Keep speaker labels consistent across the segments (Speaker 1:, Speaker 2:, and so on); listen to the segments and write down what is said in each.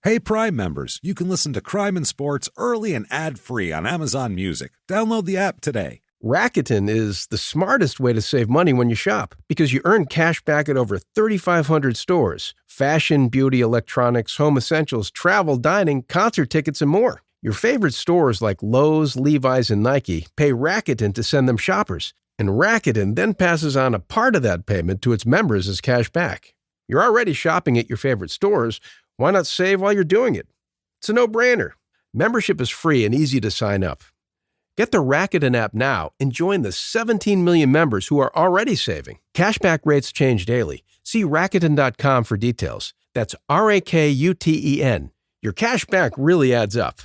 Speaker 1: Hey, Prime members, you can listen to Crime and Sports early and ad-free on Amazon Music. Download the app today.
Speaker 2: Rakuten is the smartest way to save money when you shop because you earn cash back at over 3,500 stores. Fashion, beauty, electronics, home essentials, travel, dining, concert tickets, and more. Your favorite stores like Lowe's, Levi's, and Nike pay Rakuten to send them shoppers. And Rakuten then passes on a part of that payment to its members as cash back. You're already shopping at your favorite stores. Why not save while you're doing it? It's a no-brainer. Membership is free and easy to sign up. Get the Rakuten app now and join the 17 million members who are already saving. Cashback rates change daily. See Rakuten.com for details. That's Rakuten. Your cashback really adds up.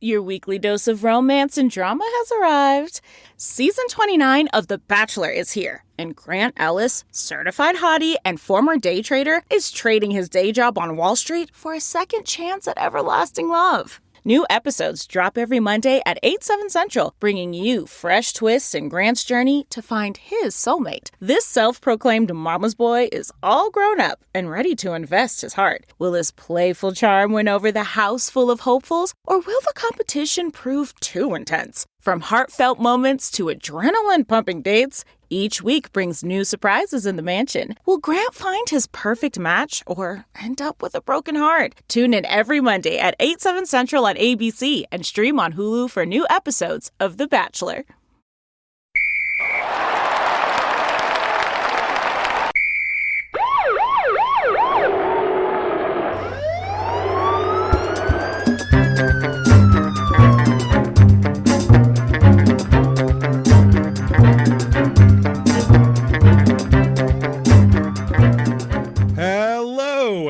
Speaker 3: Your weekly dose of romance and drama has arrived. Season 29 of The Bachelor is here, and Grant Ellis, certified hottie and former day trader, is trading his day job on Wall Street for a second chance at everlasting love. New episodes drop every Monday at 8/7 Central, bringing you fresh twists in Grant's journey to find his soulmate. This self-proclaimed mama's boy is all grown up and ready to invest his heart. Will his playful charm win over the house full of hopefuls, or will the competition prove too intense? From heartfelt moments to adrenaline-pumping dates, each week brings new surprises in the mansion. Will Grant find his perfect match or end up with a broken heart? Tune in every Monday at 8/7 Central on ABC and stream on Hulu for new episodes of The Bachelor.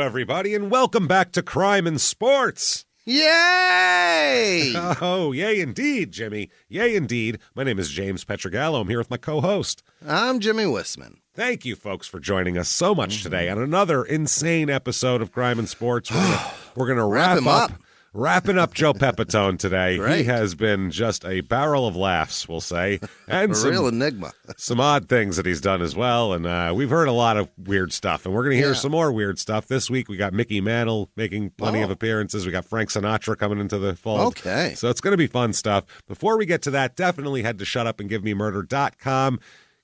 Speaker 1: Everybody, and welcome back to Crime and Sports.
Speaker 4: Yay!
Speaker 1: Oh, yay indeed, Jimmy. Yay indeed. My name is James Pietragallo. I'm here with my co-host.
Speaker 4: I'm Jimmie Whisman.
Speaker 1: Thank you, folks, for joining us so much today on another insane episode of Crime and Sports. We're going to wrapping up Joe Pepitone today.
Speaker 4: Great.
Speaker 1: He has been just a barrel of laughs, we'll say. And
Speaker 4: a real enigma.
Speaker 1: Some odd things that he's done as well. And we've heard a lot of weird stuff. And we're going to hear some more weird stuff. This week we got Mickey Mantle making plenty of appearances. We got Frank Sinatra coming into the fold.
Speaker 4: Okay.
Speaker 1: So it's going to be fun stuff. Before we get to that, definitely head to shutupandgivememurder.com.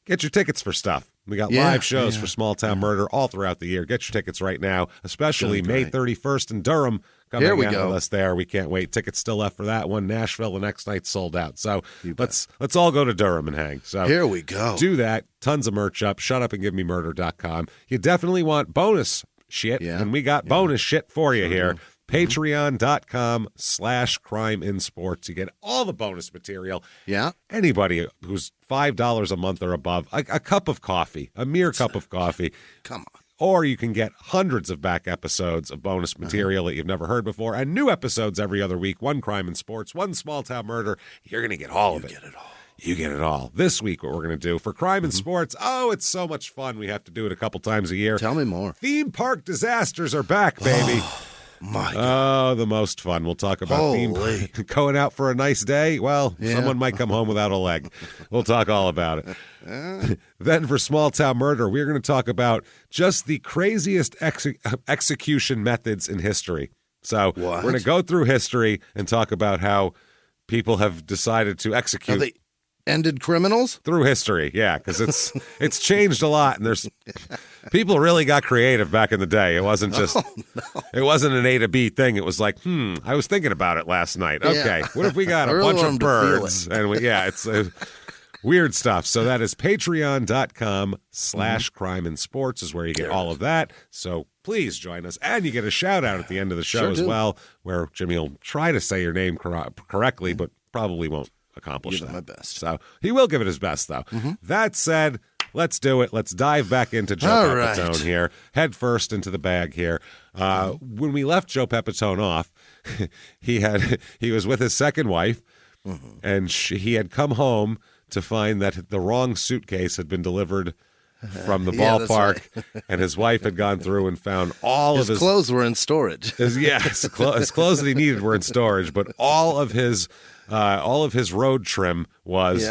Speaker 1: Get your tickets for stuff. We got live shows for Small Town Murder all throughout the year. Get your tickets right now, especially May 31st in Durham. Coming out with us there. We can't wait. Tickets still left for that one. Nashville, the next night sold out. So let's all go to Durham and hang. So
Speaker 4: here we go.
Speaker 1: Do that. Tons of merch up. Shutupandgivememurder.com. You definitely want bonus shit, and we got bonus shit for you here. Patreon.com/crimeinsports. You get all the bonus material.
Speaker 4: Yeah.
Speaker 1: Anybody who's $5 a month or above, a cup of coffee, a mere cup of coffee.
Speaker 4: Come on.
Speaker 1: Or you can get hundreds of back episodes of bonus material that you've never heard before, and new episodes every other week. One Crime and Sports, one Small Town Murder. You're going to get all of it.
Speaker 4: You get it all.
Speaker 1: You get it all. This week, what we're going to do for Crime and Sports, it's so much fun. We have to do it a couple times a year.
Speaker 4: Tell me more.
Speaker 1: Theme park disasters are back, baby.
Speaker 4: My God.
Speaker 1: Oh, the most fun. We'll talk about going out for a nice day. Well, someone might come home without a leg. We'll talk all about it. Then for Small Town Murder, we're going to talk about just the craziest execution methods in history. So we're going to go through history and talk about how people have decided to execute.
Speaker 4: Have they ended criminals?
Speaker 1: Through history, yeah, because it's changed a lot, and there's people really got creative back in the day. It wasn't just it wasn't an A to B thing. It was like, I was thinking about it last night. Okay, what if we got a bunch of birds and it's weird stuff. So that is patreon.com/crimeinsports is where you get all of that. So please join us, and you get a shout out at the end of the show as well, where Jimmy will try to say your name correctly, but probably won't accomplish that.
Speaker 4: My best.
Speaker 1: So he will give it his best, though. That said, let's do it. Let's dive back into Joe Pepitone here. Head first into the bag here. When we left Joe Pepitone off, he was with his second wife, and he had come home to find that the wrong suitcase had been delivered from the ballpark, and his wife had gone through and found all of his
Speaker 4: clothes were in storage.
Speaker 1: His clothes that he needed were in storage, but all of his road trim was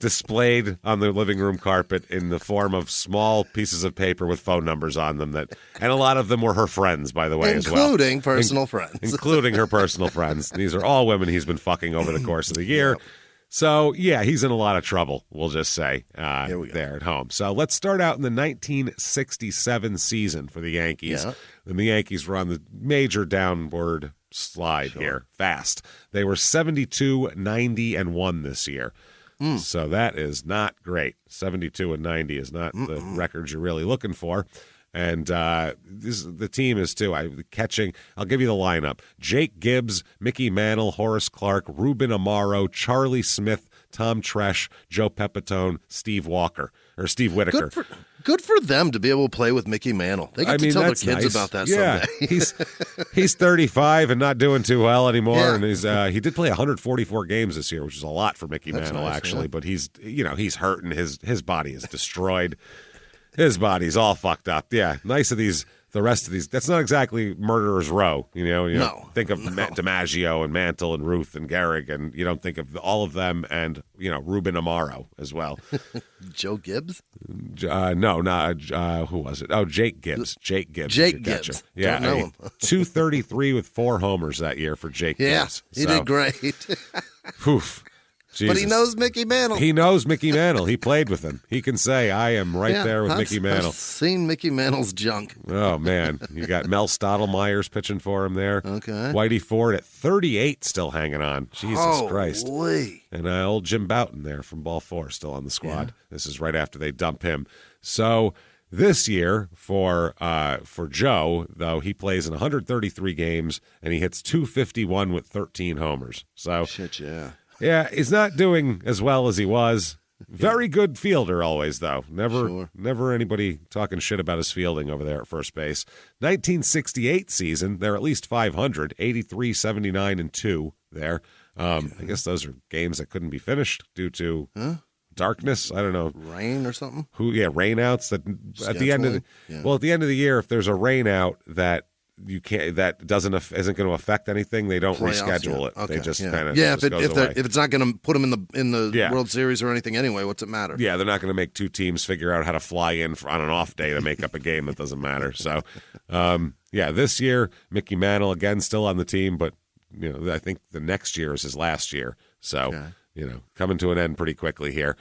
Speaker 1: displayed on the living room carpet in the form of small pieces of paper with phone numbers on them. And a lot of them were her friends, by the way, as well.
Speaker 4: Including personal friends.
Speaker 1: Including her personal friends. These are all women he's been fucking over the course of the year. Yep. So, yeah, he's in a lot of trouble, we'll just say, there at home. So let's start out in the 1967 season for the Yankees. Yeah. And the Yankees were on the major downward slide here, fast. They were 72-90-1 this year. So that is not great. 72-90 is not the record you're really looking for. And the team is, too. Catching, I'll give you the lineup. Jake Gibbs, Mickey Mantle, Horace Clarke, Ruben Amaro, Charlie Smith, Tom Tresh, Joe Pepitone, Steve Whitaker.
Speaker 4: Good for them to be able to play with Mickey Mantle. They get to tell their kids about that someday.
Speaker 1: he's 35 and not doing too well anymore. Yeah. And he did play 144 games this year, which is a lot for Mickey Mantle, actually. Yeah. But he's hurting. His body is destroyed. His body's all fucked up. Yeah, nice of the rest of these. That's not exactly Murderer's Row. No. Think of DiMaggio and Mantle and Ruth and Gehrig, and you don't think of all of them and, Ruben Amaro as well.
Speaker 4: Joe Gibbs?
Speaker 1: No, not who was it? Oh, Jake Gibbs. Jake Gibbs. Yeah,
Speaker 4: don't know him.
Speaker 1: 233 with 4 homers that year for Jake Gibbs.
Speaker 4: Yeah, he did great.
Speaker 1: Oof. Jesus.
Speaker 4: But he knows Mickey Mantle.
Speaker 1: He knows Mickey Mantle. He played with him. He can say, I am right there with Mickey Mantle.
Speaker 4: I've seen Mickey Mantle's junk.
Speaker 1: Oh, man. You got Mel Stottlemyre's pitching for him there.
Speaker 4: Okay.
Speaker 1: Whitey Ford at 38 still hanging on. Jesus Christ.
Speaker 4: Holy.
Speaker 1: And old Jim Bouton there from Ball 4 still on the squad. Yeah. This is right after they dump him. So this year for Joe, though, he plays in 133 games, and he hits .251 with 13 homers. So
Speaker 4: shit, yeah.
Speaker 1: Yeah, he's not doing as well as he was. Very good fielder always, though. Never anybody talking shit about his fielding over there at first base. 1968 season, they're at least 500, 83, 79, and 2 there. I guess those are games that couldn't be finished due to darkness. I don't know.
Speaker 4: Rain or something?
Speaker 1: Rainouts that at the end of the year, if there's a rainout that you can't, that isn't going to affect anything, they don't reschedule it. Okay, they just kind of
Speaker 4: if it's not going to put them in the World Series or anything anyway, what's it matter?
Speaker 1: Yeah, they're not going to make two teams figure out how to fly in on an off day to make up a game that doesn't matter. So this year Mickey Mantle again still on the team, but I think the next year is his last year, so coming to an end pretty quickly here.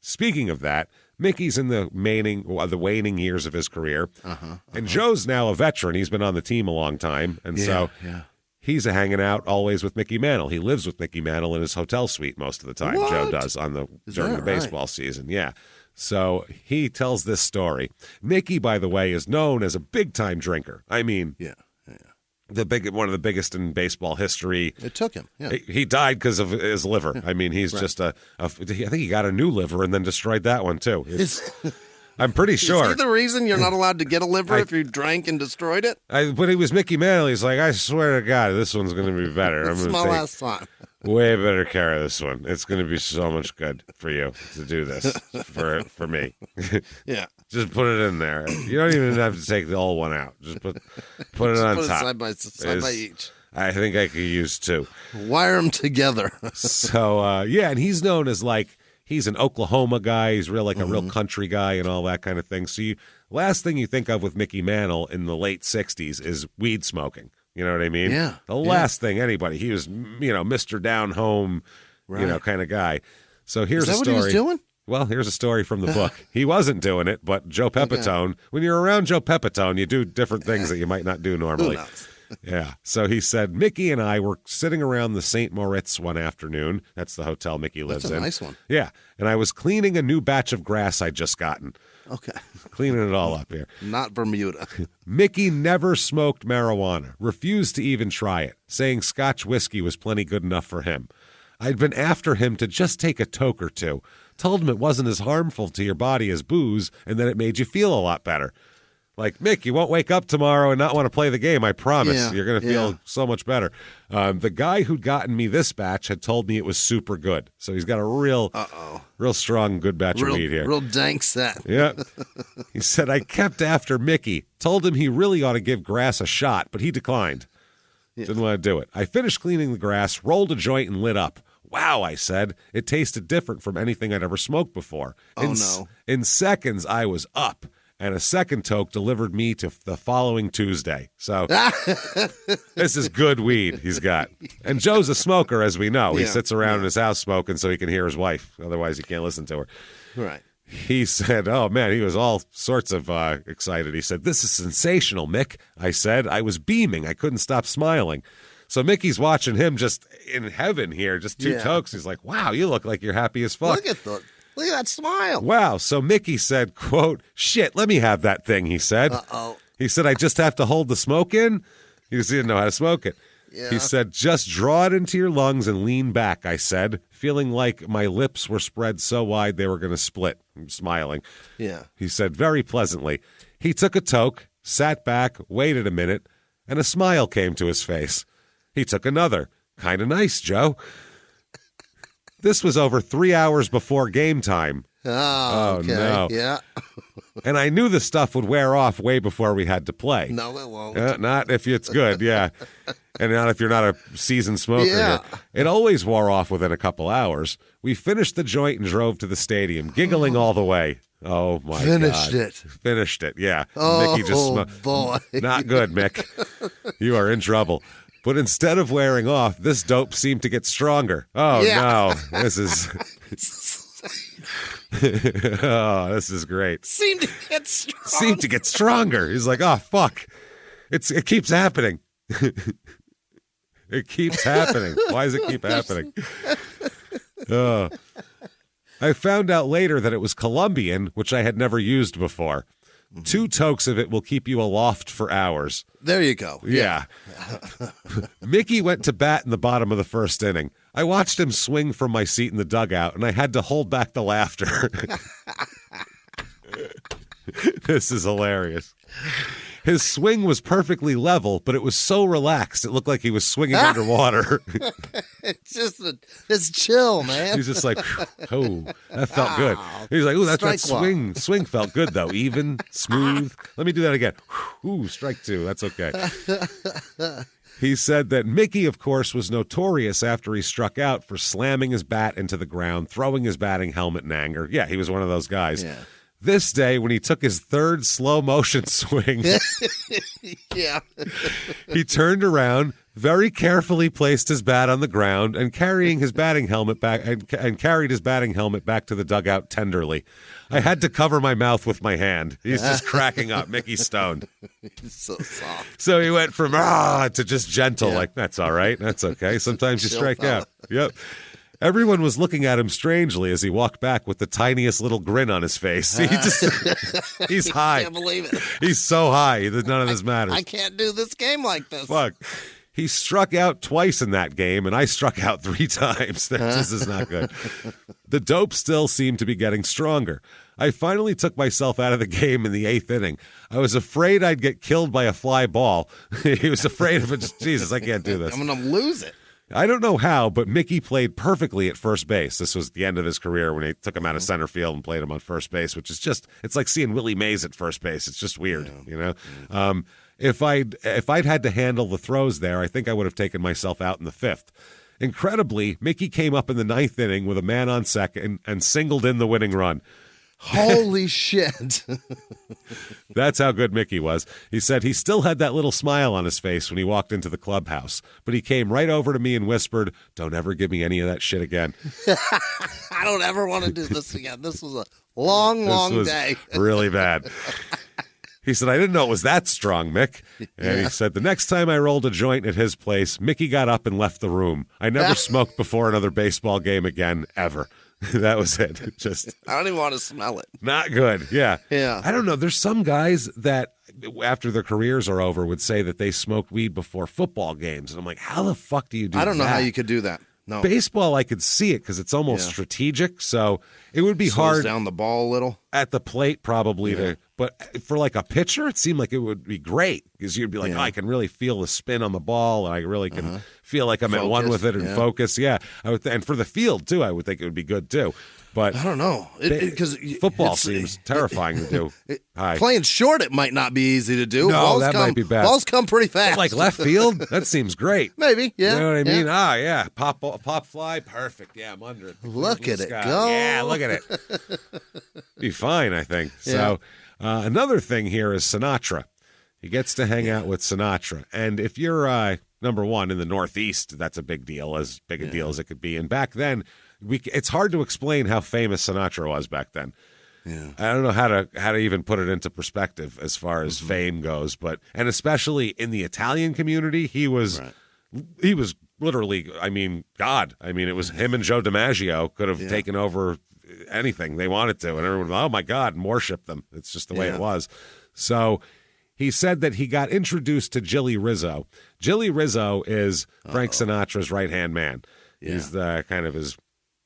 Speaker 1: Speaking of that, Mickey's in the waning years of his career, and Joe's now a veteran. He's been on the team a long time, and he's hanging out always with Mickey Mantle. He lives with Mickey Mantle in his hotel suite most of the time.
Speaker 4: What?
Speaker 1: Joe does during the baseball season. Yeah. So he tells this story. Mickey, by the way, is known as a big-time drinker. I mean, one of the biggest in baseball history.
Speaker 4: It took him. Yeah.
Speaker 1: He died because of his liver. I mean, he's just I think he got a new liver and then destroyed that one too. I'm pretty sure.
Speaker 4: Is he the reason you're not allowed to get a liver if you drank and destroyed it?
Speaker 1: But he was Mickey Mantle. He's like, I swear to God, this one's going to be better.
Speaker 4: It's my last time.
Speaker 1: Way better care of this one. It's going to be so much good for you to do this for me.
Speaker 4: Yeah.
Speaker 1: Just put it in there. You don't even have to take the old one out. Just put it on top.
Speaker 4: Side by each.
Speaker 1: I think I could use 2.
Speaker 4: Wire them together.
Speaker 1: So, and he's known as he's an Oklahoma guy. He's a real country guy and all that kind of thing. So last thing you think of with Mickey Mantle in the late 60s is weed smoking. You know what I mean?
Speaker 4: Yeah.
Speaker 1: The last thing anybody. He was, Mr. Down Home, kind of guy. So here's a story.
Speaker 4: Is that what he was doing?
Speaker 1: Well, here's a story from the book. He wasn't doing it, but Joe Pepitone, when you're around Joe Pepitone, you do different things that you might not do normally.
Speaker 4: Who knows?
Speaker 1: Yeah. So he said, Mickey and I were sitting around the St. Moritz one afternoon. That's the hotel Mickey lives in.
Speaker 4: That's a nice one.
Speaker 1: Yeah. And I was cleaning a new batch of grass I'd just gotten.
Speaker 4: Okay.
Speaker 1: Cleaning it all up here.
Speaker 4: Not Bermuda.
Speaker 1: Mickey never smoked marijuana, refused to even try it, saying Scotch whiskey was plenty good enough for him. I'd been after him to just take a toke or two, told him it wasn't as harmful to your body as booze and that it made you feel a lot better. Like, Mick, you won't wake up tomorrow and not want to play the game. I promise.
Speaker 4: Yeah,
Speaker 1: you're going to feel so much better. The guy who'd gotten me this batch had told me it was super good. So he's got a real strong, good batch of weed here.
Speaker 4: Real dank set.
Speaker 1: Yeah. He said, I kept after Mickey, told him he really ought to give grass a shot, but he declined. Yeah. Didn't want to do it. I finished cleaning the grass, rolled a joint, and lit up. Wow, I said. It tasted different from anything I'd ever smoked before.
Speaker 4: No.
Speaker 1: In seconds, I was up, and a second toke delivered me to the following Tuesday. So this is good weed he's got. And Joe's a smoker, as we know. He sits around in his house smoking so he can hear his wife. Otherwise, he can't listen to her.
Speaker 4: Right.
Speaker 1: He said, oh, man, he was all sorts of excited. He said, this is sensational, Mick. I said, I was beaming. I couldn't stop smiling. So Mickey's watching him just in heaven here, just two tokes. He's like, wow, you look like you're happy as fuck.
Speaker 4: Look at that smile.
Speaker 1: Wow. So Mickey said, quote, shit, let me have that thing, he said.
Speaker 4: Uh-oh.
Speaker 1: He said, I just have to hold the smoke in. He just didn't know how to smoke it.
Speaker 4: Yeah.
Speaker 1: He said, just draw it into your lungs and lean back, I said, feeling like my lips were spread so wide they were going to split. I'm smiling.
Speaker 4: Yeah.
Speaker 1: He said very pleasantly. He took a toke, sat back, waited a minute, and a smile came to his face. He took another. Kind of nice, Joe. This was over 3 hours before game time.
Speaker 4: Oh, okay.
Speaker 1: No.
Speaker 4: Yeah.
Speaker 1: And I knew the stuff would wear off way before we had to play.
Speaker 4: No, it won't.
Speaker 1: Not if it's good, yeah. And not if you're not a seasoned smoker.
Speaker 4: Yeah.
Speaker 1: It always wore off within a couple hours. We finished the joint and drove to the stadium, giggling all the way. Oh, my God. Finished it, yeah.
Speaker 4: Oh,
Speaker 1: Mickey just
Speaker 4: boy.
Speaker 1: Not good, Mick. You are in trouble. But instead of wearing off, this dope seemed to get stronger. Oh, no. This is... oh, this is great.
Speaker 4: Seemed to get
Speaker 1: stronger. He's like, oh, fuck. It keeps happening. It keeps happening. Why does it keep happening? I found out later that it was Colombian, which I had never used before. 2 tokes of it will keep you aloft for hours.
Speaker 4: There you go.
Speaker 1: Yeah. Mickey went to bat in the bottom of the first inning. I watched him swing from my seat in the dugout, and I had to hold back the laughter. This is hilarious. His swing was perfectly level, but it was so relaxed, it looked like he was swinging underwater.
Speaker 4: It's chill, man.
Speaker 1: He's just like, oh, that felt good. He's like, ooh, that swing felt good, though. Even, smooth. Let me do that again. Ooh, strike 2. That's okay. He said that Mickey, of course, was notorious after he struck out for slamming his bat into the ground, throwing his batting helmet in anger. Yeah, he was one of those guys.
Speaker 4: Yeah.
Speaker 1: This day, when he took his third slow motion swing, he turned around, very carefully placed his bat on the ground, and carrying his batting helmet back and carried his batting helmet back to the dugout tenderly. I had to cover my mouth with my hand. He's just cracking up. Mickey's stoned.
Speaker 4: He's so soft.
Speaker 1: So he went from to just gentle, like that's all right, that's okay. Sometimes you strike out. Yep. Everyone was looking at him strangely as he walked back with the tiniest little grin on his face. He's high.
Speaker 4: I can't believe it.
Speaker 1: He's so high that none of this matters.
Speaker 4: I can't do this game like this.
Speaker 1: Fuck. He struck out twice in that game, and I struck out 3 times. This is not good. The dope still seemed to be getting stronger. I finally took myself out of the game in the 8th inning. I was afraid I'd get killed by a fly ball. He was afraid of it. Jesus, I can't do this.
Speaker 4: I'm going to lose it.
Speaker 1: I don't know how, but Mickey played perfectly at first base. This was the end of his career when they took him out of center field and played him on first base, which is just, it's like seeing Willie Mays at first base. It's just weird, you know? If I'd had to handle the throws there, I think I would have taken myself out in the 5th. Incredibly, Mickey came up in the 9th inning with a man on second and singled in the winning run.
Speaker 4: Holy shit.
Speaker 1: That's how good Mickey was. He said he still had that little smile on his face when he walked into the clubhouse, but he came right over to me and whispered, don't ever give me any of that shit again.
Speaker 4: I don't ever want to do this again. This was a long day.
Speaker 1: Really bad. He said, I didn't know it was that strong, Mick. And he said, the next time I rolled a joint at his place, Mickey got up and left the room. I never smoked before another baseball game again, ever. That was it. Just
Speaker 4: I don't even want to smell it.
Speaker 1: Not good. Yeah.
Speaker 4: Yeah.
Speaker 1: I don't know. There's some guys that after their careers are over would say that they smoked weed before football games. And I'm like, how the fuck do you do that?
Speaker 4: I don't know how you could do that. No.
Speaker 1: Baseball, I could see it because it's almost strategic. So it would be
Speaker 4: Slows
Speaker 1: hard
Speaker 4: down the ball a little
Speaker 1: at the plate probably to But for like a pitcher, it seemed like it would be great because you'd be like, oh, I can really feel the spin on the ball, and I really can feel like I'm at one with it and focus. Yeah, and for the field too, I would think it would be good too. But
Speaker 4: I don't know because
Speaker 1: football seems terrifying to do.
Speaker 4: Playing short, it might not be easy to do.
Speaker 1: No, that might be bad.
Speaker 4: Balls come pretty fast.
Speaker 1: Like left field, that seems great.
Speaker 4: Maybe, yeah.
Speaker 1: You know what I mean? Yeah. Pop fly, perfect. Yeah, I'm under it.
Speaker 4: Look at it go.
Speaker 1: Yeah, look at it. Be fine, I think. Yeah. So another thing here is Sinatra. He gets to hang out with Sinatra, and if you're number one in the Northeast, that's a big deal, as big a deal as it could be. And back then, it's hard to explain how famous Sinatra was back then. Yeah. I don't know how to even put it into perspective as far as fame goes, and especially in the Italian community, he was literally, I mean, God. I mean, it was him and Joe DiMaggio could have taken over anything they wanted to, and everyone, oh my God, and worship them. It's just the way it was. So he said that he got introduced to Jimmie Rizzo. Jimmie Rizzo is Frank Sinatra's right-hand man. Yeah. He's the kind of his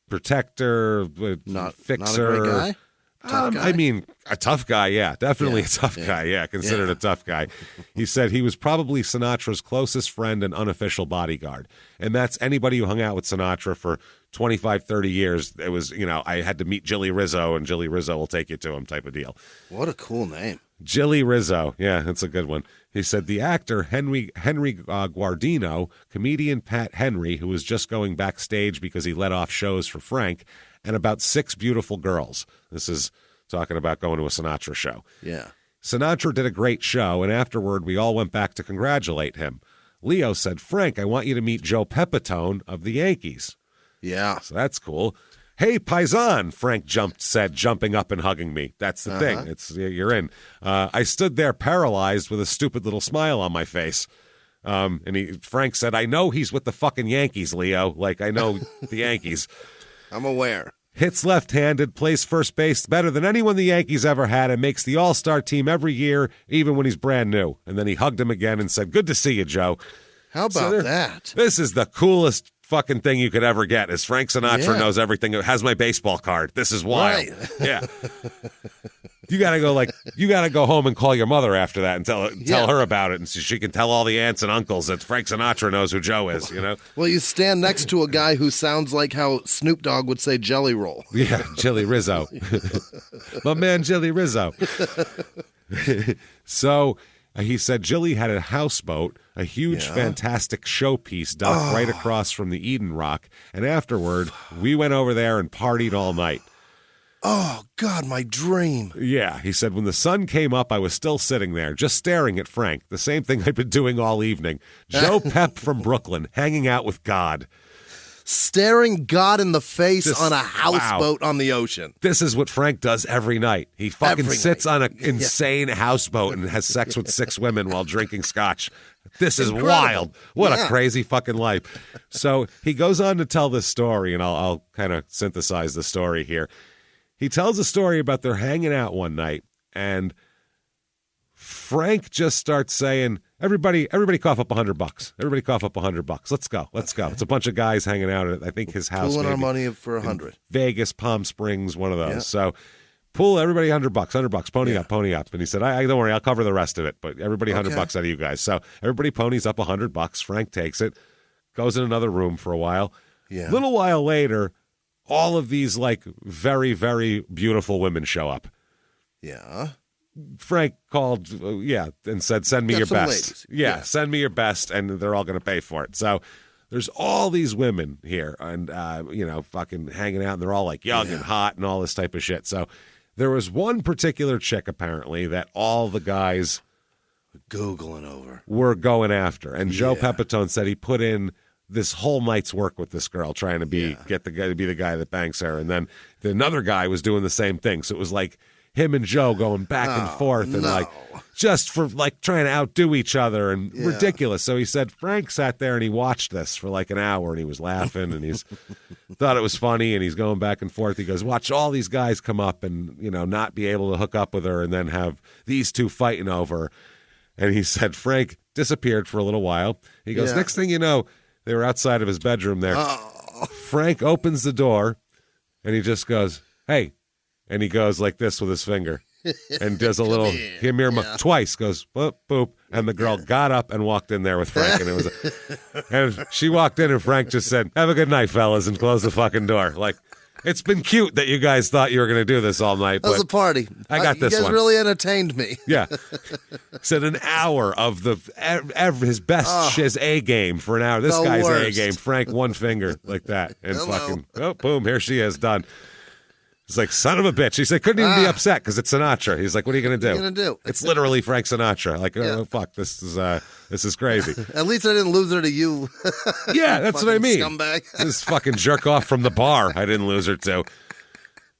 Speaker 1: protector, fixer.
Speaker 4: Not a great guy?
Speaker 1: I mean, a tough guy, definitely a tough guy, considered a tough guy. He said he was probably Sinatra's closest friend and unofficial bodyguard, and that's anybody who hung out with Sinatra for 25, 30 years. It was, I had to meet Jimmie Rizzo, and Jimmie Rizzo will take you to him type of deal.
Speaker 4: What a cool name.
Speaker 1: Jimmie Rizzo, that's a good one. He said the actor Henry Guardino, comedian Pat Henry, who was just going backstage because he let off shows for Frank, and about 6 beautiful girls. This is talking about going to a Sinatra show.
Speaker 4: Yeah.
Speaker 1: Sinatra did a great show, and afterward we all went back to congratulate him. Leo said, Frank, I want you to meet Joe Pepitone of the Yankees.
Speaker 4: Yeah.
Speaker 1: So that's cool. Hey, Paisan, Frank said, jumping up and hugging me. That's the thing. You're in. I stood there paralyzed with a stupid little smile on my face. And Frank said, I know he's with the fucking Yankees, Leo. Like, I know the Yankees.
Speaker 4: I'm aware.
Speaker 1: Hits left-handed, plays first base better than anyone the Yankees ever had, and makes the all-star team every year, even when he's brand new. And then he hugged him again and said, good to see you, Joe.
Speaker 4: How about that?
Speaker 1: This is the coolest fucking thing you could ever get, is Frank Sinatra knows everything. Has my baseball card. This is wild. Right. Yeah. You gotta go home and call your mother after that and tell her about it, and so she can tell all the aunts and uncles that Frank Sinatra knows who Joe is,
Speaker 4: Well, you stand next to a guy who sounds like how Snoop Dogg would say jelly roll.
Speaker 1: Yeah, Jimmie Rizzo. My man Jimmie Rizzo. So he said Jimmie had a houseboat, a huge, fantastic showpiece docked right across from the Eden Rock, and afterward, we went over there and partied all night.
Speaker 4: Oh, God, my dream.
Speaker 1: Yeah, he said, when the sun came up, I was still sitting there, just staring at Frank, the same thing I'd been doing all evening. Joe Pep from Brooklyn, hanging out with God.
Speaker 4: Staring God in the face on a houseboat on the ocean.
Speaker 1: This is what Frank does every night. He fucking sits on an insane houseboat and has sex with 6 women while drinking scotch. This is wild. What a crazy fucking life. So he goes on to tell this story, and I'll kind of synthesize the story here. He tells a story about they're hanging out one night, and Frank just starts saying, everybody cough up $100. Everybody cough up $100. Let's go. It's a bunch of guys hanging out at, I think, his house.
Speaker 4: Pooling our money for 100.
Speaker 1: Vegas, Palm Springs, one of those. Yeah. So pool everybody $100. Pony up. And he said, don't worry, I'll cover the rest of it, but everybody $100 out of you guys. So everybody ponies up $100. Frank takes it, goes in another room for a while. Yeah. A little while later, all of these like very, very beautiful women show up.
Speaker 4: Yeah.
Speaker 1: Frank called, and said, send me your best. Yeah, send me your best, and they're all going to pay for it. So there's all these women here, and, fucking hanging out, and they're all like young and hot and all this type of shit. So there was one particular chick, apparently, that all the guys
Speaker 4: Googling over
Speaker 1: were going after. And Joe Pepitone said he put in this whole night's work with this girl, trying to get the guy to be the guy that bangs her. And then another guy was doing the same thing. So it was like him and Joe going back and forth and like just for like trying to outdo each other and ridiculous. So he said Frank sat there and he watched this for like an hour and he was laughing and he's thought it was funny and he's going back and forth. He goes, watch all these guys come up and, not be able to hook up with her and then have these two fighting over. And he said Frank disappeared for a little while. He goes, next thing you know, they were outside of his bedroom there. Frank opens the door and he just goes, hey. And he goes like this with his finger. and does a little "Come here," twice, goes boop boop, and the girl got up and walked in there with Frank, and it was, and she walked in, and Frank just said, "Have a good night, fellas," and closed the fucking door. Like, it's been cute that you guys thought you were going to do this all night.
Speaker 4: That was a party.
Speaker 1: I got this one.
Speaker 4: You guys really entertained me.
Speaker 1: Yeah. Said an hour of his best his A game for an hour. This guy's worst. A game. Frank, one finger like that. And fucking, boom, here she is, done. He's like, son of a bitch. He said, couldn't even be upset because it's Sinatra. He's like, what are you going to do?
Speaker 4: What are you going to do?
Speaker 1: It's literally Frank Sinatra. Like, oh, fuck, this is crazy.
Speaker 4: At least I didn't lose her to you.
Speaker 1: Yeah, that's what I mean.
Speaker 4: Scumbag.
Speaker 1: This fucking jerk off from the bar I didn't lose her to.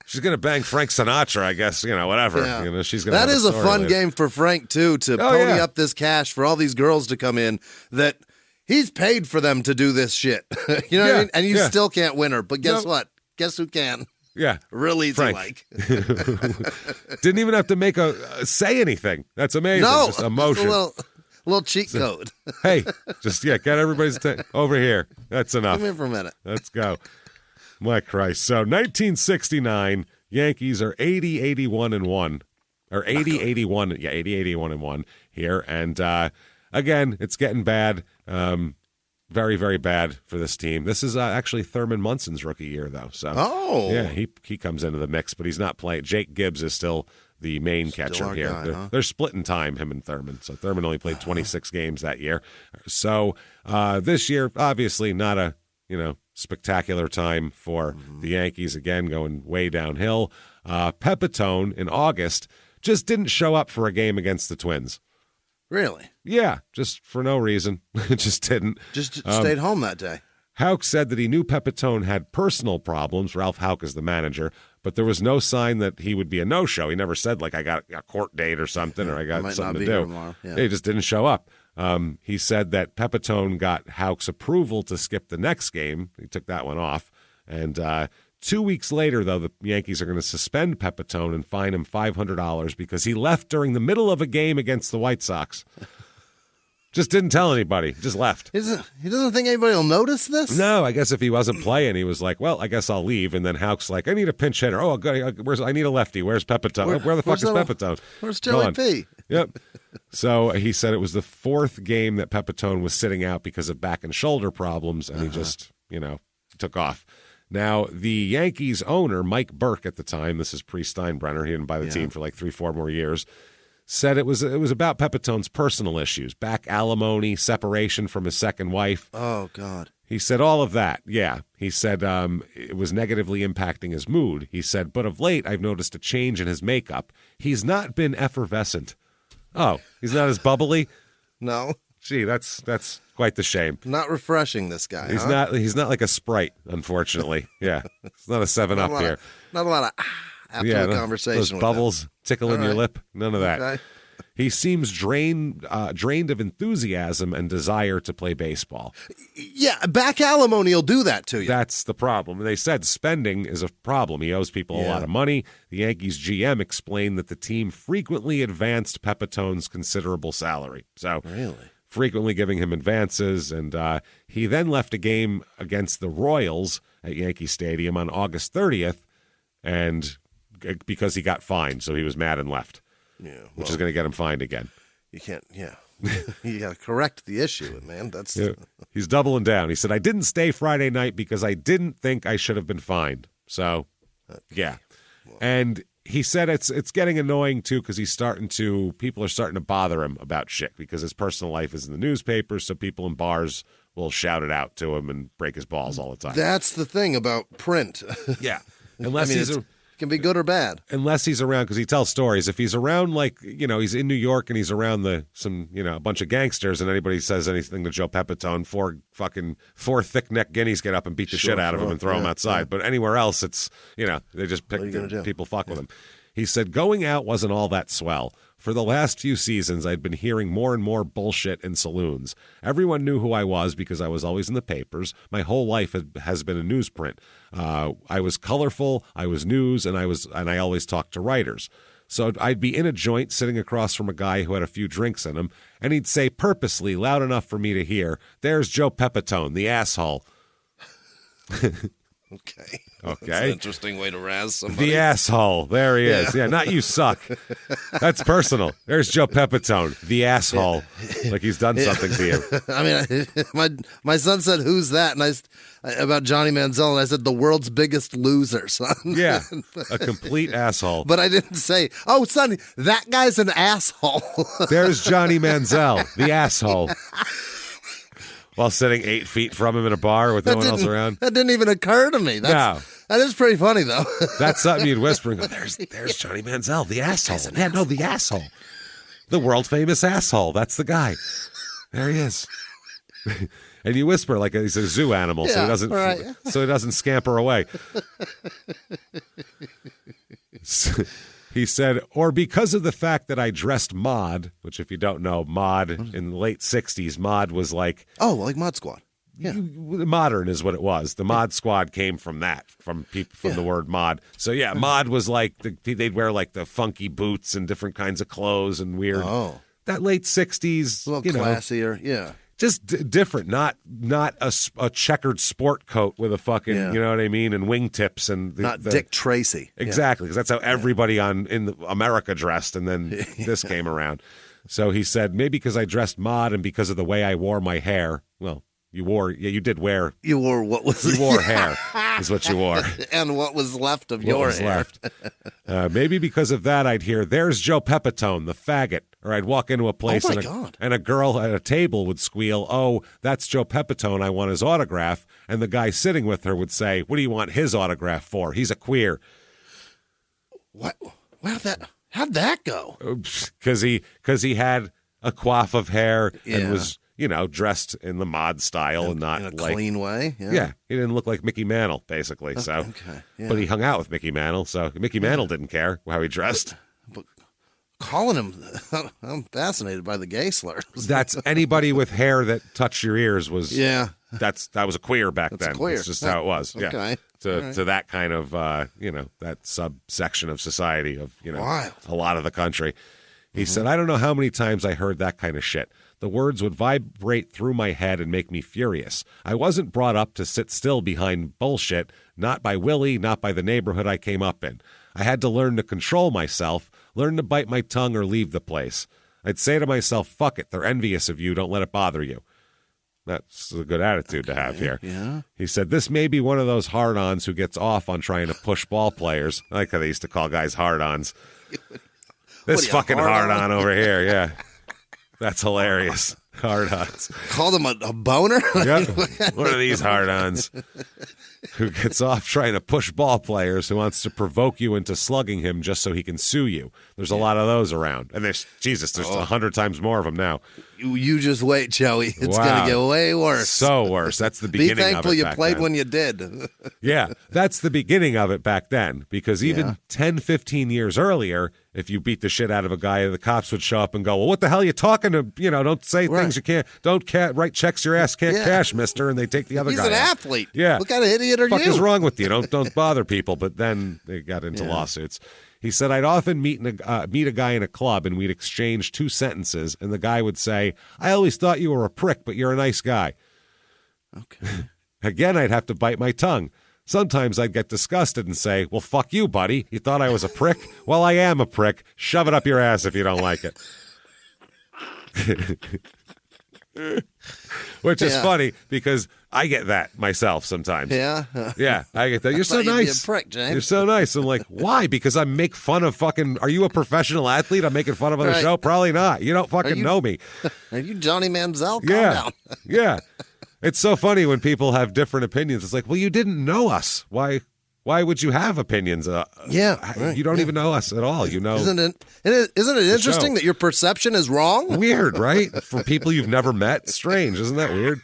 Speaker 1: She's going to bang Frank Sinatra, I guess, whatever.
Speaker 4: Yeah.
Speaker 1: She's gonna
Speaker 4: that is a fun game for Frank, too, to pony up this cash for all these girls to come in that he's paid for them to do this shit. You know what I mean? And you still can't win her. But guess what? Guess who can?
Speaker 1: Yeah.
Speaker 4: Real easy,
Speaker 1: Frank.
Speaker 4: like.
Speaker 1: Didn't even have to make say anything. That's amazing.
Speaker 4: No.
Speaker 1: Just emotion.
Speaker 4: A little cheat code.
Speaker 1: Hey, just, get everybody's over here. That's enough.
Speaker 4: Come here for a minute.
Speaker 1: Let's go. My Christ. So 1969, Yankees are 80-81-1. Or 80-81. Yeah, 80-81-1 here. And again, it's getting bad. Very, very bad for this team. This is actually Thurman Munson's rookie year, though. So, yeah, he comes into the mix, but he's not playing. Jake Gibbs is still the main catcher here.
Speaker 4: Guy,
Speaker 1: they're splitting time, him and Thurman. So Thurman only played 26 games that year. So this year, obviously, not a spectacular time for the Yankees. Again, going way downhill. Pepitone in August just didn't show up for a game against the Twins.
Speaker 4: Really?
Speaker 1: Yeah, just for no reason. Just didn't.
Speaker 4: Just stayed home that day.
Speaker 1: Houck said that he knew Pepitone had personal problems. Ralph Houck is the manager, but there was no sign that he would be a no-show. He never said, like, I got a court date or something, or I got something to do.
Speaker 4: Yeah.
Speaker 1: He just didn't show up. He said that Pepitone got Houck's approval to skip the next game. He took that one off. And 2 weeks later, though, the Yankees are going to suspend Pepitone and fine him $500 because he left during the middle of a game against the White Sox. Just didn't tell anybody. Just left.
Speaker 4: He doesn't think anybody will notice this?
Speaker 1: No, I guess if he wasn't playing, he was like, well, I guess I'll leave. And then Houck's like, I need a pinch hitter. Oh, I need a lefty. Where's Pepitone? Where the fuck is Pepitone?
Speaker 4: Where's Joey P?
Speaker 1: Yep. So he said it was the fourth game that Pepitone was sitting out because of back and shoulder problems, and he just, took off. Now, the Yankees owner, Mike Burke at the time, this is pre-Steinbrenner, he didn't buy the team for like 3-4 more years, said it was about Pepitone's personal issues, back alimony, separation from his second wife.
Speaker 4: Oh, God.
Speaker 1: He said all of that, yeah. He said it was negatively impacting his mood. He said, but of late, I've noticed a change in his makeup. He's not been effervescent. Oh, he's not as bubbly?
Speaker 4: No.
Speaker 1: Gee, that's quite the shame.
Speaker 4: Not refreshing, this guy.
Speaker 1: He's not like a Sprite, unfortunately. Yeah, it's not a 7-Up here.
Speaker 4: Not a lot of after the conversation.
Speaker 1: Those bubbles tickling your lip. None of that.
Speaker 4: Okay.
Speaker 1: He seems drained of enthusiasm and desire to play baseball.
Speaker 4: Yeah, back alimony will do that to you.
Speaker 1: That's the problem. They said spending is a problem. He owes people a lot of money. The Yankees GM explained that the team frequently advanced Pepitone's considerable salary. So
Speaker 4: really?
Speaker 1: Frequently giving him advances, and he then left a game against the Royals at Yankee Stadium on August 30th, and because he got fined, so he was mad and left.
Speaker 4: Yeah,
Speaker 1: which is going to get him fined again.
Speaker 4: You can't. Yeah, you got to correct the issue, man. That's
Speaker 1: he's doubling down. He said, "I didn't stay Friday night because I didn't think I should have been fined." So, and he said it's getting annoying too because people are starting to bother him about shit because his personal life is in the newspapers, so people in bars will shout it out to him and break his balls all the time.
Speaker 4: That's the thing about print.
Speaker 1: Yeah, unless he's
Speaker 4: can be good or bad.
Speaker 1: Unless he's around, because he tells stories. If he's around, like, he's in New York and he's around a bunch of gangsters, and anybody says anything to Joe Pepitone, four thick-necked guineas get up and beat the shit out of him and throw him outside. Yeah. But anywhere else, it's, they just pick people fuck with him. He said, going out wasn't all that swell. For the last few seasons, I'd been hearing more and more bullshit in saloons. Everyone knew who I was because I was always in the papers. My whole life has been a newsprint. I was colorful, I was news, and I always talked to writers. So I'd be in a joint sitting across from a guy who had a few drinks in him, and he'd say purposely, loud enough for me to hear, "There's Joe Pepitone, the asshole."
Speaker 4: Okay.
Speaker 1: Okay.
Speaker 4: That's an interesting way to razz somebody.
Speaker 1: The asshole. There he is. Yeah, not you suck. That's personal. There's Joe Pepitone, the asshole. Like he's done something to you.
Speaker 4: I mean, my son said, "Who's that?" And about Johnny Manziel, and I said, "The world's biggest loser, son."
Speaker 1: Yeah, a complete asshole.
Speaker 4: But I didn't say, "Oh, son, that guy's an asshole."
Speaker 1: There's Johnny Manziel, the asshole. While sitting 8 feet from him in a bar with no one else around.
Speaker 4: That didn't even occur to me. That is pretty funny, though.
Speaker 1: That's something you'd whisper and go, there's Johnny Manziel, the asshole. Yeah, no, the asshole. The world-famous asshole. That's the guy. There he is. And you whisper like he's a zoo animal, so he doesn't scamper away. He said, or because of the fact that I dressed mod, which if you don't know, mod in the late 60s, mod was like...
Speaker 4: Oh, like Mod Squad. Yeah.
Speaker 1: Modern is what it was. The Mod Squad came from that, from the word mod. So yeah, mod was like, they'd wear like the funky boots and different kinds of clothes and weird... Oh. That late 60s...
Speaker 4: A little classier, yeah.
Speaker 1: Just different, not a checkered sport coat with a fucking, you know what I mean, and wingtips and
Speaker 4: not Dick Tracy.
Speaker 1: Exactly, because that's how everybody in America dressed, and then this came around. So he said maybe because I dressed mod and because of the way I wore my hair. Well, you wore hair is what you wore,
Speaker 4: and what was left of your hair.
Speaker 1: Maybe because of that, I'd hear, "There's Joe Pepitone, the faggot." Or I'd walk into a place and a girl at a table would squeal, "Oh, that's Joe Pepitone, I want his autograph." And the guy sitting with her would say, "What do you want his autograph for? He's a queer."
Speaker 4: What? How'd that go?
Speaker 1: Because he had a coif of hair and was, dressed in the mod style and not
Speaker 4: in a
Speaker 1: like
Speaker 4: clean way.
Speaker 1: Yeah, he didn't look like Mickey Mantle, basically. But he hung out with Mickey Mantle, so Mickey Mantle didn't care how he dressed.
Speaker 4: Calling him, I'm fascinated by the gay slurs.
Speaker 1: That's anybody with hair that touched your ears was.
Speaker 4: Yeah,
Speaker 1: that was a queer back then.
Speaker 4: Queer.
Speaker 1: It's just how it was.
Speaker 4: Okay.
Speaker 1: Yeah. To that kind of that subsection of society of
Speaker 4: Wild.
Speaker 1: A lot of the country. He said, "I don't know how many times I heard that kind of shit. The words would vibrate through my head and make me furious. I wasn't brought up to sit still behind bullshit, not by Willie, not by the neighborhood I came up in. I had to learn to control myself, learn to bite my tongue or leave the place. I'd say to myself, fuck it, they're envious of you, don't let it bother you." That's a good attitude to have here.
Speaker 4: Yeah.
Speaker 1: He said, "This may be one of those hard-ons who gets off on trying to push ball players." I like how they used to call guys hard-ons. This fucking hard-on over here, yeah. That's hilarious. Hard-ons.
Speaker 4: Called him a boner?
Speaker 1: Yep. One of these hard-ons who gets off trying to push ball players, who wants to provoke you into slugging him just so he can sue you. There's a lot of those around. And there's 100 times more of them now.
Speaker 4: You just wait, Joey. It's going to get way worse.
Speaker 1: So worse. That's the beginning of it.
Speaker 4: Be thankful you played
Speaker 1: then.
Speaker 4: when you did.
Speaker 1: Yeah, that's the beginning of it back then. Because even 10, 15 years earlier, if you beat the shit out of a guy, the cops would show up and go, "Well, what the hell are you talking to? Don't say things you can't. Don't write checks your ass can't cash, mister." And they take the other guy.
Speaker 4: He's an
Speaker 1: out.
Speaker 4: athlete.
Speaker 1: Yeah.
Speaker 4: What kind of idiot are
Speaker 1: what the fuck
Speaker 4: you?
Speaker 1: is wrong with you? Don't bother people. But then they got into lawsuits. He said, "I'd often meet a guy in a club and we'd exchange 2 sentences, and the guy would say, 'I always thought you were a prick, but you're a nice guy.'
Speaker 4: Okay.
Speaker 1: Again, I'd have to bite my tongue. Sometimes I'd get disgusted and say, 'Well, fuck you, buddy. You thought I was a prick? Well, I am a prick. Shove it up your ass if you don't like it.'" Which is funny because I get that myself sometimes.
Speaker 4: Yeah?
Speaker 1: Yeah, I get that. You're so nice.
Speaker 4: You'd be a prick, James.
Speaker 1: You're so nice. I'm like, why? Because I make fun of fucking... Are you a professional athlete? I'm making fun of on the show? Probably not. You don't fucking know me.
Speaker 4: Are you Johnny Manziel? Calm down.
Speaker 1: Yeah. It's so funny when people have different opinions. It's like, well, you didn't know us. Why would you have opinions? You don't even know us at all.
Speaker 4: Isn't it interesting that your perception is wrong?
Speaker 1: Weird, right? For people you've never met. Strange. Isn't that weird?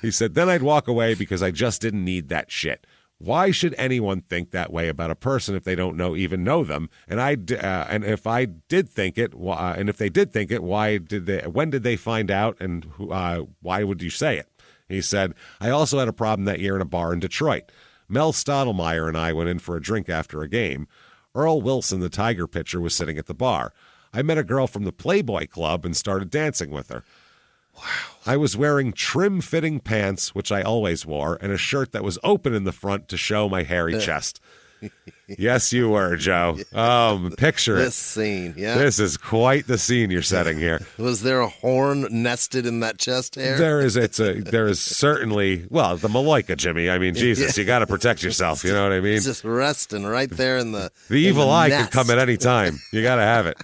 Speaker 1: He said, "Then I'd walk away because I just didn't need that shit. Why should anyone think that way about a person if they don't even know them? And if I did think it, and if they did think it, when did they find out, and why would you say it?" He said, "I also had a problem that year in a bar in Detroit. Mel Stottlemyre and I went in for a drink after a game. Earl Wilson, the Tiger pitcher, was sitting at the bar. I met a girl from the Playboy Club and started dancing with her.
Speaker 4: Wow.
Speaker 1: I was wearing trim-fitting pants, which I always wore, and a shirt that was open in the front to show my hairy chest. Yes, you were, Joe. Picture
Speaker 4: this scene. Yeah,
Speaker 1: this is quite the scene you're setting here.
Speaker 4: Was there a horn nested in that chest hair?
Speaker 1: There is. There is certainly. Well, the Maloika, Jimmie. I mean, Jesus, you got to protect yourself. You know what I mean?
Speaker 4: It's just resting right there in the.
Speaker 1: The evil eye
Speaker 4: nest.
Speaker 1: can come at any time. You got to have it.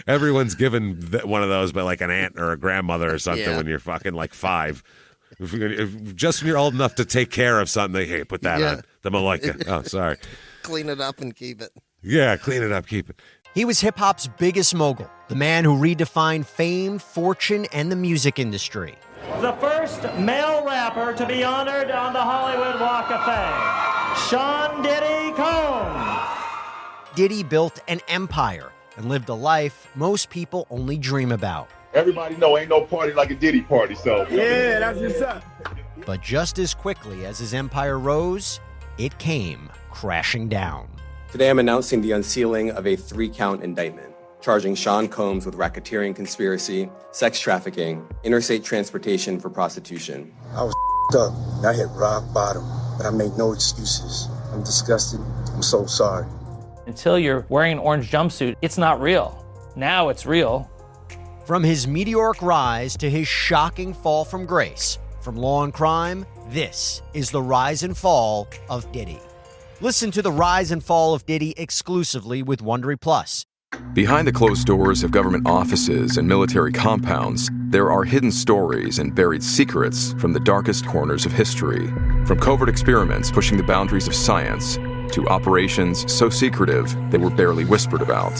Speaker 1: Everyone's given one of those by like an aunt or a grandmother or something when you're fucking like 5. If just when you're old enough to take care of something, hey, put that on. The Maloika. Oh, sorry.
Speaker 4: Clean it up and keep it.
Speaker 1: Yeah, clean it up, keep it.
Speaker 5: He was hip-hop's biggest mogul, the man who redefined fame, fortune, and the music industry.
Speaker 6: The first male rapper to be honored on the Hollywood Walk of Fame, Sean Diddy Combs.
Speaker 5: Diddy built an empire and lived a life most people only dream about.
Speaker 7: Everybody know ain't no party like a Diddy party, so.
Speaker 8: Yeah, that's what's up.
Speaker 5: But just as quickly as his empire rose, it came crashing down.
Speaker 9: Today I'm announcing the unsealing of a 3-count indictment, charging Sean Combs with racketeering conspiracy, sex trafficking, interstate transportation for prostitution.
Speaker 8: I was up. I hit rock bottom, but I made no excuses. I'm disgusted. I'm so sorry.
Speaker 10: Until you're wearing an orange jumpsuit, it's not real. Now it's real.
Speaker 5: From his meteoric rise to his shocking fall from grace, from law and crime, this is the rise and fall of Diddy. Listen to the rise and fall of Diddy exclusively with Wondery Plus.
Speaker 11: Behind the closed doors of government offices and military compounds, there are hidden stories and buried secrets from the darkest corners of history. From covert experiments pushing the boundaries of science to operations so secretive they were barely whispered about.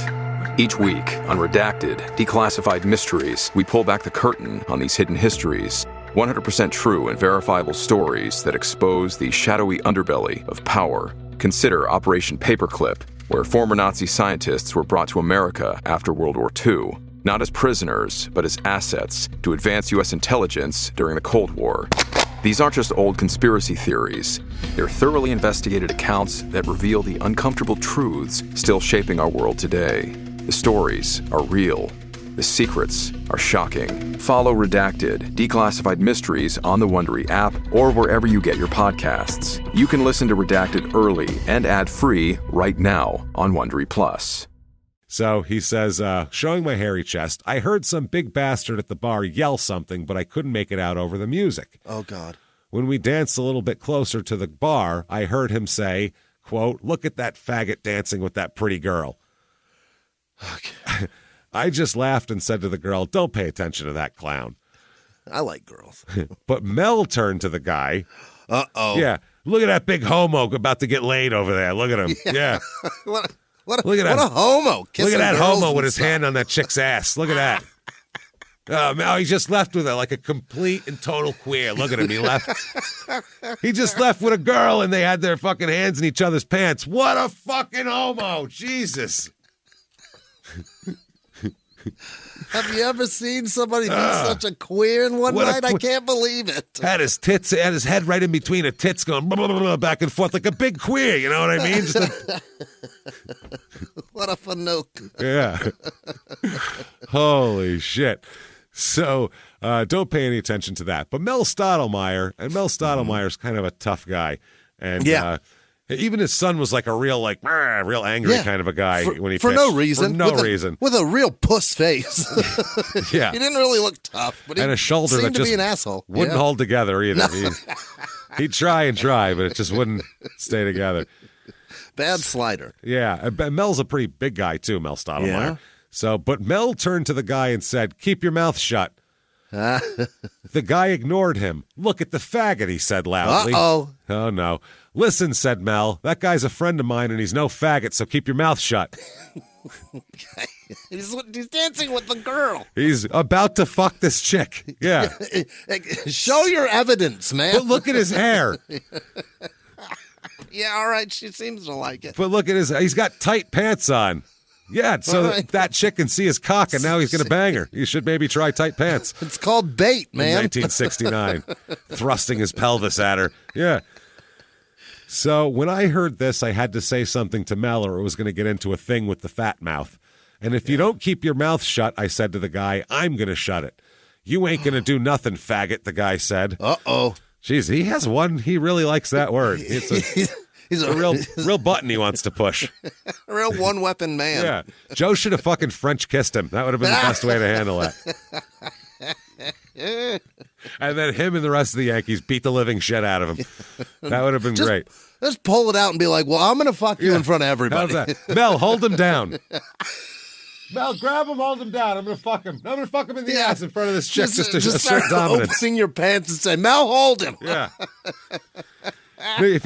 Speaker 11: Each week, on Redacted, Declassified Mysteries, we pull back the curtain on these hidden histories. 100% true and verifiable stories that expose the shadowy underbelly of power. Consider Operation Paperclip, where former Nazi scientists were brought to America after World War II, not as prisoners, but as assets to advance U.S. intelligence during the Cold War. These aren't just old conspiracy theories. They're thoroughly investigated accounts that reveal the uncomfortable truths still shaping our world today. The stories are real. The secrets are shocking. Follow Redacted, Declassified Mysteries on the Wondery app or wherever you get your podcasts. You can listen to Redacted early and ad-free right now on Wondery Plus.
Speaker 1: So he says, showing my hairy chest, I heard some big bastard at the bar yell something, but I couldn't make it out over the music.
Speaker 4: Oh, God.
Speaker 1: When we danced a little bit closer to the bar, I heard him say, quote, "Look at that faggot dancing with that pretty girl." Okay. I just laughed and said to the girl, "Don't pay attention to that clown."
Speaker 4: I like girls.
Speaker 1: But Mel turned to the guy.
Speaker 4: Uh-oh.
Speaker 1: Yeah. Look at that big homo about to get laid over there. Look at him. Yeah.
Speaker 4: What
Speaker 1: Look at
Speaker 4: a homo.
Speaker 1: Look at that homo with his
Speaker 4: stuff.
Speaker 1: hand on that chick's ass. Look at that. Mel, he just left with her like a complete and total queer. Look at him. He just left with a girl and they had their fucking hands in each other's pants. What a fucking homo. Jesus.
Speaker 4: Have you ever seen somebody be such a queer in one night? I can't believe it.
Speaker 1: Had his head right in between her tits going blah, blah, blah, blah, back and forth like a big queer, you know what I mean?
Speaker 4: What a fanook.
Speaker 1: Yeah. Holy shit. So don't pay any attention to that. But Mel Stottlemeyer's kind of a tough guy. And even his son was like a real angry kind of a guy when he
Speaker 4: for
Speaker 1: pitched.
Speaker 4: no reason.
Speaker 1: For no reason.
Speaker 4: With a real puss face.
Speaker 1: Yeah.
Speaker 4: He didn't really look tough, but he
Speaker 1: and a shoulder
Speaker 4: seemed
Speaker 1: that
Speaker 4: to
Speaker 1: just
Speaker 4: be an asshole.
Speaker 1: Wouldn't hold together either.
Speaker 4: No.
Speaker 1: He'd try and try, but it just wouldn't stay together.
Speaker 4: Bad slider.
Speaker 1: Yeah. Mel's a pretty big guy too, Mel Stottlemeyer.
Speaker 4: Yeah.
Speaker 1: So, but Mel turned to the guy and said, "Keep your mouth shut." The guy ignored him. "Look at the faggot," he said loudly.
Speaker 4: Uh-oh.
Speaker 1: Oh, no. "Listen," said Mel, "that guy's a friend of mine and he's no faggot, so keep your mouth shut."
Speaker 4: He's dancing with the girl.
Speaker 1: He's about to fuck this chick. Yeah.
Speaker 4: Show your evidence, man.
Speaker 1: But look at his hair.
Speaker 4: Yeah, all right. She seems to like it.
Speaker 1: But look at he's got tight pants on. Yeah, so that chick can see his cock, and now he's going to bang her. You should maybe try tight pants.
Speaker 4: It's called bait, man.
Speaker 1: In 1969, thrusting his pelvis at her. Yeah. So when I heard this, I had to say something to Mel, or it was going to get into a thing with the fat mouth. And if you don't keep your mouth shut, I said to the guy, I'm going to shut it. You ain't going to do nothing, faggot, the guy said.
Speaker 4: Uh-oh.
Speaker 1: Jeez, he has one. He really likes that word. He's a real button he wants to push.
Speaker 4: A real one-weapon man.
Speaker 1: Yeah. Joe should have fucking French kissed him. That would have been the best way to handle that. And then him and the rest of the Yankees beat the living shit out of him. That would have been great.
Speaker 4: Just pull it out and be like, well, I'm going to fuck you in front of everybody.
Speaker 1: How's that? Mel, hold him down. Mel, grab him, hold him down. I'm going to fuck him. I'm going to fuck him in the ass in front of this chick just to assert dominance.
Speaker 4: Opening your pants and say, Mel, hold him.
Speaker 1: Yeah. If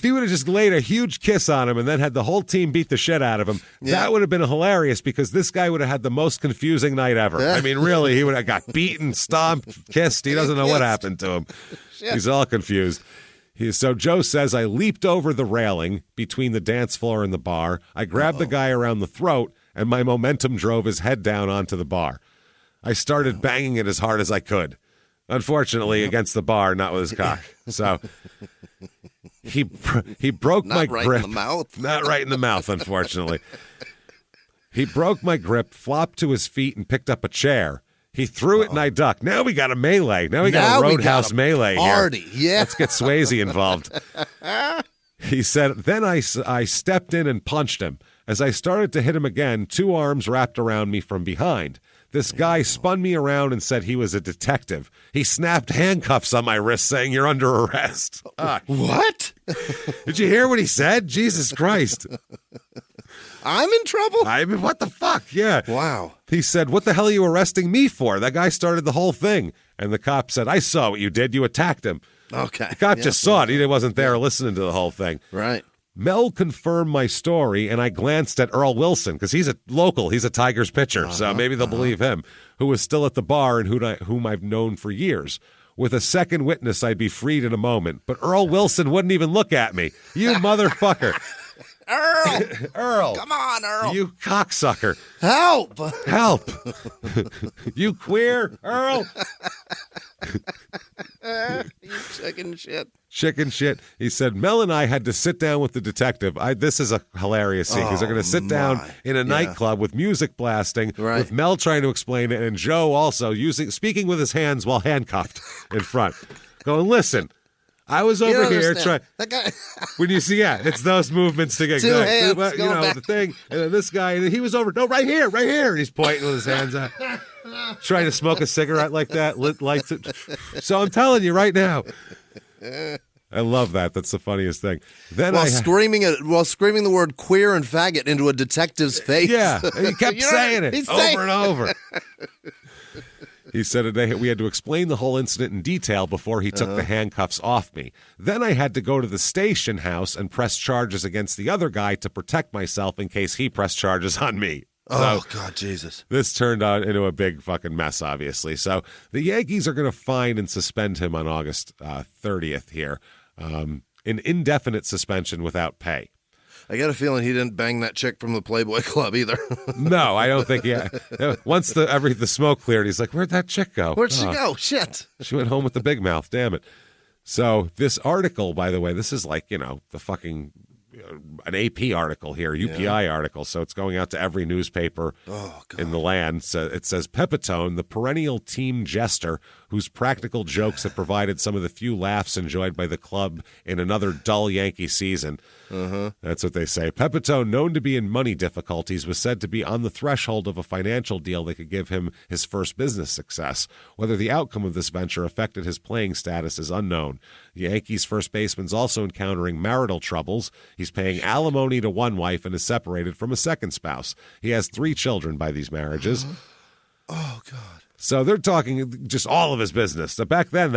Speaker 1: he would have just laid a huge kiss on him and then had the whole team beat the shit out of him, that would have been hilarious because this guy would have had the most confusing night ever. I mean, really, he would have got beaten, stomped, kissed. He doesn't know what happened to him. Shit. He's all confused. So Joe says, I leaped over the railing between the dance floor and the bar. I grabbed the guy around the throat, and my momentum drove his head down onto the bar. I started banging it as hard as I could. Unfortunately, against the bar, not with his cock. So he broke my grip. Not right in the mouth. Not right in the mouth, unfortunately. He broke my grip, flopped to his feet, and picked up a chair. He threw it, and I ducked. Now we got a melee. Now we got a roadhouse melee
Speaker 4: party.
Speaker 1: Here.
Speaker 4: Yeah.
Speaker 1: Let's get Swayze involved. He said, then I stepped in and punched him. As I started to hit him again, 2 arms wrapped around me from behind. This guy spun me around and said he was a detective. He snapped handcuffs on my wrist saying, you're under arrest.
Speaker 4: What?
Speaker 1: Did you hear what he said? Jesus Christ.
Speaker 4: I'm in trouble?
Speaker 1: I mean, what the fuck? Yeah.
Speaker 4: Wow.
Speaker 1: He said, what the hell are you arresting me for? That guy started the whole thing. And the cop said, I saw what you did. You attacked him.
Speaker 4: Okay.
Speaker 1: The cop just saw it. He wasn't there listening to the whole thing.
Speaker 4: Right.
Speaker 1: Mel confirmed my story, and I glanced at Earl Wilson, because he's a local. He's a Tigers pitcher, so maybe they'll believe him, who was still at the bar and whom I've known for years. With a second witness, I'd be freed in a moment. But Earl Wilson wouldn't even look at me. You motherfucker. Earl.
Speaker 4: Come on, Earl.
Speaker 1: You cocksucker.
Speaker 4: Help.
Speaker 1: Help. You queer, Earl.
Speaker 4: You chicken shit.
Speaker 1: Chicken shit. He said, Mel and I had to sit down with the detective. This is a hilarious scene because they're going to sit down in a nightclub with music blasting, with Mel trying to explain it, and Joe also speaking with his hands while handcuffed in front. Going, listen, I was over here trying.
Speaker 4: That guy.
Speaker 1: When you see, it's those movements to get
Speaker 4: Two hands
Speaker 1: the thing, and then this guy, and he was over. No, right here. And he's pointing with his hands out, trying to smoke a cigarette like that. Lit lights it. So I'm telling you right now. I love that. That's the funniest thing. Then while
Speaker 4: screaming the word queer and faggot into a detective's face.
Speaker 1: Yeah, and he kept saying it over and over. He said we had to explain the whole incident in detail before he took the handcuffs off me. Then I had to go to the station house and press charges against the other guy to protect myself in case he pressed charges on me.
Speaker 4: Oh, God, Jesus.
Speaker 1: This turned out into a big fucking mess, obviously. So the Yankees are going to fine and suspend him on August 30th here. An indefinite suspension without pay.
Speaker 4: I got a feeling he didn't bang that chick from the Playboy Club either.
Speaker 1: No, I don't think he. Once the smoke cleared, he's like, "Where'd that chick go?
Speaker 4: Where'd she go? Shit."
Speaker 1: She went home with the big mouth. Damn it. So this article, by the way, this is like the fucking an AP article here, UPI article. So it's going out to every newspaper in the land. So it says Pepitone, the perennial team jester whose practical jokes have provided some of the few laughs enjoyed by the club in another dull Yankee season. That's what they say. Pepitone, known to be in money difficulties, was said to be on the threshold of a financial deal that could give him his first business success. Whether the outcome of this venture affected his playing status is unknown. The Yankees' first baseman's also encountering marital troubles. He's paying alimony to one wife and is separated from a second spouse. He has 3 children by these marriages.
Speaker 4: Oh, God.
Speaker 1: So they're talking just all of his business. Back then,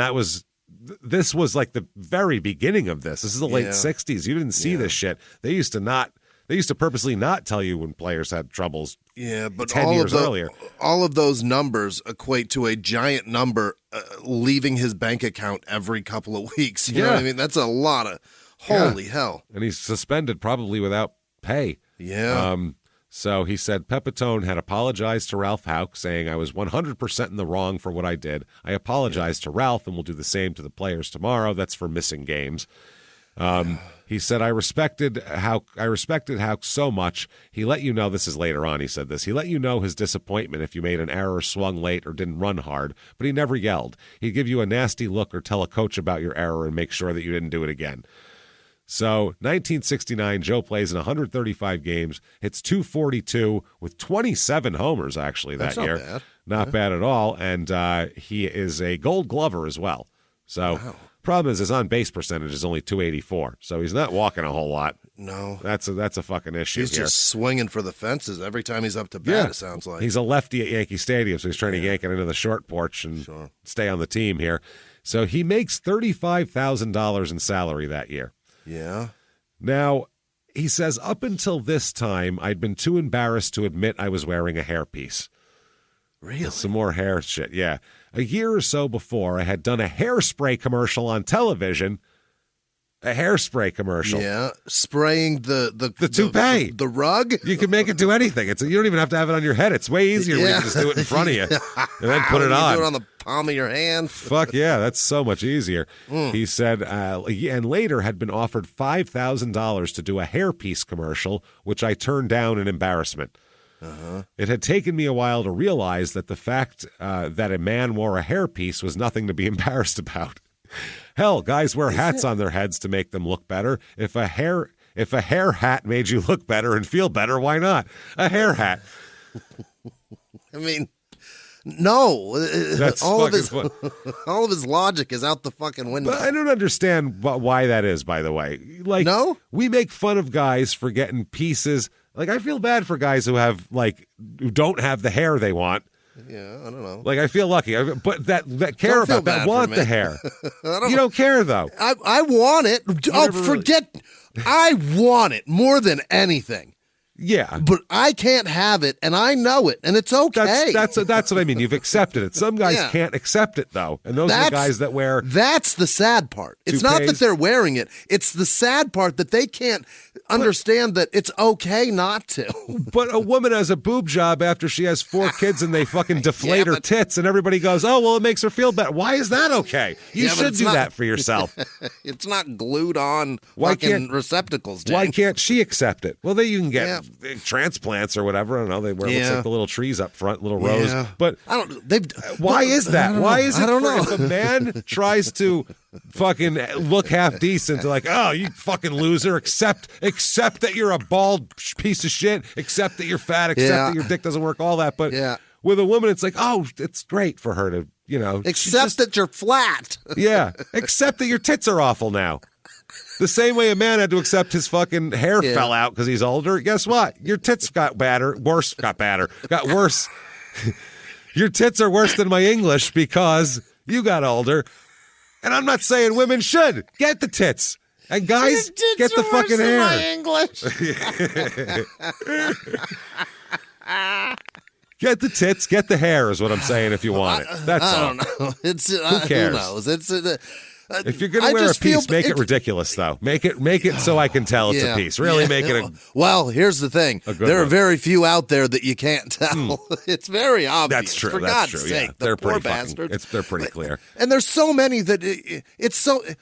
Speaker 1: this was like the very beginning of this. This is the late 60s. You didn't see this shit. They used to purposely not tell you when players had troubles.
Speaker 4: Yeah, but
Speaker 1: 10 years earlier.
Speaker 4: All of those numbers equate to a giant number leaving his bank account every couple of weeks. You know what I mean? That's a lot of holy hell.
Speaker 1: And he's suspended probably without pay.
Speaker 4: Yeah.
Speaker 1: So he said Pepitone had apologized to Ralph Houck, saying, I was 100% in the wrong for what I did. I apologized to Ralph and will do the same to the players tomorrow. That's for missing games. He said, I respected how so much. He let you know, this is later on, he said this, he let you know his disappointment if you made an error, swung late, or didn't run hard, but he never yelled. He'd give you a nasty look or tell a coach about your error and make sure that you didn't do it again. So, 1969, Joe plays in 135 games, hits .242 with 27 homers, actually, that year.
Speaker 4: Not bad.
Speaker 1: Not bad at all, and he is a Gold Glover as well. So, problem is his on-base percentage is only .284, so he's not walking a whole lot.
Speaker 4: No.
Speaker 1: That's a fucking issue.
Speaker 4: He's just swinging for the fences every time he's up to bat, it sounds like.
Speaker 1: He's a lefty at Yankee Stadium, so he's trying to yank it into the short porch and stay on the team here. So he makes $35,000 in salary that year.
Speaker 4: Yeah.
Speaker 1: Now, he says, up until this time, I'd been too embarrassed to admit I was wearing a hairpiece.
Speaker 4: Really?
Speaker 1: Some more hair shit, yeah. A year or so before, I had done a hairspray commercial on television. A hairspray commercial.
Speaker 4: Yeah, spraying the
Speaker 1: toupee.
Speaker 4: The rug.
Speaker 1: You can make it do anything. You don't even have to have it on your head. It's way easier when you just do it in front of you and then put it on.
Speaker 4: Do it on the palm of your hand.
Speaker 1: Fuck yeah, that's so much easier. He said, and later had been offered $5,000 to do a hairpiece commercial, which I turned down in embarrassment. It had taken me a while to realize that the fact that a man wore a hairpiece was nothing to be embarrassed about. Hell, guys wear hats on their heads to make them look better. If a hair hat made you look better and feel better, why not? A hair hat.
Speaker 4: I mean, no.
Speaker 1: That's
Speaker 4: all of his logic is out the fucking window.
Speaker 1: But I don't understand why that is, by the way. Like,
Speaker 4: no?
Speaker 1: We make fun of guys for getting pieces. Like, I feel bad for guys who who don't have the hair they want.
Speaker 4: Yeah, I don't know.
Speaker 1: Like, I feel lucky, but that care about that want the hair. You don't care, though.
Speaker 4: I want it. Forget. I want it more than anything.
Speaker 1: Yeah,
Speaker 4: but I can't have it, and I know it, and it's okay.
Speaker 1: That's what I mean. You've accepted it. Some guys can't accept it, though, and those are the guys that wear.
Speaker 4: That's the sad part. It's not that they're wearing it. It's the sad part that they can't understand that it's okay not to.
Speaker 1: But a woman has a boob job after she has 4 kids, and they fucking deflate her tits, and everybody goes, "Oh, well, it makes her feel better." Why is that okay? You should do that for yourself.
Speaker 4: It's not glued on fucking receptacles. James.
Speaker 1: Why can't she accept it? Well, then you can get transplants or whatever. I don't know. They wear looks like the little trees up front, little rows. But
Speaker 4: I don't.
Speaker 1: Why is that? Why is it?
Speaker 4: I don't know.
Speaker 1: If a man tries to fucking look half decent, they're like, "Oh, you fucking loser! Accept that you're a bald piece of shit. Accept that you're fat. Accept that your dick doesn't work. All that." But with a woman, it's like, "Oh, it's great for her to,
Speaker 4: accept that you're flat."
Speaker 1: Yeah, accept that your tits are awful now. The same way a man had to accept his fucking hair fell out because he's older. Guess what? Your tits got worse. Your tits are worse than my English because you got older. And I'm not saying women should. Get the tits. And guys, get the fucking hair.
Speaker 4: My English.
Speaker 1: Get the tits, get the hair is what I'm saying if you want it. That's all.
Speaker 4: I don't know.
Speaker 1: Who cares?
Speaker 4: Who knows?
Speaker 1: If you're going to wear a piece, make it ridiculous, though. Make it so I can tell it's a piece. Really make it a...
Speaker 4: Well, here's the thing. There are very few out there that you can't tell. It's very obvious.
Speaker 1: That's true.
Speaker 4: For God's sake.
Speaker 1: They're
Speaker 4: poor
Speaker 1: pretty
Speaker 4: bastards.
Speaker 1: They're pretty clear.
Speaker 4: And there's so many that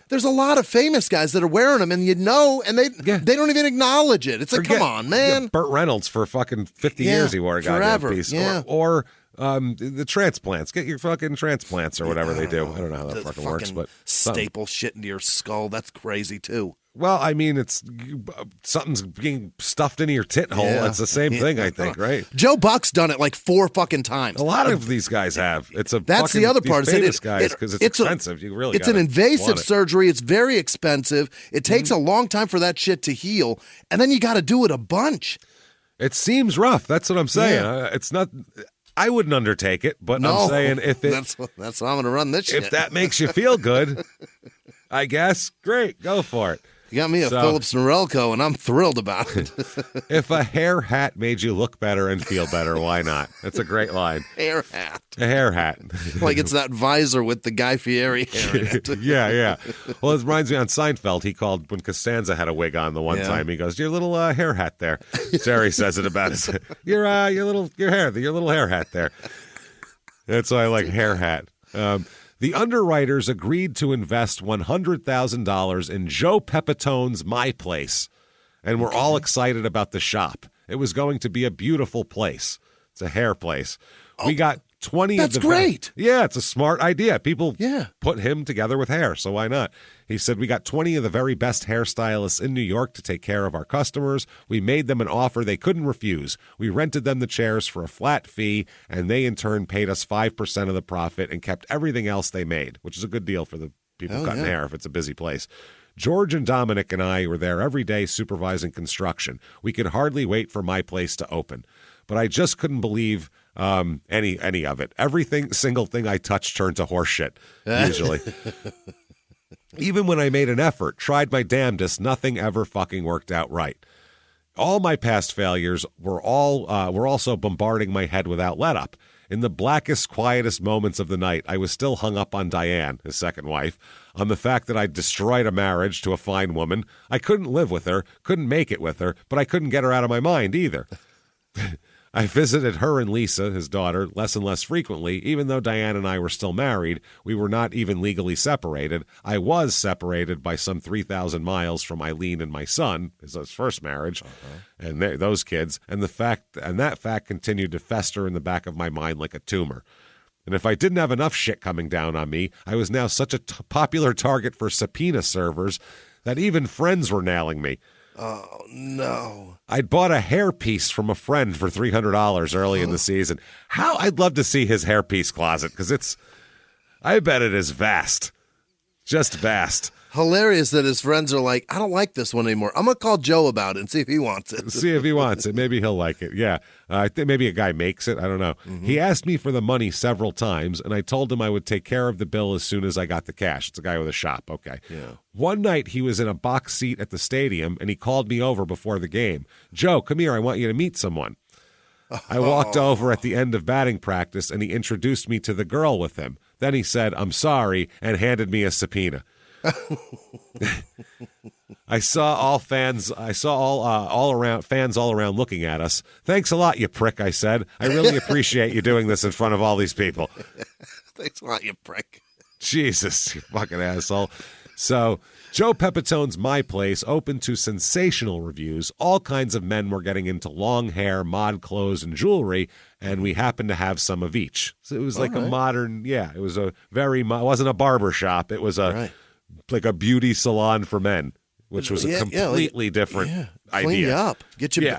Speaker 4: there's a lot of famous guys that are wearing them, and they don't even acknowledge it. It's like, come on, man.
Speaker 1: Burt Reynolds for fucking 50 years he wore a goddamn piece.
Speaker 4: Yeah.
Speaker 1: Or the transplants. Get your fucking transplants or whatever they do. I don't know how that fucking works, but
Speaker 4: staple shit into your skull. That's crazy too.
Speaker 1: Well, I mean, it's something's being stuffed into your tit hole.
Speaker 4: Yeah.
Speaker 1: It's the same thing, I think, right?
Speaker 4: Joe Buck's done it like 4 fucking times.
Speaker 1: A lot of these guys have.
Speaker 4: That's the other part.
Speaker 1: Famous guys because it's expensive.
Speaker 4: It's an invasive surgery. It's very expensive. It takes a long time for that shit to heal, and then you got to do it a bunch.
Speaker 1: It seems rough. That's what I'm saying.
Speaker 4: Yeah.
Speaker 1: It's not. I wouldn't undertake it, but I'm saying if it
Speaker 4: that's how I'm going to run this shit.
Speaker 1: If that makes you feel good, I guess great, go for it.
Speaker 4: You got me a Phillips Norelco, and I'm thrilled about it.
Speaker 1: If a hair hat made you look better and feel better, why not? That's a great line.
Speaker 4: Hair hat.
Speaker 1: A hair hat.
Speaker 4: Like it's that visor with the Guy Fieri hair in it.
Speaker 1: Yeah. Well, it reminds me on Seinfeld, he called when Costanza had a wig on the one time. He goes, "Your little hair hat there." Jerry says it about his your little hair hat there. That's why I like hair hat. The underwriters agreed to invest $100,000 in Joe Pepitone's My Place, and we're all excited about the shop. It was going to be a beautiful place. It's a hair place. We got 20 of the...
Speaker 4: That's great.
Speaker 1: Yeah, it's a smart idea. People put him together with hair, so why not? He said, we got 20 of the very best hairstylists in New York to take care of our customers. We made them an offer they couldn't refuse. We rented them the chairs for a flat fee, and they in turn paid us 5% of the profit and kept everything else they made, which is a good deal for the people cutting hair if it's a busy place. George and Dominic and I were there every day supervising construction. We could hardly wait for My Place to open. But I just couldn't believe any of it. Single thing I touched turned to horse shit, usually. Even when I made an effort, tried my damnedest, nothing ever fucking worked out right. All my past failures were also bombarding my head without let up. In the blackest, quietest moments of the night, I was still hung up on Diane, his second wife, on the fact that I'd destroyed a marriage to a fine woman. I couldn't live with her, couldn't make it with her, but I couldn't get her out of my mind either. I visited her and Lisa, his daughter, less and less frequently. Even though Diane and I were still married, we were not even legally separated. I was separated by some 3,000 miles from Eileen and my son, his first marriage, and those kids. And that fact continued to fester in the back of my mind like a tumor. And if I didn't have enough shit coming down on me, I was now such a popular target for subpoena servers that even friends were nailing me.
Speaker 4: Oh, no.
Speaker 1: I'd bought a hairpiece from a friend for $300 early in the season. I'd love to see his hairpiece closet, because I bet it is vast. Just vast.
Speaker 4: Hilarious that his friends are like, I don't like this one anymore. I'm going to call Joe about it and see if he wants it.
Speaker 1: See if he wants it. Maybe he'll like it. Yeah. I think maybe a guy makes it. I don't know. Mm-hmm. He asked me for the money several times, and I told him I would take care of the bill as soon as I got the cash. It's a guy with a shop. Okay.
Speaker 4: Yeah.
Speaker 1: One night he was in a box seat at the stadium, and he called me over before the game. Joe, come here. I want you to meet someone. I walked over at the end of batting practice, and he introduced me to the girl with him. Then he said, I'm sorry, and handed me a subpoena. I saw all fans all around looking at us. Thanks a lot, you prick, I said. I really appreciate you doing this in front of all these people.
Speaker 4: Thanks a lot, you prick.
Speaker 1: Jesus, you fucking asshole. So, Joe Pepitone's My Place opened to sensational reviews. All kinds of men were getting into long hair, mod clothes, and jewelry, and we happened to have some of each. So it was like a modern, it was a very, it wasn't a barber shop. It was like a beauty salon for men, which was a completely different idea.
Speaker 4: Clean you up. Get you,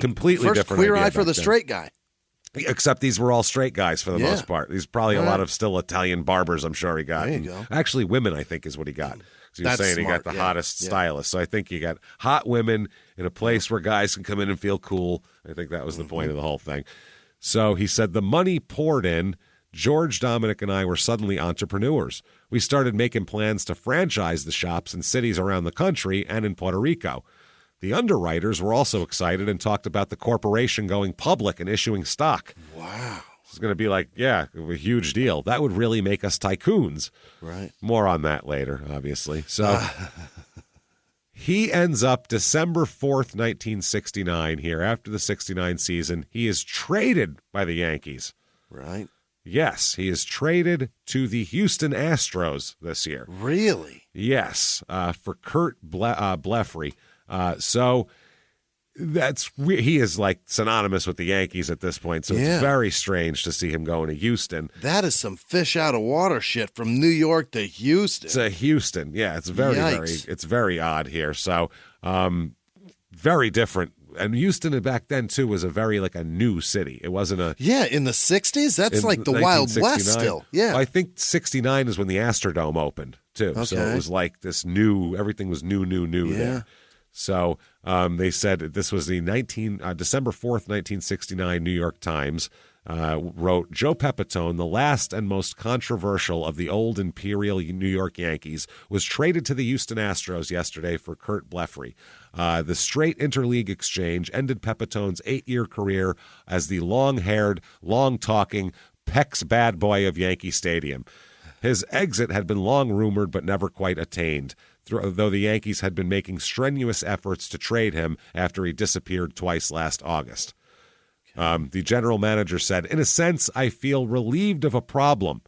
Speaker 1: completely
Speaker 4: First
Speaker 1: different
Speaker 4: queer
Speaker 1: idea
Speaker 4: eye for the straight guy.
Speaker 1: Except these were all straight guys for the most part. These probably a lot of still Italian barbers, I'm sure he got.
Speaker 4: There you go.
Speaker 1: Actually, women, I think, is what he got. He was saying
Speaker 4: smart.
Speaker 1: He got the hottest stylist. So I think you got hot women in a place where guys can come in and feel cool. I think that was the point of the whole thing. So he said the money poured in. George, Dominic, and I were suddenly entrepreneurs. We started making plans to franchise the shops in cities around the country and in Puerto Rico. The underwriters were also excited and talked about the corporation going public and issuing stock.
Speaker 4: Wow.
Speaker 1: It's going to be like, a huge deal. That would really make us tycoons.
Speaker 4: Right.
Speaker 1: More on that later, obviously. So he ends up December 4th, 1969 here. After the 69 season, he is traded by the Yankees.
Speaker 4: Right.
Speaker 1: Yes, he is traded to the Houston Astros this year.
Speaker 4: Really?
Speaker 1: Yes, for Kurt Blefary. So he is like synonymous with the Yankees at this point. So it's very strange to see him going to Houston.
Speaker 4: That is some fish out of water shit from New York to Houston.
Speaker 1: To Houston. Yeah, it's very odd here. So, very different. And Houston back then too was a very like a new city. It wasn't a
Speaker 4: in the 60s. That's like the Wild West still. Yeah,
Speaker 1: well, I think 69 is when the Astrodome opened too. Okay. So it was like this new. Everything was new there. So they said this was the December 4th, 1969 New York Times wrote, Joe Pepitone, the last and most controversial of the old imperial New York Yankees, was traded to the Houston Astros yesterday for Kurt Blefary. The straight interleague exchange ended Pepitone's 8-year career as the long-haired, long-talking Peck's bad boy of Yankee Stadium. His exit had been long rumored but never quite attained, though the Yankees had been making strenuous efforts to trade him after he disappeared twice last August. The general manager said, in a sense, I feel relieved of a problem.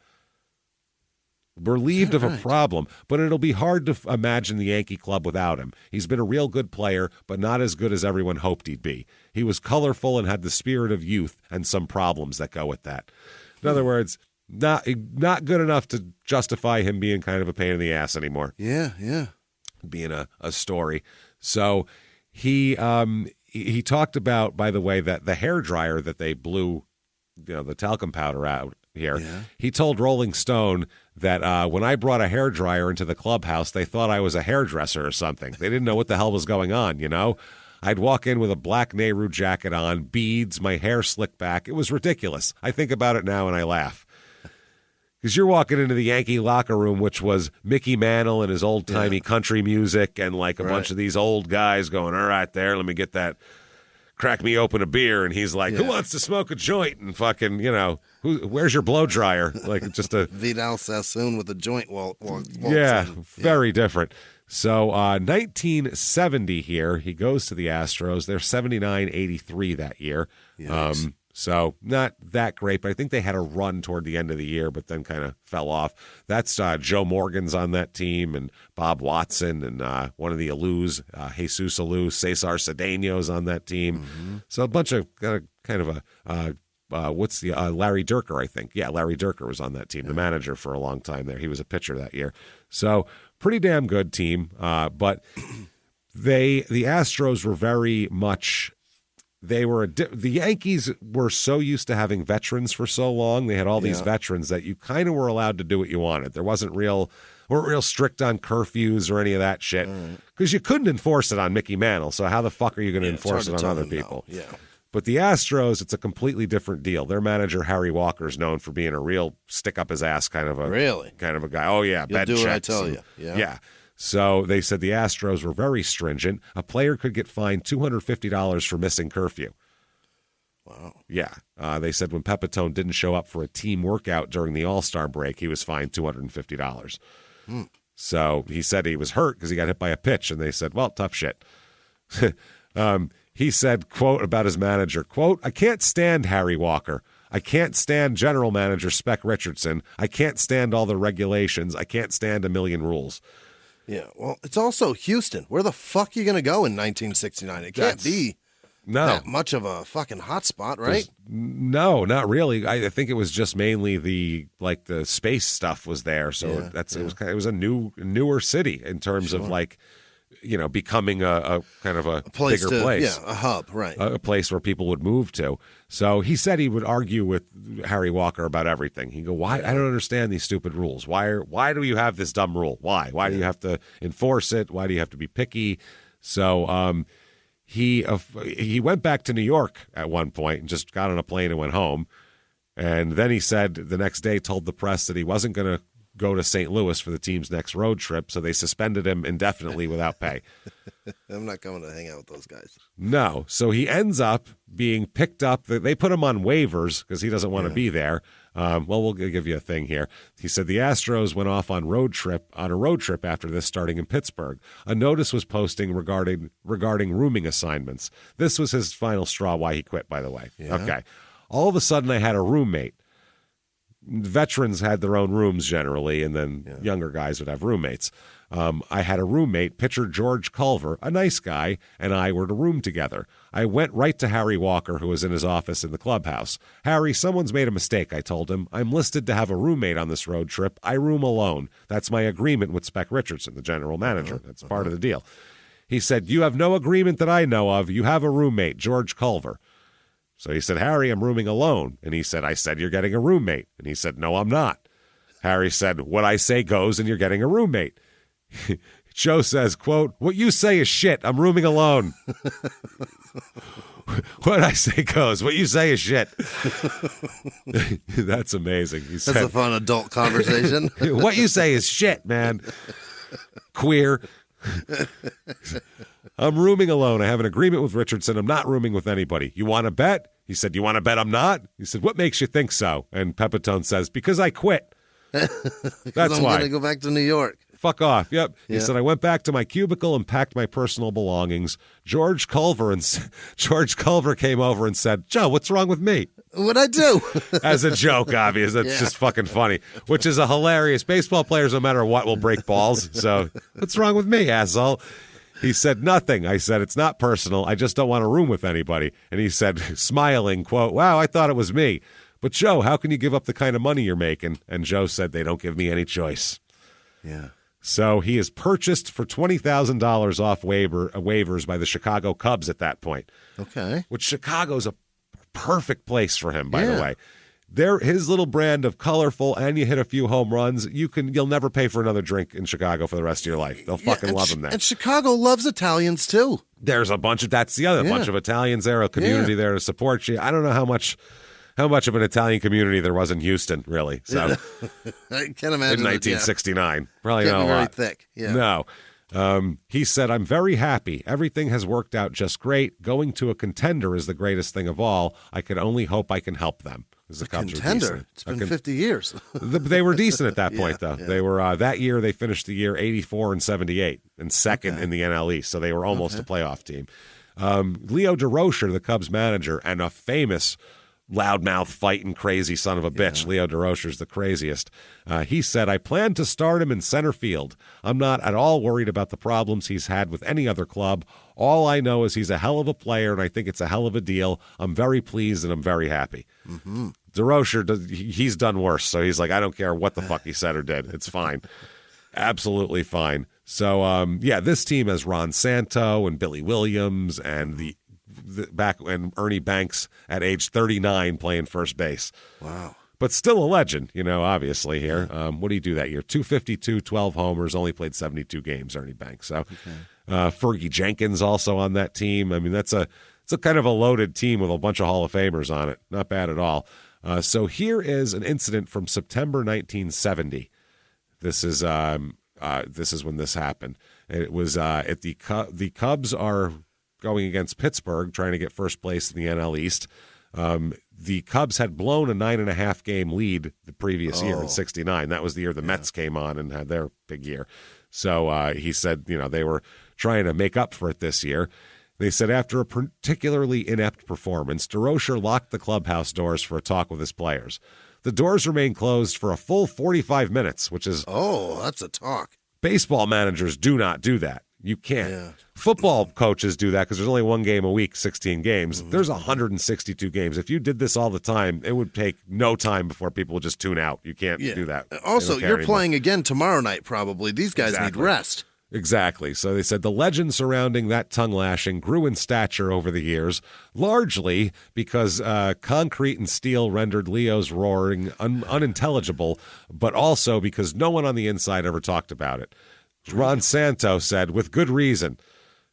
Speaker 1: relieved of a problem, but it'll be hard to imagine the Yankee club without him. He's been a real good player, but not as good as everyone hoped he'd be. He was colorful and had the spirit of youth and some problems that go with that. In other words, not good enough to justify him being kind of a pain in the ass anymore.
Speaker 4: Yeah.
Speaker 1: Being a story. So he talked about, by the way, that the hairdryer that they blew, the talcum powder out here. Yeah. He told Rolling Stone that when I brought a hairdryer into the clubhouse, they thought I was a hairdresser or something. They didn't know what the hell was going on, I'd walk in with a black Nehru jacket on, beads, my hair slicked back. It was ridiculous. I think about it now and I laugh. Because you're walking into the Yankee locker room, which was Mickey Mantle and his old-timey country music and like a bunch of these old guys going, all right, there, let me get that, crack me open a beer. And he's like, who wants to smoke a joint? And fucking, where's your blow dryer? Like just a
Speaker 4: Vidal Sassoon with a joint
Speaker 1: very different. So 1970 here, he goes to the Astros. They're 79-83 that year. Yes. So not that great, but I think they had a run toward the end of the year, but then kind of fell off. That's Joe Morgan's on that team, and Bob Watson, and one of the Alous, Jesus Alou, Cesar Cedeno's on that team. Mm-hmm. So a bunch of kind of Larry Dierker, I think. Yeah, Larry Dierker was on that team, the manager for a long time there. He was a pitcher that year. So pretty damn good team. But the Astros were very much... the Yankees were so used to having veterans for so long. They had all these veterans that you kind of were allowed to do what you wanted. There weren't real strict on curfews or any of that shit because you couldn't enforce it on Mickey Mantle. So how the fuck are you going to enforce it on other people?
Speaker 4: No. Yeah.
Speaker 1: But the Astros, it's a completely different deal. Their manager Harry Walker is known for being a real stick up his ass kind of a guy. Oh yeah,
Speaker 4: you'll
Speaker 1: bed
Speaker 4: do
Speaker 1: checks.
Speaker 4: What I tell you.
Speaker 1: Yeah. So they said the Astros were very stringent. A player could get fined $250 for missing curfew.
Speaker 4: Wow.
Speaker 1: Yeah. They said when Pepitone didn't show up for a team workout during the All-Star break, he was fined $250. So he said he was hurt because he got hit by a pitch, and they said, well, tough shit. He said, quote, about his manager, quote, I can't stand Harry Walker. I can't stand general manager Spec Richardson. I can't stand all the regulations. I can't stand a million rules.
Speaker 4: Yeah, well, it's also Houston. Where the fuck are you going to go in 1969? It can't be that much of a fucking hot spot, right?
Speaker 1: No, not really. I think it was just mainly the space stuff was there. So it was a newer city in terms of becoming a kind of a bigger place.
Speaker 4: Yeah, a hub, right.
Speaker 1: A place where people would move to. So he said he would argue with Harry Walker about everything. He'd go, why? I don't understand these stupid rules. Why do you have this dumb rule? Why? Why do you have to enforce it? Why do you have to be picky? So he went back to New York at one point and just got on a plane and went home. And then he said the next day, told the press that he wasn't going to go to St. Louis for the team's next road trip, so they suspended him indefinitely without pay.
Speaker 4: I'm not coming to hang out with those guys.
Speaker 1: No. So he ends up being picked up. They put him on waivers because he doesn't want to be there. We'll give you a thing here. He said the Astros went off on a road trip after this, starting in Pittsburgh. A notice was posting regarding rooming assignments. This was his final straw why he quit, by the way. Yeah. Okay. All of a sudden, I had a roommate. Veterans had their own rooms generally, and then younger guys would have roommates. I had a roommate, pitcher George Culver, a nice guy, and I were to room together. I went right to Harry Walker, who was in his office in the clubhouse. Harry, someone's made a mistake, I told him. I'm listed to have a roommate on this road trip. I room alone. That's my agreement with Spec Richardson, the general manager. That's part of the deal. He said, you have no agreement that I know of. You have a roommate, George Culver. So he said, Harry, I'm rooming alone. And he said, I said, you're getting a roommate. And he said, no, I'm not. Harry said, what I say goes and you're getting a roommate. Joe says, quote, what you say is shit. I'm rooming alone. What I say goes. What you say is shit. That's amazing.
Speaker 4: That's a fun adult conversation.
Speaker 1: What you say is shit, man. Queer. I'm rooming alone. I have an agreement with Richardson. I'm not rooming with anybody. You want to bet? He said, you want to bet I'm not? He said, what makes you think so? And Pepitone says, because I quit. That's
Speaker 4: I'm
Speaker 1: why.
Speaker 4: going to go back to New York.
Speaker 1: fuck off. Yep. He said, I went back to my cubicle and packed my personal belongings. George Culver came over and said, Joe, what's wrong with me?
Speaker 4: What'd I do?
Speaker 1: As a joke, obvious. That's just fucking funny, which is a hilarious. Baseball players, no matter what, will break balls. So what's wrong with me, asshole? He said, nothing. I said, it's not personal. I just don't want to room with anybody. And he said, smiling, quote, wow, I thought it was me. But Joe, how can you give up the kind of money you're making? And Joe said, they don't give me any choice.
Speaker 4: Yeah.
Speaker 1: So he is purchased for $20,000 off waivers by the Chicago Cubs at that point.
Speaker 4: Okay.
Speaker 1: Which Chicago's a perfect place for him, by the way. His little brand of colorful, and you hit a few home runs, you'll never pay for another drink in Chicago for the rest of your life. They'll fucking love him there.
Speaker 4: And Chicago loves Italians too.
Speaker 1: There's a bunch of bunch of Italians there, a community there to support you. I don't know how much of an Italian community there was in Houston, really. So
Speaker 4: I can imagine.
Speaker 1: In 1969, probably not a
Speaker 4: very
Speaker 1: lot.
Speaker 4: Thick. Yeah.
Speaker 1: No. He said, I'm very happy. Everything has worked out just great. Going to a contender is the greatest thing of all. I can only hope I can help them. The Cubs
Speaker 4: contender. It's been 50 years.
Speaker 1: They were decent at that point, though. They were that year. They finished the year 84-78 and second in the NL East, so they were almost a playoff team. Leo DeRocher, the Cubs manager, and a famous loudmouth, fighting, crazy son of a bitch. Leo DeRocher's the craziest. He said, I plan to start him in center field. I'm not at all worried about the problems he's had with any other club. All I know is he's a hell of a player, and I think it's a hell of a deal. I'm very pleased, and I'm very happy.
Speaker 4: Mm-hmm.
Speaker 1: DeRocher, he's done worse, so he's like, I don't care what the fuck he said or did. It's fine. Absolutely fine. So, this team has Ron Santo and Billy Williams and back when Ernie Banks at age 39 playing first base.
Speaker 4: Wow.
Speaker 1: But still a legend, obviously here. What did he do that year? 252, 12 homers, only played 72 games, Ernie Banks. So Fergie Jenkins also on that team. I mean, it's a kind of a loaded team with a bunch of Hall of Famers on it. Not bad at all. So here is an incident from September 1970. This is when this happened. It was at the Cubs are going against Pittsburgh, trying to get first place in the NL East. The Cubs had blown a 9.5 game lead the previous year in '69. That was the year the Mets came on and had their big year. So he said, they were trying to make up for it this year. They said after a particularly inept performance, DeRocher locked the clubhouse doors for a talk with his players. The doors remained closed for a full 45 minutes, which is...
Speaker 4: Oh, that's a talk.
Speaker 1: Baseball managers do not do that. You can't.
Speaker 4: Yeah.
Speaker 1: Football coaches do that because there's only one game a week, 16 games. There's 162 games. If you did this all the time, it would take no time before people would just tune out. You can't do that.
Speaker 4: Also, you're playing again tomorrow night, probably. These guys need rest.
Speaker 1: Exactly. So they said the legend surrounding that tongue lashing grew in stature over the years, largely because concrete and steel rendered Leo's roaring unintelligible, but also because no one on the inside ever talked about it. Ron Santo said, with good reason,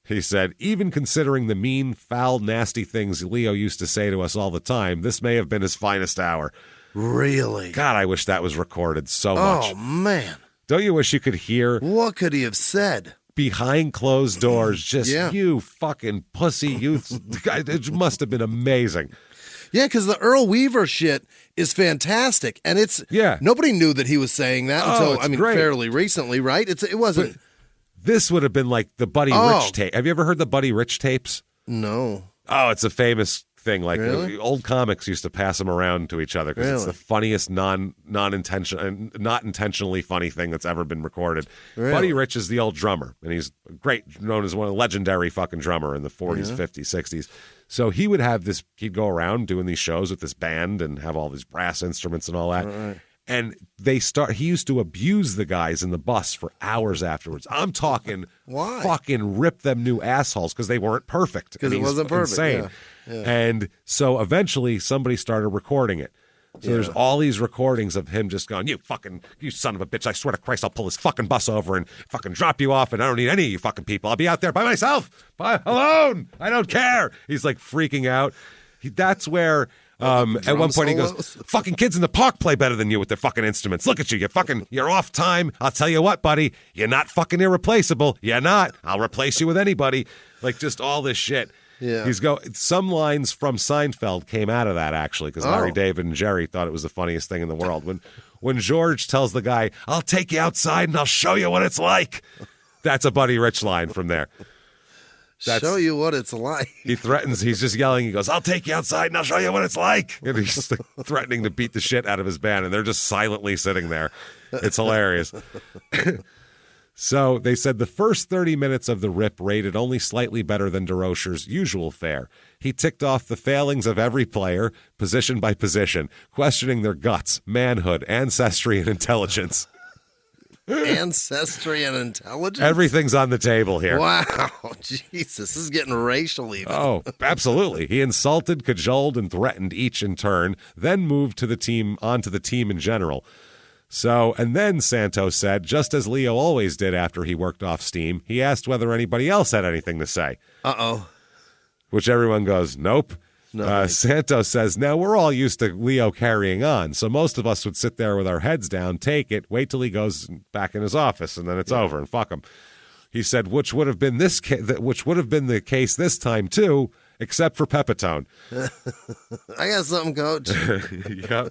Speaker 1: he said, even considering the mean, foul, nasty things Leo used to say to us all the time, this may have been his finest hour.
Speaker 4: Really?
Speaker 1: God, I wish that was recorded so much.
Speaker 4: Oh, man.
Speaker 1: Don't you wish you could hear?
Speaker 4: What could he have said?
Speaker 1: Behind closed doors, just you fucking pussy. It must have been amazing.
Speaker 4: Yeah, because the Earl Weaver shit is fantastic, and nobody knew that he was saying that until fairly recently, right? It wasn't.
Speaker 1: But this would have been like the Buddy Rich tape. Have you ever heard the Buddy Rich tapes?
Speaker 4: No.
Speaker 1: Oh, it's a famous thing. Like old comics used to pass them around to each other because it's the funniest not intentionally funny thing that's ever been recorded.
Speaker 4: Really?
Speaker 1: Buddy Rich is the old drummer, and he's great, known as one of the legendary fucking drummer in the 40s, 50s, 60s. So he would have this, he'd go around doing these shows with this band and have all these brass instruments and all that.
Speaker 4: Right.
Speaker 1: And he used to abuse the guys in the bus for hours afterwards. I'm talking fucking rip them new assholes because they weren't perfect.
Speaker 4: Because it wasn't perfect.
Speaker 1: Insane.
Speaker 4: Yeah.
Speaker 1: And so eventually somebody started recording it. So there's all these recordings of him just going, you son of a bitch, I swear to Christ, I'll pull this fucking bus over and fucking drop you off, and I don't need any of you fucking people. I'll be out there by myself, alone. I don't care. He's like freaking out. That's where... at one point he goes, fucking kids in the park play better than you with their fucking instruments. Look at you. You're off time. I'll tell you what, buddy. You're not fucking irreplaceable. You're not. I'll replace you with anybody. Like just all this shit.
Speaker 4: Yeah.
Speaker 1: Some lines from Seinfeld came out of that actually because Larry David and Jerry thought it was the funniest thing in the world. when George tells the guy, I'll take you outside and I'll show you what it's like. That's a Buddy Rich line from there.
Speaker 4: Show you what it's like.
Speaker 1: He threatens, he's just yelling, he goes, I'll take you outside and I'll show you what it's like. And he's just threatening to beat the shit out of his band, and they're just silently sitting there. It's hilarious. So they said the first 30 minutes of the rip rated only slightly better than DeRocher's usual fare. He ticked off the failings of every player, position by position, questioning their guts, manhood, ancestry, and intelligence.
Speaker 4: Ancestry and intelligence?
Speaker 1: Everything's on the table here.
Speaker 4: Wow. Jesus, this is getting racial even.
Speaker 1: Oh, absolutely. He insulted, cajoled, and threatened each in turn, then moved to the team onto the team in general. So, and then Santos said, just as Leo always did after he worked off steam, he asked whether anybody else had anything to say.
Speaker 4: Uh-oh.
Speaker 1: Which everyone goes, nope. Santos says, now we're all used to Leo carrying on, so most of us would sit there with our heads down, take it, wait till he goes back in his office, and then it's over, and fuck him. He said, which would have been the case this time too, except for Pepitone.
Speaker 4: I got something, Coach.
Speaker 1: Yeah.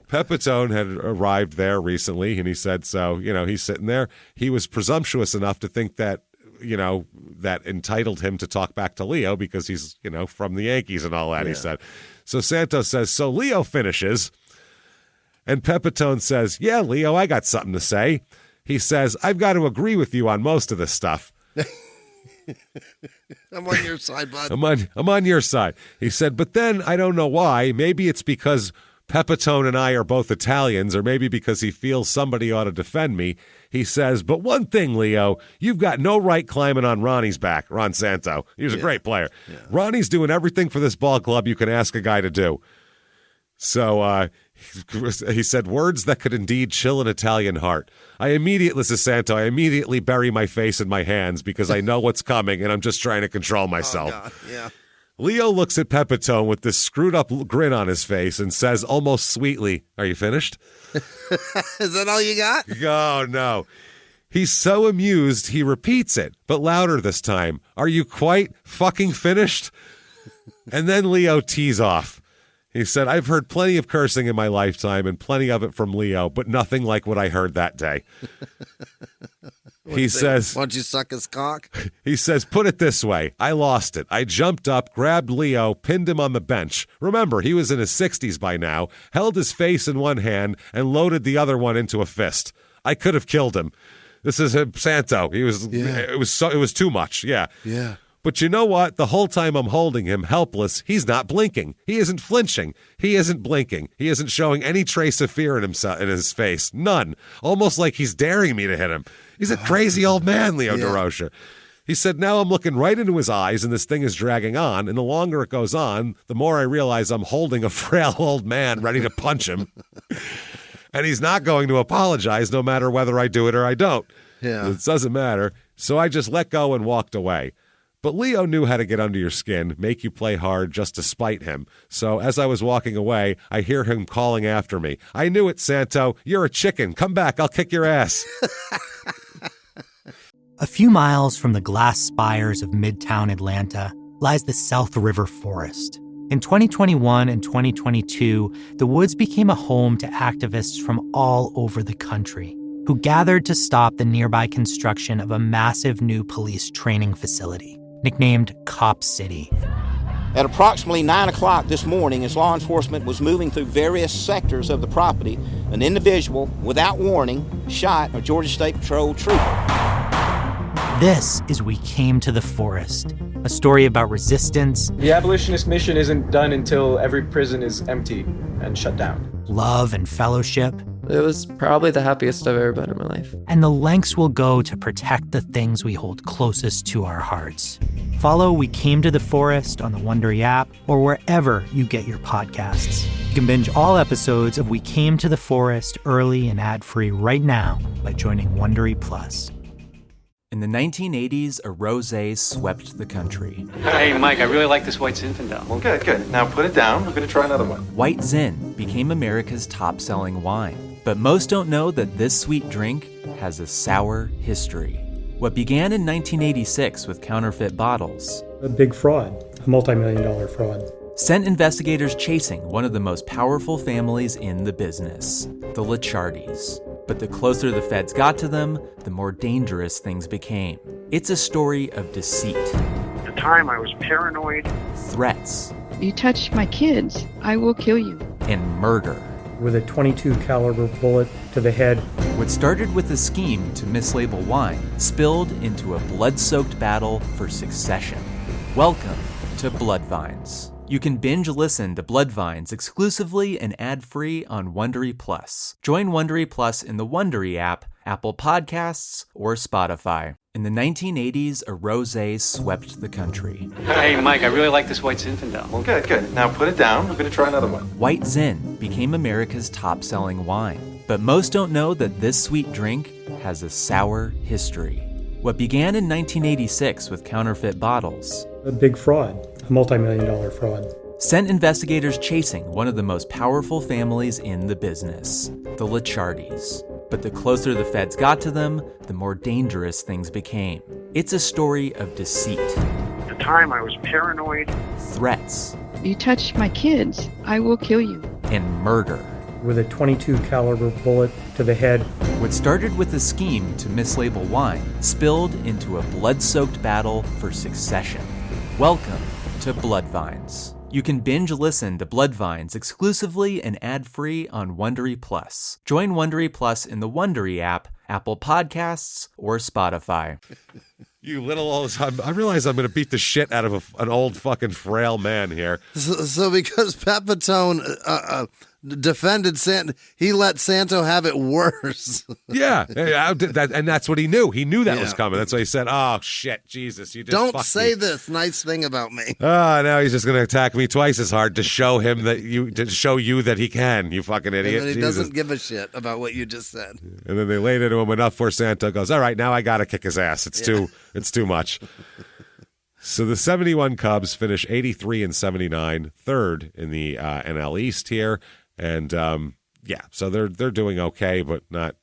Speaker 1: Pepitone had arrived there recently, and he said, so, he's sitting there. He was presumptuous enough to think that, that entitled him to talk back to Leo because he's, from the Yankees and all that, he said. So Santos says, so Leo finishes, and Pepitone says, yeah, Leo, I got something to say. He says, I've got to agree with you on most of this stuff.
Speaker 4: I'm on your side, bud.
Speaker 1: I'm on your side. He said, but then I don't know why. Maybe it's because Pepitone and I are both Italians, or maybe because he feels somebody ought to defend me. He says, but one thing, Leo, you've got no right climbing on Ronnie's back, Ron Santo. He was a great player. Yeah. Ronnie's doing everything for this ball club you can ask a guy to do. So he said words that could indeed chill an Italian heart. This is Santo, I immediately bury my face in my hands because I know what's coming and I'm just trying to control myself.
Speaker 4: Oh, God. Yeah.
Speaker 1: Leo looks at Pepitone with this screwed-up grin on his face and says almost sweetly, are you finished?
Speaker 4: Is that all you got?
Speaker 1: Oh, no. He's so amused, he repeats it, but louder this time. Are you quite fucking finished? And then Leo tees off. He said, I've heard plenty of cursing in my lifetime and plenty of it from Leo, but nothing like what I heard that day. He says,
Speaker 4: why don't you suck his cock?
Speaker 1: He says, put it this way. I lost it. I jumped up, grabbed Leo, pinned him on the bench. Remember, he was in his 60s by now, held his face in one hand, and loaded the other one into a fist. I could have killed him. This is Santo. It was too much. Yeah.
Speaker 4: Yeah.
Speaker 1: But you know what? The whole time I'm holding him helpless, he's not blinking. He isn't flinching. He isn't blinking. He isn't showing any trace of fear in his face. None. Almost like he's daring me to hit him. He's a crazy old man, Leo DeRocher. He said, now I'm looking right into his eyes, and this thing is dragging on, and the longer it goes on, the more I realize I'm holding a frail old man ready to punch him. And he's not going to apologize no matter whether I do it or I don't.
Speaker 4: Yeah.
Speaker 1: It doesn't matter. So I just let go and walked away. But Leo knew how to get under your skin, make you play hard just to spite him. So as I was walking away, I hear him calling after me. I knew it, Santo. You're a chicken. Come back. I'll kick your ass.
Speaker 5: A few miles from the glass spires of Midtown Atlanta lies the South River Forest. In 2021 and 2022, the woods became a home to activists from all over the country who gathered to stop the nearby construction of a massive new police training facility, nicknamed Cop City.
Speaker 12: At approximately 9 o'clock this morning, as law enforcement was moving through various sectors of the property, an individual, without warning, shot a Georgia State Patrol trooper.
Speaker 5: This is We Came to the Forest, a story about resistance.
Speaker 13: The abolitionist mission isn't done until every prison is empty and shut down.
Speaker 5: Love and fellowship.
Speaker 14: It was probably the happiest I've ever been in my life.
Speaker 5: And the lengths we'll go to protect the things we hold closest to our hearts. Follow We Came to the Forest on the Wondery app or wherever you get your podcasts. You can binge all episodes of We Came to the Forest early and ad-free right now by joining Wondery Plus.
Speaker 15: In the 1980s, a rosé swept the country.
Speaker 16: Hey, Mike, I really like this White Zinfandel.
Speaker 17: Well, good. Now put it down. I'm going to try another one.
Speaker 15: White Zin became America's top-selling wine. But most don't know that this sweet drink has a sour history. What began in 1986 with counterfeit bottles.
Speaker 18: A big fraud, a multi-million-dollar fraud.
Speaker 15: sent investigators chasing one of the most powerful families in the business, the Licciardis. But the closer the feds got to them, the more dangerous things became. It's a story of deceit.
Speaker 18: At the time, I was paranoid.
Speaker 15: Threats.
Speaker 19: You touch my kids, I will kill you.
Speaker 15: And murder.
Speaker 20: With a .22 caliber bullet to the head.
Speaker 15: What started with a scheme to mislabel wine spilled into a blood-soaked battle for succession. Welcome to Bloodvines. You can binge listen to Bloodvines exclusively and ad-free on Wondery Plus. Join Wondery Plus in the Wondery app, Apple Podcasts, or Spotify. In the 1980s, a rosé swept the country.
Speaker 16: Hey, Mike, I really like this White Zinfandel.
Speaker 17: Well, good. Now put it down. We're going to try another one.
Speaker 15: White Zin became America's top-selling wine. But most don't know that this sweet drink has a sour history. What began in 1986 with counterfeit bottles.
Speaker 20: A big fraud, a multi-million-dollar fraud.
Speaker 15: Sent investigators chasing one of the most powerful families in the business, the Licciardis. But the closer the feds got to them, the more dangerous things became. It's a story of deceit.
Speaker 18: At the time, I was paranoid.
Speaker 15: Threats.
Speaker 19: You touch my kids, I will kill you.
Speaker 15: And murder.
Speaker 20: With a .22 caliber bullet to the head.
Speaker 15: What started with a scheme to mislabel wine spilled into a blood-soaked battle for succession. Welcome to Bloodvines. You can binge listen to Bloodvines exclusively and ad-free on Wondery Plus. Join Wondery Plus in the Wondery app, Apple Podcasts, or Spotify.
Speaker 1: You little old... I realize I'm going to beat the shit out of an old fucking frail man here.
Speaker 4: So because Pepitone defended Santo, he let Santo have it worse.
Speaker 1: Yeah, and that's what he knew. He knew that was coming. That's why he said, "Oh shit, Jesus, you just
Speaker 4: don't say this nice thing about me."
Speaker 1: Now he's just going to attack me twice as hard to show him that that he can. You fucking idiot.
Speaker 4: And then he
Speaker 1: Jesus.
Speaker 4: doesn't give a shit about what you just said.
Speaker 1: And then they laid into him enough where Santo goes, "All right, now I got to kick his ass. It's too much." So the 71 Cubs finish 83-79, third in the NL East here. And so they're doing okay, but not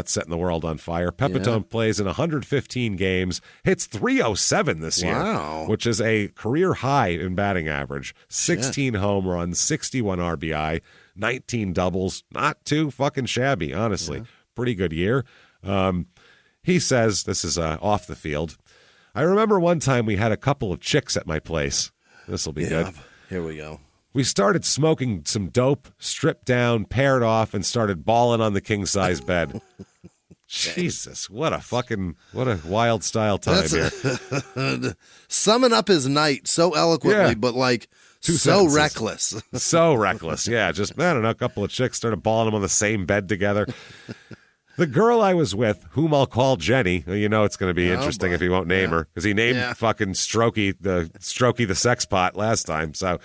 Speaker 1: setting the world on fire. Pepitone plays in 115 games, hits .307 this year, which is a career high in batting average. 16 home runs, 61 RBI, 19 doubles. Not too fucking shabby, honestly. Yeah. Pretty good year. He says, this is off the field, "I remember one time we had a couple of chicks at my place." This will be good.
Speaker 4: Here we go.
Speaker 1: "We started smoking some dope, stripped down, paired off, and started balling on the king-size bed." Jesus, what a wild style time here.
Speaker 4: Summing up his night so eloquently, but like so reckless.
Speaker 1: So reckless, yeah. Just, I don't know, a couple of chicks started balling them on the same bed together. "The girl I was with, whom I'll call Jenny," you know it's going to be interesting if he won't name her, because he named fucking Strokey the sex pot last time, so...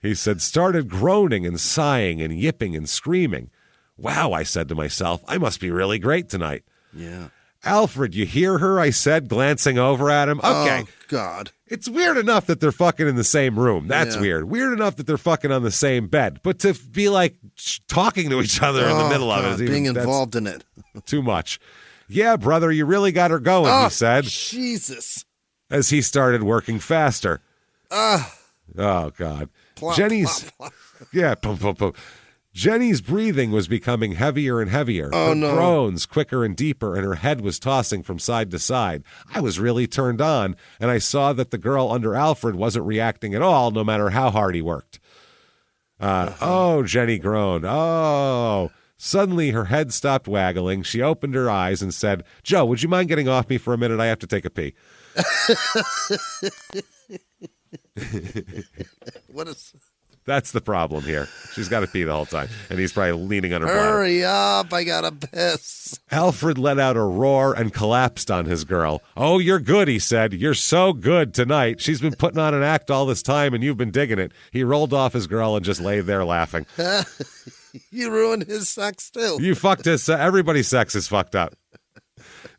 Speaker 1: He said, "started groaning and sighing and yipping and screaming. Wow," I said to myself, "I must be really great tonight."
Speaker 4: Yeah.
Speaker 1: "Alfred, you hear her?" I said, glancing over at him. Okay.
Speaker 4: Oh, God.
Speaker 1: It's weird enough that they're fucking in the same room. That's weird. Weird enough that they're fucking on the same bed. But to be like talking to each other in the middle of it.
Speaker 4: Being involved in it.
Speaker 1: Too much. "Yeah, brother, you really got her going," he said.
Speaker 4: Jesus.
Speaker 1: As he started working faster. Oh, God.
Speaker 4: Plop,
Speaker 1: Jenny's,
Speaker 4: plop, plop.
Speaker 1: Yeah, pum, pum, pum. Jenny's breathing was becoming heavier and heavier. Her groans quicker and deeper, and her head was tossing from side to side. I was really turned on, and I saw that the girl under Alfred wasn't reacting at all, no matter how hard he worked. Oh, Jenny groaned. Oh. Suddenly, her head stopped waggling. She opened her eyes and said, "Joe, would you mind getting off me for a minute? I have to take a pee." That's the problem here. She's got to pee the whole time, and he's probably leaning on her bladder.
Speaker 4: "Hurry up, I gotta piss."
Speaker 1: Alfred let out a roar and collapsed on his girl. "Oh, you're good," he said. "You're so good tonight. She's been putting on an act all this time, and you've been digging it." He rolled off his girl and just lay there laughing.
Speaker 4: You ruined his sex, too.
Speaker 1: You fucked his... everybody's sex is fucked up.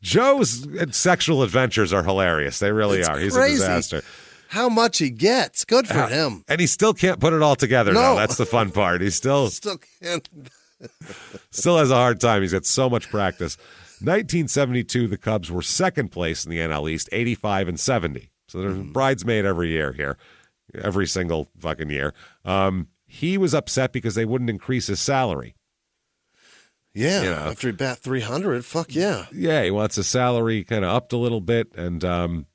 Speaker 1: Joe's sexual adventures are hilarious. They really are. He's
Speaker 4: crazy.
Speaker 1: A disaster.
Speaker 4: How much he gets. Good for him.
Speaker 1: And he still can't put it all together, though. That's the fun part. He still
Speaker 4: can't.
Speaker 1: Still has a hard time. He's got so much practice. 1972, the Cubs were second place in the NL East, 85-70. So there's a bridesmaid every year here. every single fucking year. He was upset because they wouldn't increase his salary.
Speaker 4: Yeah, after he bat 300, fuck yeah.
Speaker 1: Yeah, he wants his salary kind of upped a little bit. And,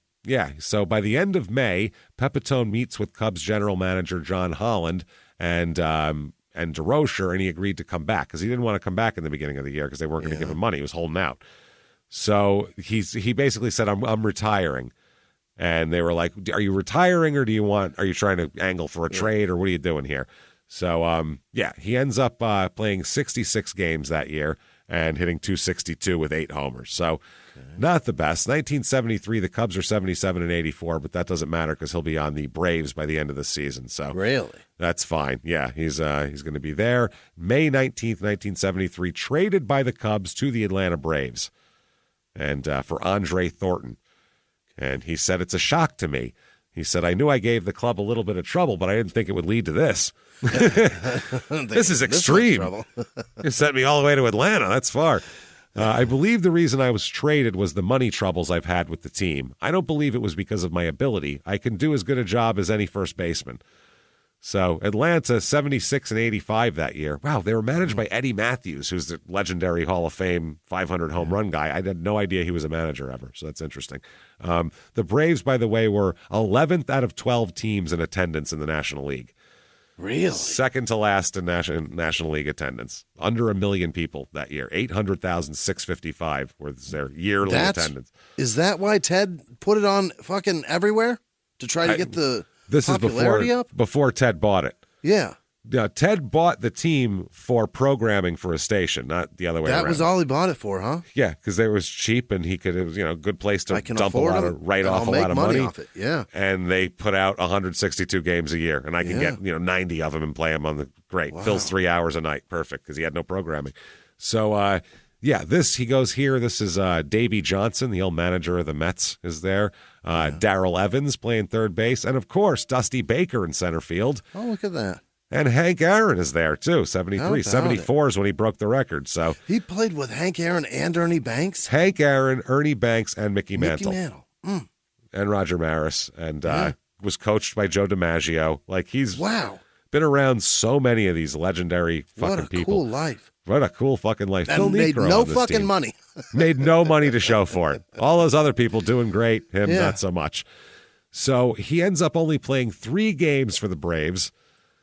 Speaker 1: so by the end of May, Pepitone meets with Cubs general manager John Holland and DeRocher, and he agreed to come back because he didn't want to come back in the beginning of the year because they weren't going to give him money. He was holding out. So he basically said, I'm retiring. And they were like, are you retiring or are you trying to angle for a trade or what are you doing here? So, he ends up playing 66 games that year and hitting .262 with 8 homers. So not the best. 1973, the Cubs are 77-84, but that doesn't matter because he'll be on the Braves by the end of the season. So
Speaker 4: really,
Speaker 1: that's fine. Yeah, he's going to be there. May 19th, 1973, traded by the Cubs to the Atlanta Braves and for Andre Thornton. And he said, it's a shock to me. He said, I knew I gave the club a little bit of trouble, but I didn't think it would lead to this. This is extreme. You sent me all the way to Atlanta. That's far. I believe the reason I was traded was the money troubles I've had with the team. I don't believe it was because of my ability. I can do as good a job as any first baseman. So Atlanta, 76-85 that year. Wow, they were managed by Eddie Matthews, who's the legendary Hall of Fame 500 home run guy. I had no idea he was a manager ever, so that's interesting. The Braves, by the way, were 11th out of 12 teams in attendance in the National League.
Speaker 4: Really?
Speaker 1: Second to last in National League attendance. Under 1 million people that year. 800,655 was their yearly attendance.
Speaker 4: Is that why Ted put it on fucking everywhere? To try to get the popularity up?
Speaker 1: Before Ted bought it.
Speaker 4: Yeah.
Speaker 1: Ted bought the team for programming for his station, not the other way around.
Speaker 4: That was all he bought it for, huh?
Speaker 1: Yeah, because it was cheap and it was a good place to dump a lot of off a lot of money
Speaker 4: off it. Yeah.
Speaker 1: And they put out 162 games a year, and I can get 90 of them and play them on the great. Wow. Fills 3 hours a night, perfect, because he had no programming. So he goes here. This is Davey Johnson, the old manager of the Mets, is there. Darrell Evans playing third base, and of course Dusty Baker in center field.
Speaker 4: Oh, look at that.
Speaker 1: And Hank Aaron is there, too, 73. 74 is when he broke the record. So
Speaker 4: he played with Hank Aaron and Ernie Banks?
Speaker 1: Hank Aaron, Ernie Banks, and Mickey Mantle.
Speaker 4: Mm.
Speaker 1: And Roger Maris. And was coached by Joe DiMaggio. Like, he's been around so many of these legendary fucking people.
Speaker 4: What a cool life.
Speaker 1: What a cool fucking life.
Speaker 4: And
Speaker 1: Phil
Speaker 4: made
Speaker 1: Niekro
Speaker 4: no
Speaker 1: on this
Speaker 4: fucking
Speaker 1: team.
Speaker 4: money.
Speaker 1: Made no money to show for it. All those other people doing great, him not so much. So he ends up only playing 3 games for the Braves.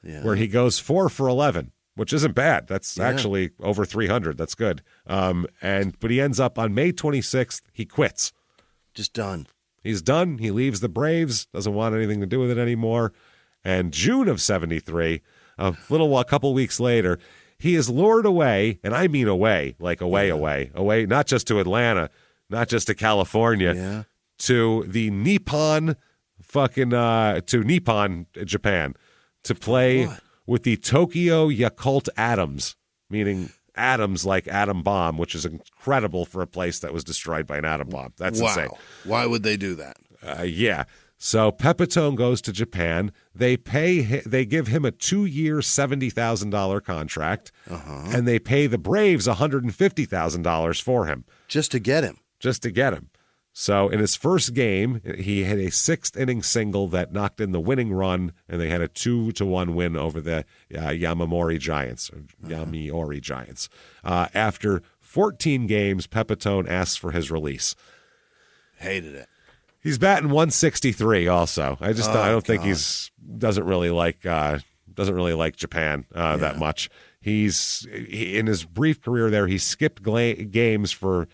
Speaker 1: Yeah. Where he goes 4 for 11, which isn't bad. That's actually over 300. That's good. But he ends up on May 26th. He quits.
Speaker 4: Just done.
Speaker 1: He's done. He leaves the Braves. Doesn't want anything to do with it anymore. And June of 73, a couple weeks later, he is lured away, and I mean away, like away, not just to Atlanta, not just to California, to the Nippon, Japan. To play with the Tokyo Yakult Atoms, meaning atoms like atom bomb, which is incredible for a place that was destroyed by an atom bomb. That's insane.
Speaker 4: Why would they do that?
Speaker 1: So Pepitone goes to Japan. They give him a 2-year, $70,000 contract, and they pay the Braves $150,000 for him.
Speaker 4: Just to get him.
Speaker 1: So in his first game, he had a 6th-inning single that knocked in the winning run, and they had a 2-1 win over the Yomiuri Giants. After 14 games, Pepitone asks for his release.
Speaker 4: Hated it.
Speaker 1: He's batting 163. Also, I don't think doesn't really like Japan that much. In his brief career there, he skipped games for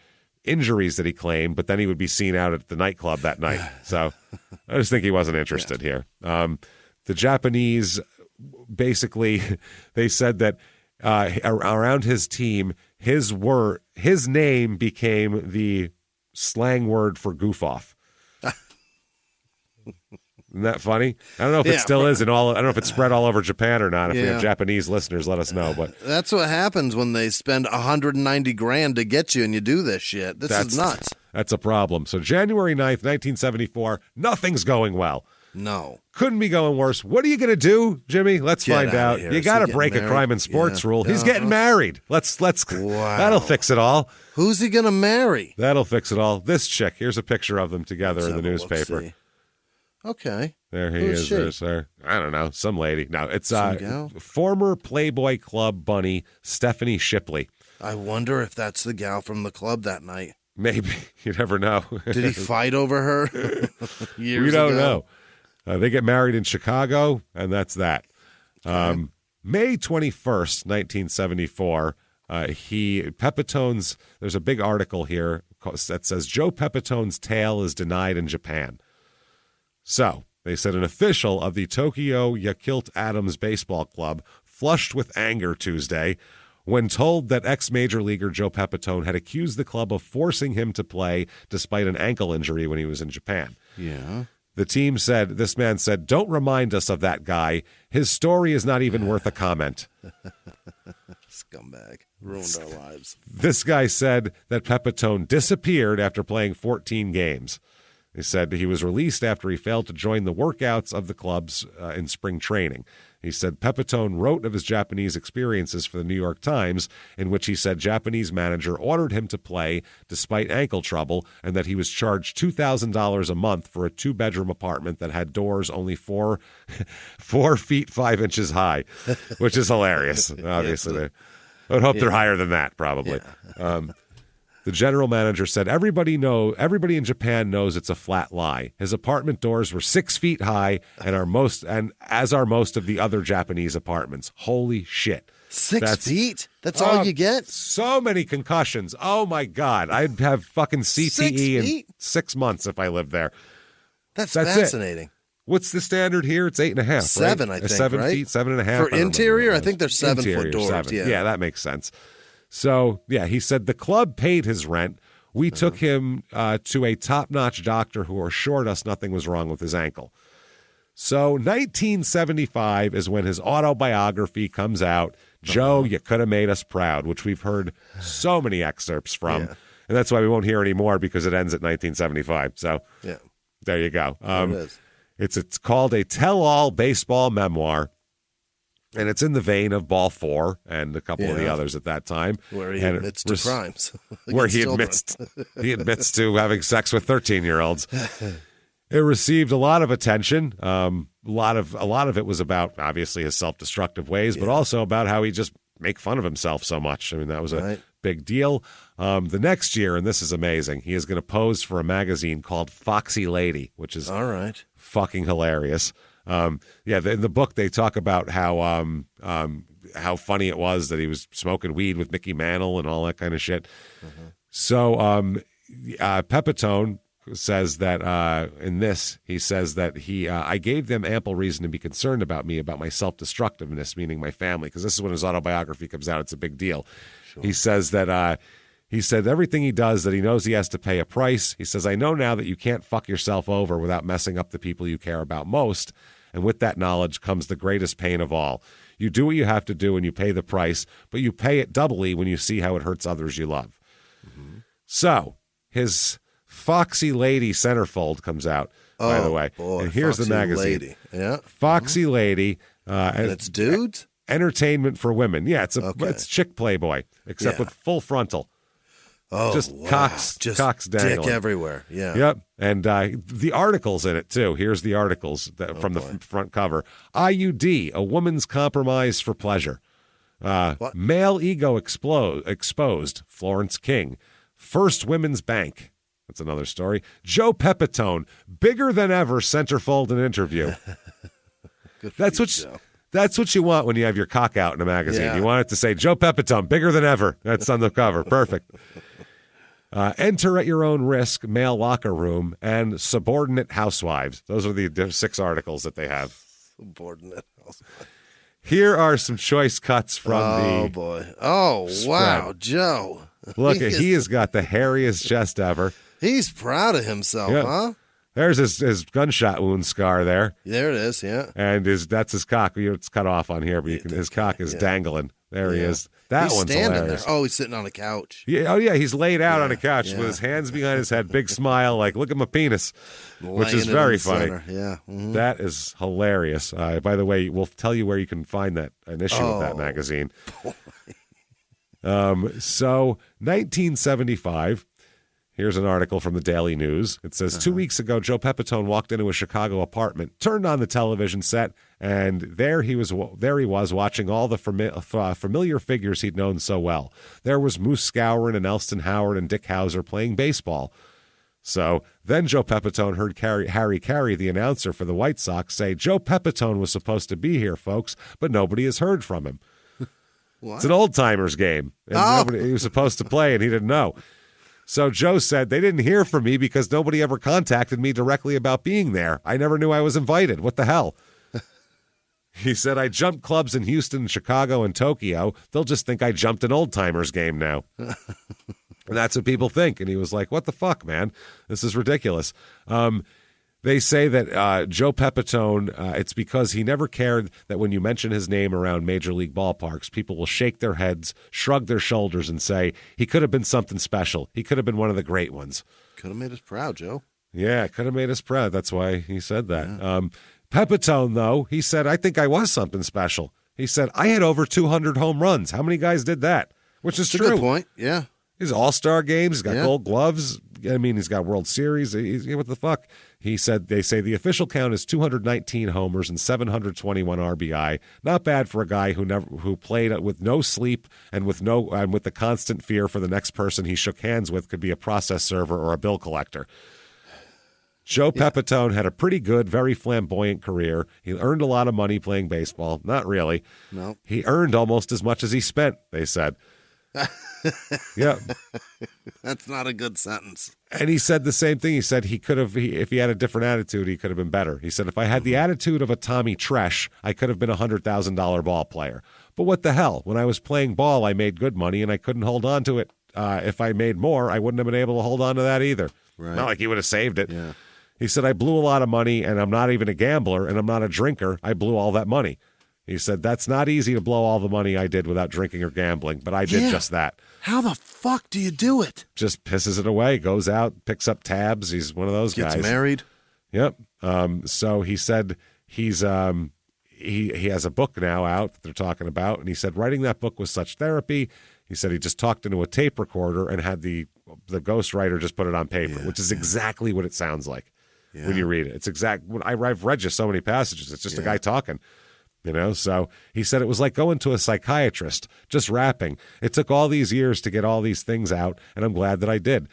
Speaker 1: injuries that he claimed, but then he would be seen out at the nightclub that night. So I just think he wasn't interested here. The Japanese, basically, they said that around his team, his name became the slang word for goof off. Isn't that funny? I don't know if it still is I don't know if it's spread all over Japan or not. If we have Japanese listeners, let us know. But
Speaker 4: that's what happens when they spend $190,000 to get you and you do this shit. This is nuts.
Speaker 1: That's a problem. So January 9th, 1974, nothing's going well.
Speaker 4: No.
Speaker 1: Couldn't be going worse. What are you going to do, Jimmy? Let's find out. You got to break a crime and sports rule. He's getting married. Let's That'll fix it all.
Speaker 4: Who's he going to marry?
Speaker 1: That'll fix it all. This chick. Here's a picture of them together in the newspaper.
Speaker 4: Okay.
Speaker 1: There he
Speaker 4: Who
Speaker 1: is.
Speaker 4: she?
Speaker 1: There's her. I don't know. Some lady. No, it's
Speaker 4: Some gal?
Speaker 1: former Playboy Club bunny Stephanie Shipley.
Speaker 4: I wonder if that's the gal from the club that night.
Speaker 1: Maybe. You never know.
Speaker 4: Did he fight over her years
Speaker 1: We don't
Speaker 4: ago?
Speaker 1: know. They get married in Chicago, and that's that. May 21st, 1974, Pepitone's, there's a big article here that says Joe Pepitone's tail is denied in Japan. So, they said an official of the Tokyo Yakult Adams Baseball Club flushed with anger Tuesday when told that ex-major leaguer Joe Pepitone had accused the club of forcing him to play despite an ankle injury when he was in Japan.
Speaker 4: Yeah.
Speaker 1: The team said, this man said, "Don't remind us of that guy. His story is not even worth a comment."
Speaker 4: Scumbag. Ruined our lives.
Speaker 1: This guy said that Pepitone disappeared after playing 14 games. He said he was released after he failed to join the workouts of the clubs in spring training. He said Pepitone wrote of his Japanese experiences for the New York Times, in which he said Japanese manager ordered him to play despite ankle trouble, and that he was charged $2,000 a month for a 2-bedroom apartment that had doors only 4 feet 5 inches high, which is hilarious. Obviously, I would hope they're higher than that, probably. Yeah. The general manager said, everybody in Japan knows it's a flat lie. His apartment doors were 6 feet high as are most of the other Japanese apartments. Holy shit.
Speaker 4: 6 feet? That's all you get?
Speaker 1: So many concussions. Oh my God. I'd have fucking CTE in 6 months if I lived there.
Speaker 4: That's fascinating.
Speaker 1: It. What's the standard here? It's 8.5.
Speaker 4: 7, right? I think.
Speaker 1: 7
Speaker 4: right?
Speaker 1: feet, 7.5.
Speaker 4: For interior, I think they're 7-foot doors.
Speaker 1: 7.
Speaker 4: Yeah.
Speaker 1: Yeah, that makes sense. So, yeah, he said the club paid his rent. We took him to a top-notch doctor who assured us nothing was wrong with his ankle. So 1975 is when his autobiography comes out, Joe, You Could Have Made Us Proud, which we've heard so many excerpts from. Yeah. And that's why we won't hear any more because it ends at 1975. So there you go. It's called a tell-all baseball memoir. And it's in the vein of Ball 4 and a couple of the others at that time.
Speaker 4: Where he admits to crimes.
Speaker 1: Where he admits to having sex with 13-year-olds. It received a lot of attention. A lot of it was about, obviously, his self-destructive ways, but also about how he just make fun of himself so much. I mean, that was a big deal. The next year, and this is amazing, he is going to pose for a magazine called Foxy Lady, which is fucking hilarious. In the book they talk about how funny it was that he was smoking weed with Mickey Mantle and all that kind of shit. So Pepitone says that in this, he says that I gave them ample reason to be concerned about me, about my self-destructiveness, meaning my family, because this is when his autobiography comes out. It's a big deal. Sure. He says that he said everything he does, that he knows he has to pay a price. He says, I know now that you can't fuck yourself over without messing up the people you care about most. And with that knowledge comes the greatest pain of all. You do what you have to do and you pay the price, but you pay it doubly when you see how it hurts others you love. So his Foxy Lady centerfold comes out, by the way.
Speaker 4: Boy,
Speaker 1: and here's
Speaker 4: Foxy
Speaker 1: the magazine.
Speaker 4: Lady. Yeah.
Speaker 1: Foxy Lady.
Speaker 4: And it's dudes?
Speaker 1: Entertainment for women. Yeah, it's chick Playboy, except with full frontal.
Speaker 4: Oh,
Speaker 1: just
Speaker 4: wow.
Speaker 1: cocks dangling.
Speaker 4: Dick everywhere. Yeah.
Speaker 1: Yep. And the articles in it, too. Here's the articles from the front cover. IUD, a woman's compromise for pleasure. Male ego exposed, Florence King. First Women's Bank. That's another story. Joe Pepitone, bigger than ever, centerfold in interview. That's what you want when you have your cock out in a magazine. Yeah. You want it to say, Joe Pepitone, bigger than ever. That's on the cover. Perfect. Enter at your own risk, male locker room, and subordinate housewives. Those are the 6 articles that they have.
Speaker 4: Subordinate housewives.
Speaker 1: Here are some choice cuts from
Speaker 4: Oh, boy. Oh,
Speaker 1: spread.
Speaker 4: Wow, Joe.
Speaker 1: Look, he has got the hairiest chest ever.
Speaker 4: He's proud of himself, huh?
Speaker 1: There's his gunshot wound scar there.
Speaker 4: There it is, yeah.
Speaker 1: And that's his cock. It's cut off on here, but his cock is dangling. There he is. He's one's
Speaker 4: standing
Speaker 1: hilarious.
Speaker 4: there. Oh, he's sitting on a couch.
Speaker 1: Yeah. Oh, yeah. He's laid out on a couch with his hands behind his head, big smile, like, look at my penis, which is very funny.
Speaker 4: Yeah. Mm-hmm.
Speaker 1: That is hilarious. By the way, we'll tell you where you can find an issue of that magazine. So, 1975, Here's an article from the Daily News. It says, 2 weeks ago, Joe Pepitone walked into a Chicago apartment, turned on the television set, and there he was watching all the familiar figures he'd known so well. There was Moose Skowron and Elston Howard and Dick Hauser playing baseball. So then Joe Pepitone heard Harry Carey, the announcer for the White Sox, say, Joe Pepitone was supposed to be here, folks, but nobody has heard from him.
Speaker 4: What?
Speaker 1: It's an old-timers game. And he was supposed to play, and he didn't know. So Joe said, they didn't hear from me because nobody ever contacted me directly about being there. I never knew I was invited. What the hell? He said, I jumped clubs in Houston, Chicago, and Tokyo. They'll just think I jumped an old-timers game now. And that's what people think. And he was like, what the fuck, man? This is ridiculous. They say that Joe Pepitone, it's because he never cared that when you mention his name around major league ballparks, people will shake their heads, shrug their shoulders, and say, he could have been something special. He could have been one of the great ones.
Speaker 4: Could have made us proud, Joe.
Speaker 1: Yeah, could have made us proud. That's why he said that. Yeah. Pepitone, though, he said, I think I was something special. He said, I had over 200 home runs. How many guys did that? Which is true.
Speaker 4: That's a good point, yeah.
Speaker 1: He's all-star games. He's got gold gloves. I mean, he's got World Series. What the fuck? He said they say the official count is 219 homers and 721 RBI. Not bad for a guy who played with no sleep and with the constant fear for the next person he shook hands with could be a process server or a bill collector. Joe Pepitone had a pretty good, very flamboyant career. He earned a lot of money playing baseball. Not really.
Speaker 4: No.
Speaker 1: He earned almost as much as he spent, they said. Yeah.
Speaker 4: That's not a good sentence.
Speaker 1: And he said the same thing. He said he could have, if he had a different attitude, he could have been better. He said, if I had the attitude of a Tommy Tresh, I could have been a $100,000 ball player. But what the hell? When I was playing ball, I made good money, and I couldn't hold on to it. If I made more, I wouldn't have been able to hold on to that either.
Speaker 4: Right.
Speaker 1: Not like he would have saved it.
Speaker 4: Yeah.
Speaker 1: He said, I blew a lot of money, and I'm not even a gambler, and I'm not a drinker. I blew all that money. He said, that's not easy to blow all the money I did without drinking or gambling, but I did just that.
Speaker 4: How the fuck do you do it?
Speaker 1: Just pisses it away, goes out, picks up tabs. He's one of those guys.
Speaker 4: Gets married.
Speaker 1: Yep. So he said he has a book now out that they're talking about, and he said writing that book was such therapy. He said he just talked into a tape recorder and had the ghostwriter just put it on paper, which is exactly what it sounds like when you read it. It's exact. I've read just so many passages. It's just a guy talking. So he said it was like going to a psychiatrist, just rapping. It took all these years to get all these things out, and I'm glad that I did.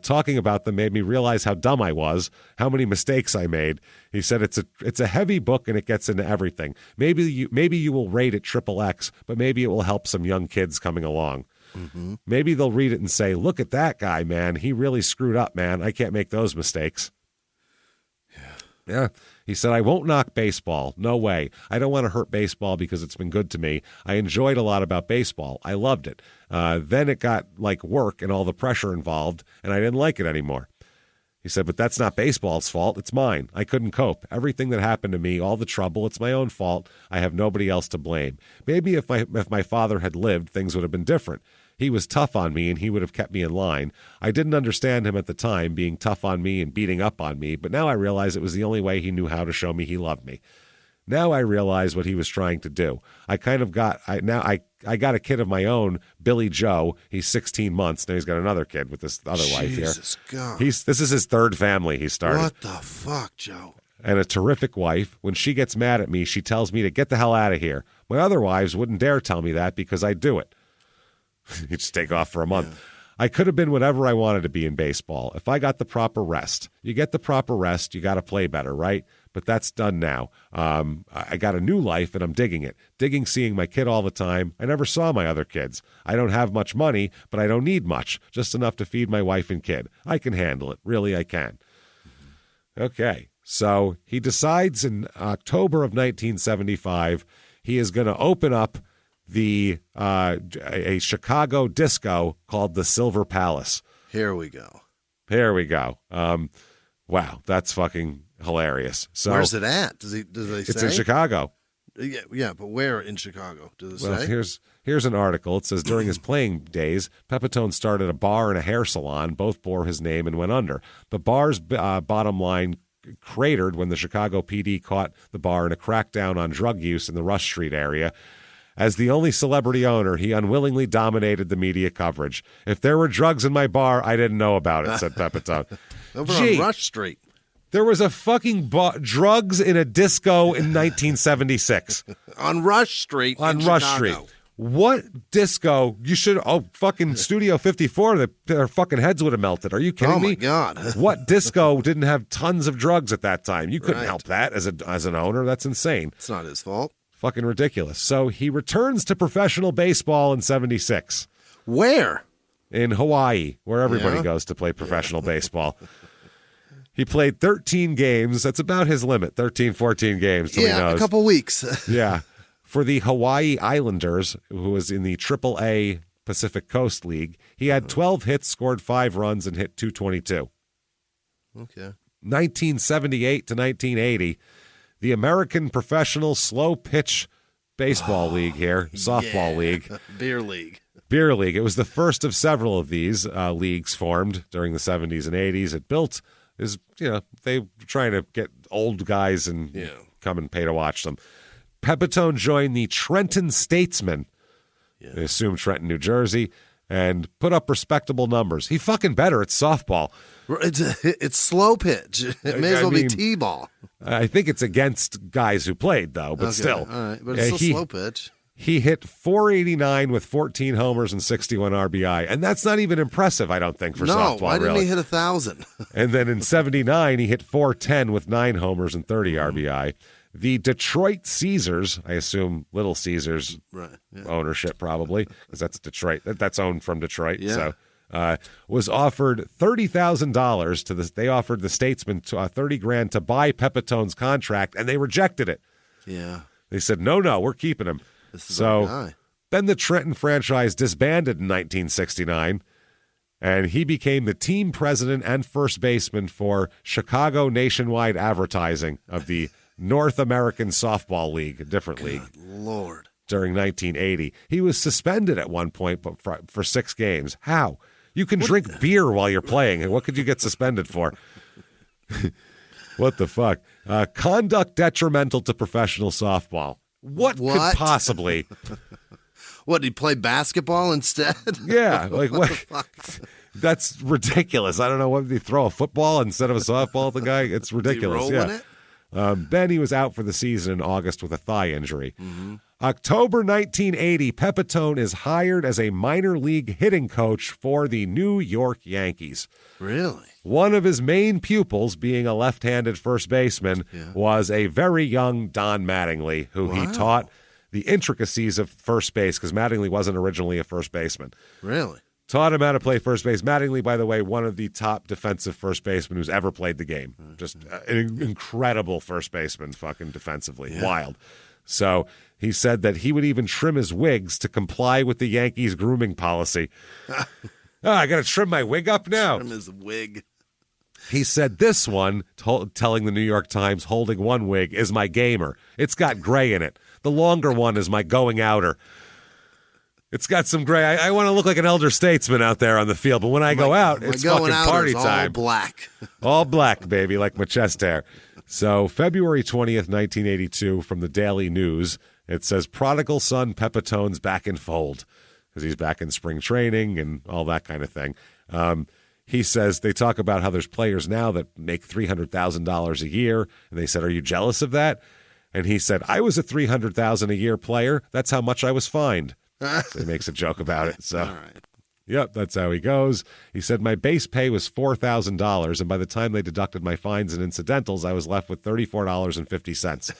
Speaker 1: Talking about them made me realize how dumb I was, how many mistakes I made. He said it's a heavy book, and it gets into everything. Maybe you will rate it XXX, but maybe it will help some young kids coming along. Mm-hmm. Maybe they'll read it and say, look at that guy, man. He really screwed up, man. I can't make those mistakes. Yeah. He said, I won't knock baseball. No way. I don't want to hurt baseball because it's been good to me. I enjoyed a lot about baseball. I loved it. Then it got like work and all the pressure involved, and I didn't like it anymore. He said, but that's not baseball's fault. It's mine. I couldn't cope. Everything that happened to me, all the trouble, it's my own fault. I have nobody else to blame. Maybe if my father had lived, things would have been different. He was tough on me, and he would have kept me in line. I didn't understand him at the time, being tough on me and beating up on me, but now I realize it was the only way he knew how to show me he loved me. Now I realize what he was trying to do. I got a kid of my own, Billy Joe. He's 16 months. Now he's got another kid with this other wife here.
Speaker 4: Jesus God.
Speaker 1: This is his third family he started.
Speaker 4: What the fuck, Joe?
Speaker 1: And a terrific wife. When she gets mad at me, she tells me to get the hell out of here. My other wives wouldn't dare tell me that because I do it. You just take off for a month. Yeah. I could have been whatever I wanted to be in baseball if I got the proper rest. You get the proper rest, you got to play better, right? But that's done now. I got a new life, and I'm digging it. Digging seeing my kid all the time. I never saw my other kids. I don't have much money, but I don't need much. Just enough to feed my wife and kid. I can handle it. Really, I can. Okay. So he decides in October of 1975 he is going to open up a Chicago disco called the Silver Palace.
Speaker 4: Here we go.
Speaker 1: Wow, that's fucking hilarious. So
Speaker 4: where's it at? Does they say?
Speaker 1: It's in Chicago.
Speaker 4: Yeah, but where in Chicago? Does it say?
Speaker 1: Here's an article. It says during his playing days, Pepitone started a bar and a hair salon. Both bore his name and went under. The bar's bottom line cratered when the Chicago PD caught the bar in a crackdown on drug use in the Rush Street area. As the only celebrity owner, he unwillingly dominated the media coverage. If there were drugs in my bar, I didn't know about it, said Pepitone.
Speaker 4: Over on Rush Street.
Speaker 1: There was a fucking drugs in a disco in 1976.
Speaker 4: On Rush Street
Speaker 1: On
Speaker 4: in
Speaker 1: Rush
Speaker 4: Chicago.
Speaker 1: Street. What disco? You should, fucking Studio 54, their fucking heads would have melted. Are you kidding me?
Speaker 4: Oh, my God.
Speaker 1: What disco didn't have tons of drugs at that time? You couldn't help that as an owner. That's insane.
Speaker 4: It's not his fault.
Speaker 1: Fucking ridiculous. So he returns to professional baseball in 76.
Speaker 4: Where?
Speaker 1: In Hawaii, where everybody goes to play professional baseball. He played 13 games. That's about his limit, 13, 14 games. Till he knows.
Speaker 4: A couple weeks.
Speaker 1: Yeah. For the Hawaii Islanders, who was in the AAA Pacific Coast League, he had 12 hits, scored 5 runs, and hit .222.
Speaker 4: Okay.
Speaker 1: 1978 to 1980, the American Professional Slow Pitch Baseball League here, softball league.
Speaker 4: Beer league.
Speaker 1: Beer league. It was the first of several of these leagues formed during the 70s and 80s. It built, they were trying to get old guys and come and pay to watch them. Pepitone joined the Trenton Statesmen, I assume Trenton, New Jersey, and put up respectable numbers. He fucking better at softball.
Speaker 4: It's slow pitch. It may as well be T-ball.
Speaker 1: I think it's against guys who played, though, but still.
Speaker 4: All right, but it's still slow pitch.
Speaker 1: He hit .489 with 14 homers and 61 RBI, and that's not even impressive, I don't think, for softball.
Speaker 4: No, why didn't
Speaker 1: really.
Speaker 4: he hit 1,000?
Speaker 1: And then in 79, he hit .410 with 9 homers and 30 RBI. The Detroit Caesars, I assume Little Caesars ownership probably, because that's Detroit. That's owned from Detroit.
Speaker 4: Yeah.
Speaker 1: So was offered $30,000 to this. They offered the Statesman $30,000 to buy Pepitone's contract, and they rejected it.
Speaker 4: Yeah.
Speaker 1: They said, no, we're keeping him.
Speaker 4: This is our guy.
Speaker 1: Then the Trenton franchise disbanded in 1969, and he became the team president and first baseman for Chicago Nationwide Advertising of the North American Softball League, a different league.
Speaker 4: Lord.
Speaker 1: During 1980. He was suspended at one point for 6 games. How? You can drink beer while you're playing. What could you get suspended for? What the fuck? Conduct detrimental to professional softball. What? Could possibly?
Speaker 4: What, did he play basketball instead?
Speaker 1: Yeah. Like what? That's ridiculous. I don't know. What did he throw a football instead of a softball at the guy? It's ridiculous.
Speaker 4: Is he rolling it?
Speaker 1: Then he was out for the season in August with a thigh injury. October 1980, Pepitone is hired as a minor league hitting coach for the New York Yankees.
Speaker 4: Really?
Speaker 1: One of his main pupils, being a left-handed first baseman, was a very young Don Mattingly, who he taught the intricacies of first base, because Mattingly wasn't originally a first baseman.
Speaker 4: Really?
Speaker 1: Taught him how to play first base. Mattingly, by the way, one of the top defensive first basemen who's ever played the game. Just an incredible first baseman, fucking defensively. Yeah. Wild. So he said that he would even trim his wigs to comply with the Yankees' grooming policy. I got to trim my wig up now.
Speaker 4: Trim his wig.
Speaker 1: He said this one, telling the New York Times, holding one wig, is my gamer. It's got gray in it. The longer one is my going outer. It's got some gray. I want to look like an elder statesman out there on the field, but when I go out, it's fucking party time.
Speaker 4: All black.
Speaker 1: All black, baby, like my chest hair. So February 20th, 1982, from the Daily News, it says, prodigal son Pepitone's back in fold, because he's back in spring training and all that kind of thing. He says they talk about how there's players now that make $300,000 a year, and they said, are you jealous of that? And he said, I was a $300,000 a year player. That's how much I was fined. So he makes a joke about it. So,
Speaker 4: right.
Speaker 1: Yep, that's how he goes. He said, my base pay was $4,000, and by the time they deducted my fines and incidentals, I was left with $34.50.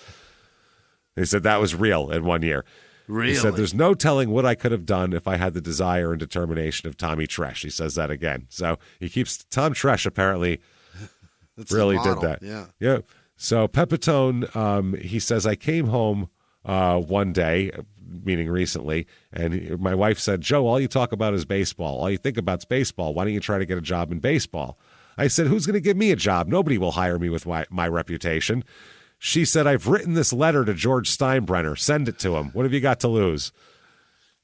Speaker 1: He said that was real in 1 year.
Speaker 4: Really?
Speaker 1: He said, there's no telling what I could have done if I had the desire and determination of Tommy Tresh. He says that again. So he keeps, Tom Tresh apparently really did that.
Speaker 4: Yeah.
Speaker 1: So Pepitone, he says, I came home one day, meaning recently, and my wife said, Joe, all you talk about is baseball. All you think about is baseball. Why don't you try to get a job in baseball? I said, who's going to give me a job? Nobody will hire me with my reputation. She said, I've written this letter to George Steinbrenner. Send it to him. What have you got to lose?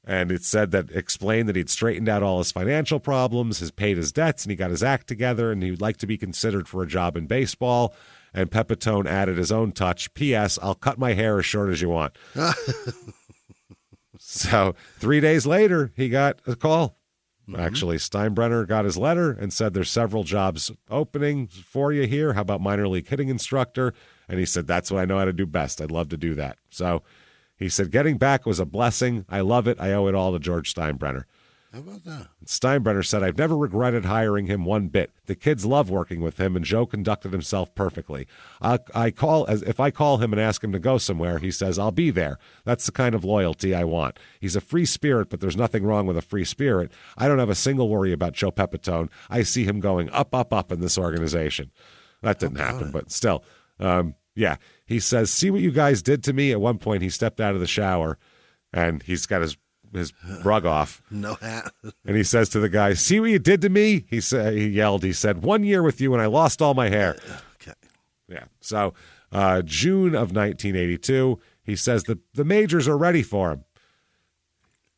Speaker 1: And it said that, explained that he'd straightened out all his financial problems, has paid his debts, and he got his act together, and he would like to be considered for a job in baseball. And Pepitone added his own touch. P.S. I'll cut my hair as short as you want. So 3 days later, he got a call. Actually, Steinbrenner got his letter and said there's several jobs opening for you here. How about minor league hitting instructor? And he said, that's what I know how to do best. I'd love to do that. So he said, getting back was a blessing. I love it. I owe it all to George Steinbrenner.
Speaker 4: How about that?
Speaker 1: Steinbrenner said, I've never regretted hiring him one bit. The kids love working with him, and Joe conducted himself perfectly. If I call him and ask him to go somewhere, he says, I'll be there. That's the kind of loyalty I want. He's a free spirit, but there's nothing wrong with a free spirit. I don't have a single worry about Joe Pepitone. I see him going up, up, up in this organization. That didn't happen, but still. Yeah, he says, see what you guys did to me? At one point, he stepped out of the shower, and he's got his rug off.
Speaker 4: No hat.
Speaker 1: And he says to the guy, see what you did to me? He said, 1 year with you and I lost all my hair.
Speaker 4: Okay.
Speaker 1: Yeah. So June of 1982, he says the majors are ready for him.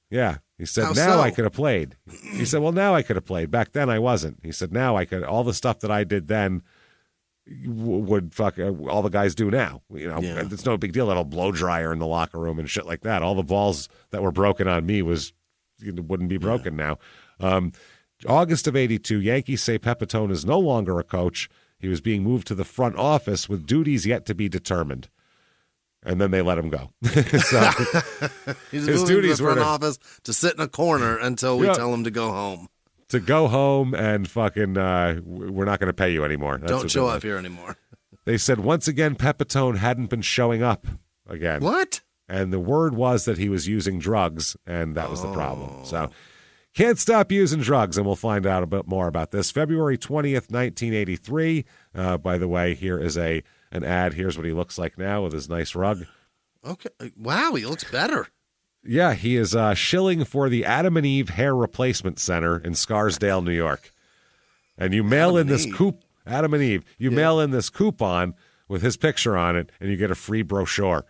Speaker 1: Yeah. He said,
Speaker 4: How
Speaker 1: now
Speaker 4: so?
Speaker 1: I could have played. He said, well, now I could have played. Back then I wasn't. He said, now I could. All the stuff that I did then would fuck all the guys do now. It's no big deal. That old blow dryer in the locker room and shit like that. All the balls that were broken on me wouldn't be broken now. August of 82, Yankees say Pepitone is no longer a coach. He was being moved to the front office with duties yet to be determined. And then they let him go. So,
Speaker 4: He's moving to the front office to sit in a corner until we tell him to go home.
Speaker 1: To go home and fucking, we're not going to pay you anymore. That's
Speaker 4: Don't show up here anymore.
Speaker 1: They said once again Pepitone hadn't been showing up again.
Speaker 4: What?
Speaker 1: And the word was that he was using drugs, and that was the problem. So can't stop using drugs, and we'll find out a bit more about this. February 20th, 1983. By the way, here is an ad. Here's what he looks like now with his nice rug.
Speaker 4: Okay. Wow, he looks better.
Speaker 1: Yeah, he is shilling for the Adam and Eve Hair Replacement Center in Scarsdale, New York. And you mail in this Adam and Eve. You mail in this coupon with his picture on it, and you get a free brochure.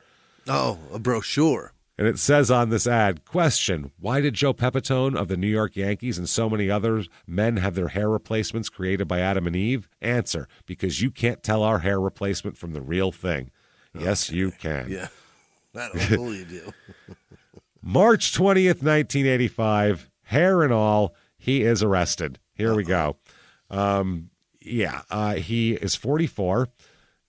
Speaker 4: Oh, a brochure.
Speaker 1: And it says on this ad, question, why did Joe Pepitone of the New York Yankees and so many other men have their hair replacements created by Adam and Eve? Answer, because you can't tell our hair replacement from the real thing. Okay. Yes, you can.
Speaker 4: Yeah, I don't believe you.
Speaker 1: March 20th, 1985, hair and all, he is arrested. Here we go. He is 44,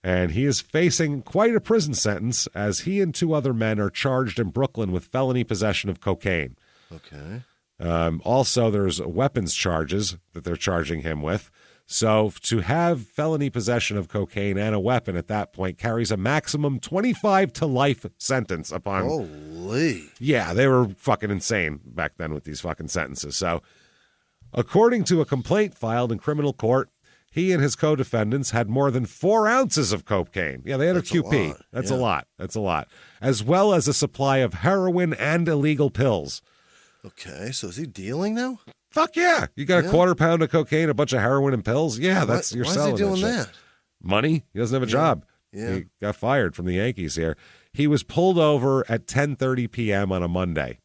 Speaker 1: and he is facing quite a prison sentence as he and two other men are charged in Brooklyn with felony possession of cocaine.
Speaker 4: Okay.
Speaker 1: Also, there's weapons charges that they're charging him with. So to have felony possession of cocaine and a weapon at that point carries a maximum 25 to life sentence upon.
Speaker 4: Holy.
Speaker 1: Yeah, they were fucking insane back then with these fucking sentences. So according to a complaint filed in criminal court, he and his co-defendants had more than 4 ounces of cocaine. Yeah, they had a QP. That's a lot. That's a lot. As well as a supply of heroin and illegal pills.
Speaker 4: Okay, so is he dealing now?
Speaker 1: Fuck yeah. You got a quarter pound of cocaine, a bunch of heroin and pills? Yeah, that's you're selling.
Speaker 4: Why is he doing that?
Speaker 1: Money? He doesn't have a job.
Speaker 4: Yeah.
Speaker 1: He got fired from the Yankees here. He was pulled over at 10:30 p.m. on a Monday.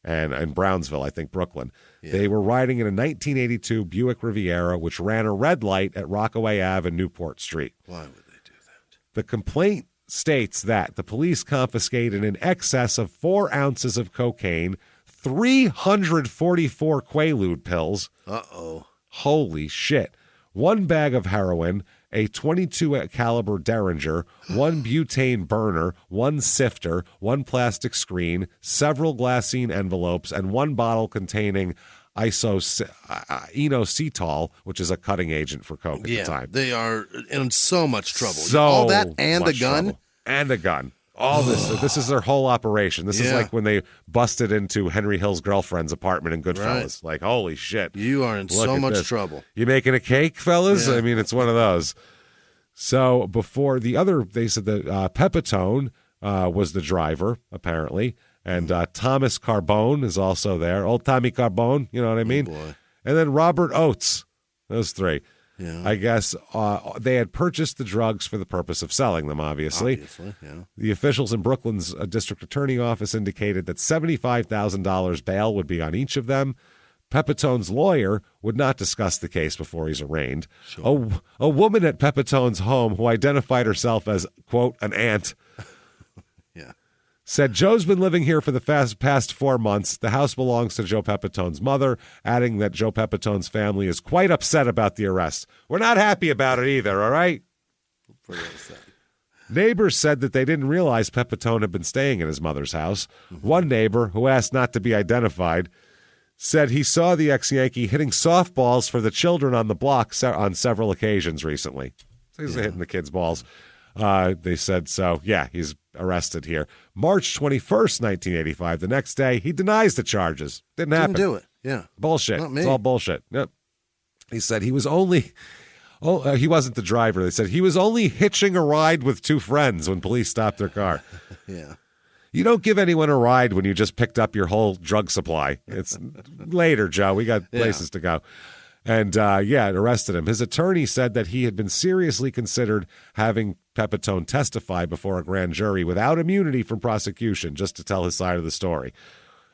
Speaker 1: And in Brownsville, I think Brooklyn. Yeah. They were riding in a 1982 Buick Riviera, which ran a red light at Rockaway Ave and Newport Street.
Speaker 4: Why would they do that?
Speaker 1: The complaint states that the police confiscated in excess of 4 ounces of cocaine, 344 Quaalude pills.
Speaker 4: Uh-oh.
Speaker 1: Holy shit. 1 bag of heroin, a .22 caliber Derringer, 1 butane burner, 1 sifter, 1 plastic screen, several glassine envelopes, and 1 bottle containing inositol, which is a cutting agent for coke at the time.
Speaker 4: They are in so much trouble. All that and a gun?
Speaker 1: Trouble. And a gun. All this is their whole operation. This is like when they busted into Henry Hill's girlfriend's apartment in Goodfellas. Like, holy shit.
Speaker 4: You are in so much trouble.
Speaker 1: You making a cake, fellas?
Speaker 4: Yeah.
Speaker 1: I mean, it's one of those. So before they said that Pepitone was the driver, apparently. And Thomas Carbone is also there. Old Tommy Carbone, you know what I mean?
Speaker 4: Oh boy.
Speaker 1: And then Robert Oates. Those 3.
Speaker 4: Yeah.
Speaker 1: I guess they had purchased the drugs for the purpose of selling them, obviously.
Speaker 4: Yeah.
Speaker 1: The officials in Brooklyn's district attorney office indicated that $75,000 bail would be on each of them. Pepitone's lawyer would not discuss the case before he's arraigned.
Speaker 4: Sure.
Speaker 1: A woman at Pepitone's home who identified herself as, quote, an aunt, Said Joe's been living here for the past 4 months. The house belongs to Joe Pepitone's mother, adding that Joe Pepitone's family is quite upset about the arrest. We're not happy about it either, all right?
Speaker 4: Pretty upset.
Speaker 1: Neighbors said that they didn't realize Pepitone had been staying in his mother's house. One neighbor, who asked not to be identified, said he saw the ex-Yankee hitting softballs for the children on the block on several occasions recently. So he's hitting the kids' balls. They said so. Yeah, he's arrested here. March 21st, 1985. The next day, he denies the charges. Didn't happen.
Speaker 4: Didn't do it. Yeah.
Speaker 1: Bullshit.
Speaker 4: Not me.
Speaker 1: It's all bullshit. Yep. He said he was only... he wasn't the driver. They said he was only hitching a ride with 2 friends when police stopped their car.
Speaker 4: Yeah.
Speaker 1: You don't give anyone a ride when you just picked up your whole drug supply. It's later, Joe. We got places to go. And, it arrested him. His attorney said that he had been seriously considered having Pepitone testify before a grand jury without immunity from prosecution, just to tell his side of the story.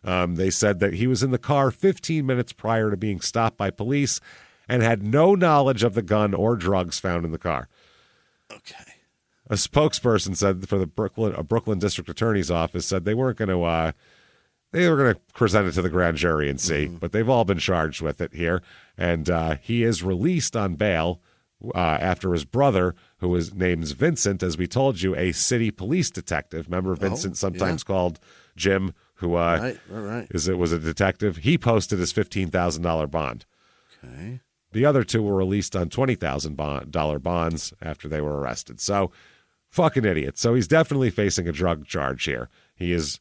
Speaker 1: They said that he was in the car 15 minutes prior to being stopped by police and had no knowledge of the gun or drugs found in the car.
Speaker 4: Okay.
Speaker 1: A spokesperson said for the Brooklyn District Attorney's Office said they weren't going to they were going to present it to the grand jury and see, but they've all been charged with it here. And he is released on bail after his brother, who was named Vincent, as we told you, a city police detective. Remember Vincent, sometimes called Jim, who was a detective. He posted his $15,000 bond.
Speaker 4: Okay.
Speaker 1: The other 2 were released on $20,000 bonds after they were arrested. So, fucking idiot. So he's definitely facing a drug charge here. He is,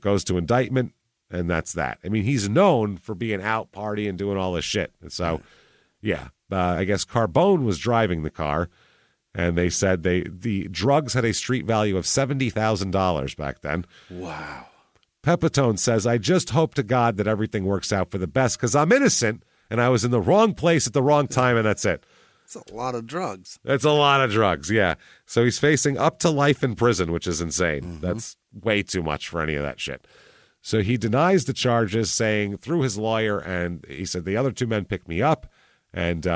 Speaker 1: goes to indictment, and that's that. I mean, he's known for being out partying and doing all this shit. And so, I guess Carbone was driving the car, and they said the drugs had a street value of $70,000 back then.
Speaker 4: Wow.
Speaker 1: Pepitone says, I just hope to God that everything works out for the best because I'm innocent. And I was in the wrong place at the wrong time, and that's it.
Speaker 4: It's a lot of drugs.
Speaker 1: It's a lot of drugs, yeah. So he's facing up to life in prison, which is insane. That's way too much for any of that shit. So he denies the charges, saying through his lawyer, and he said, the other 2 men picked me up, and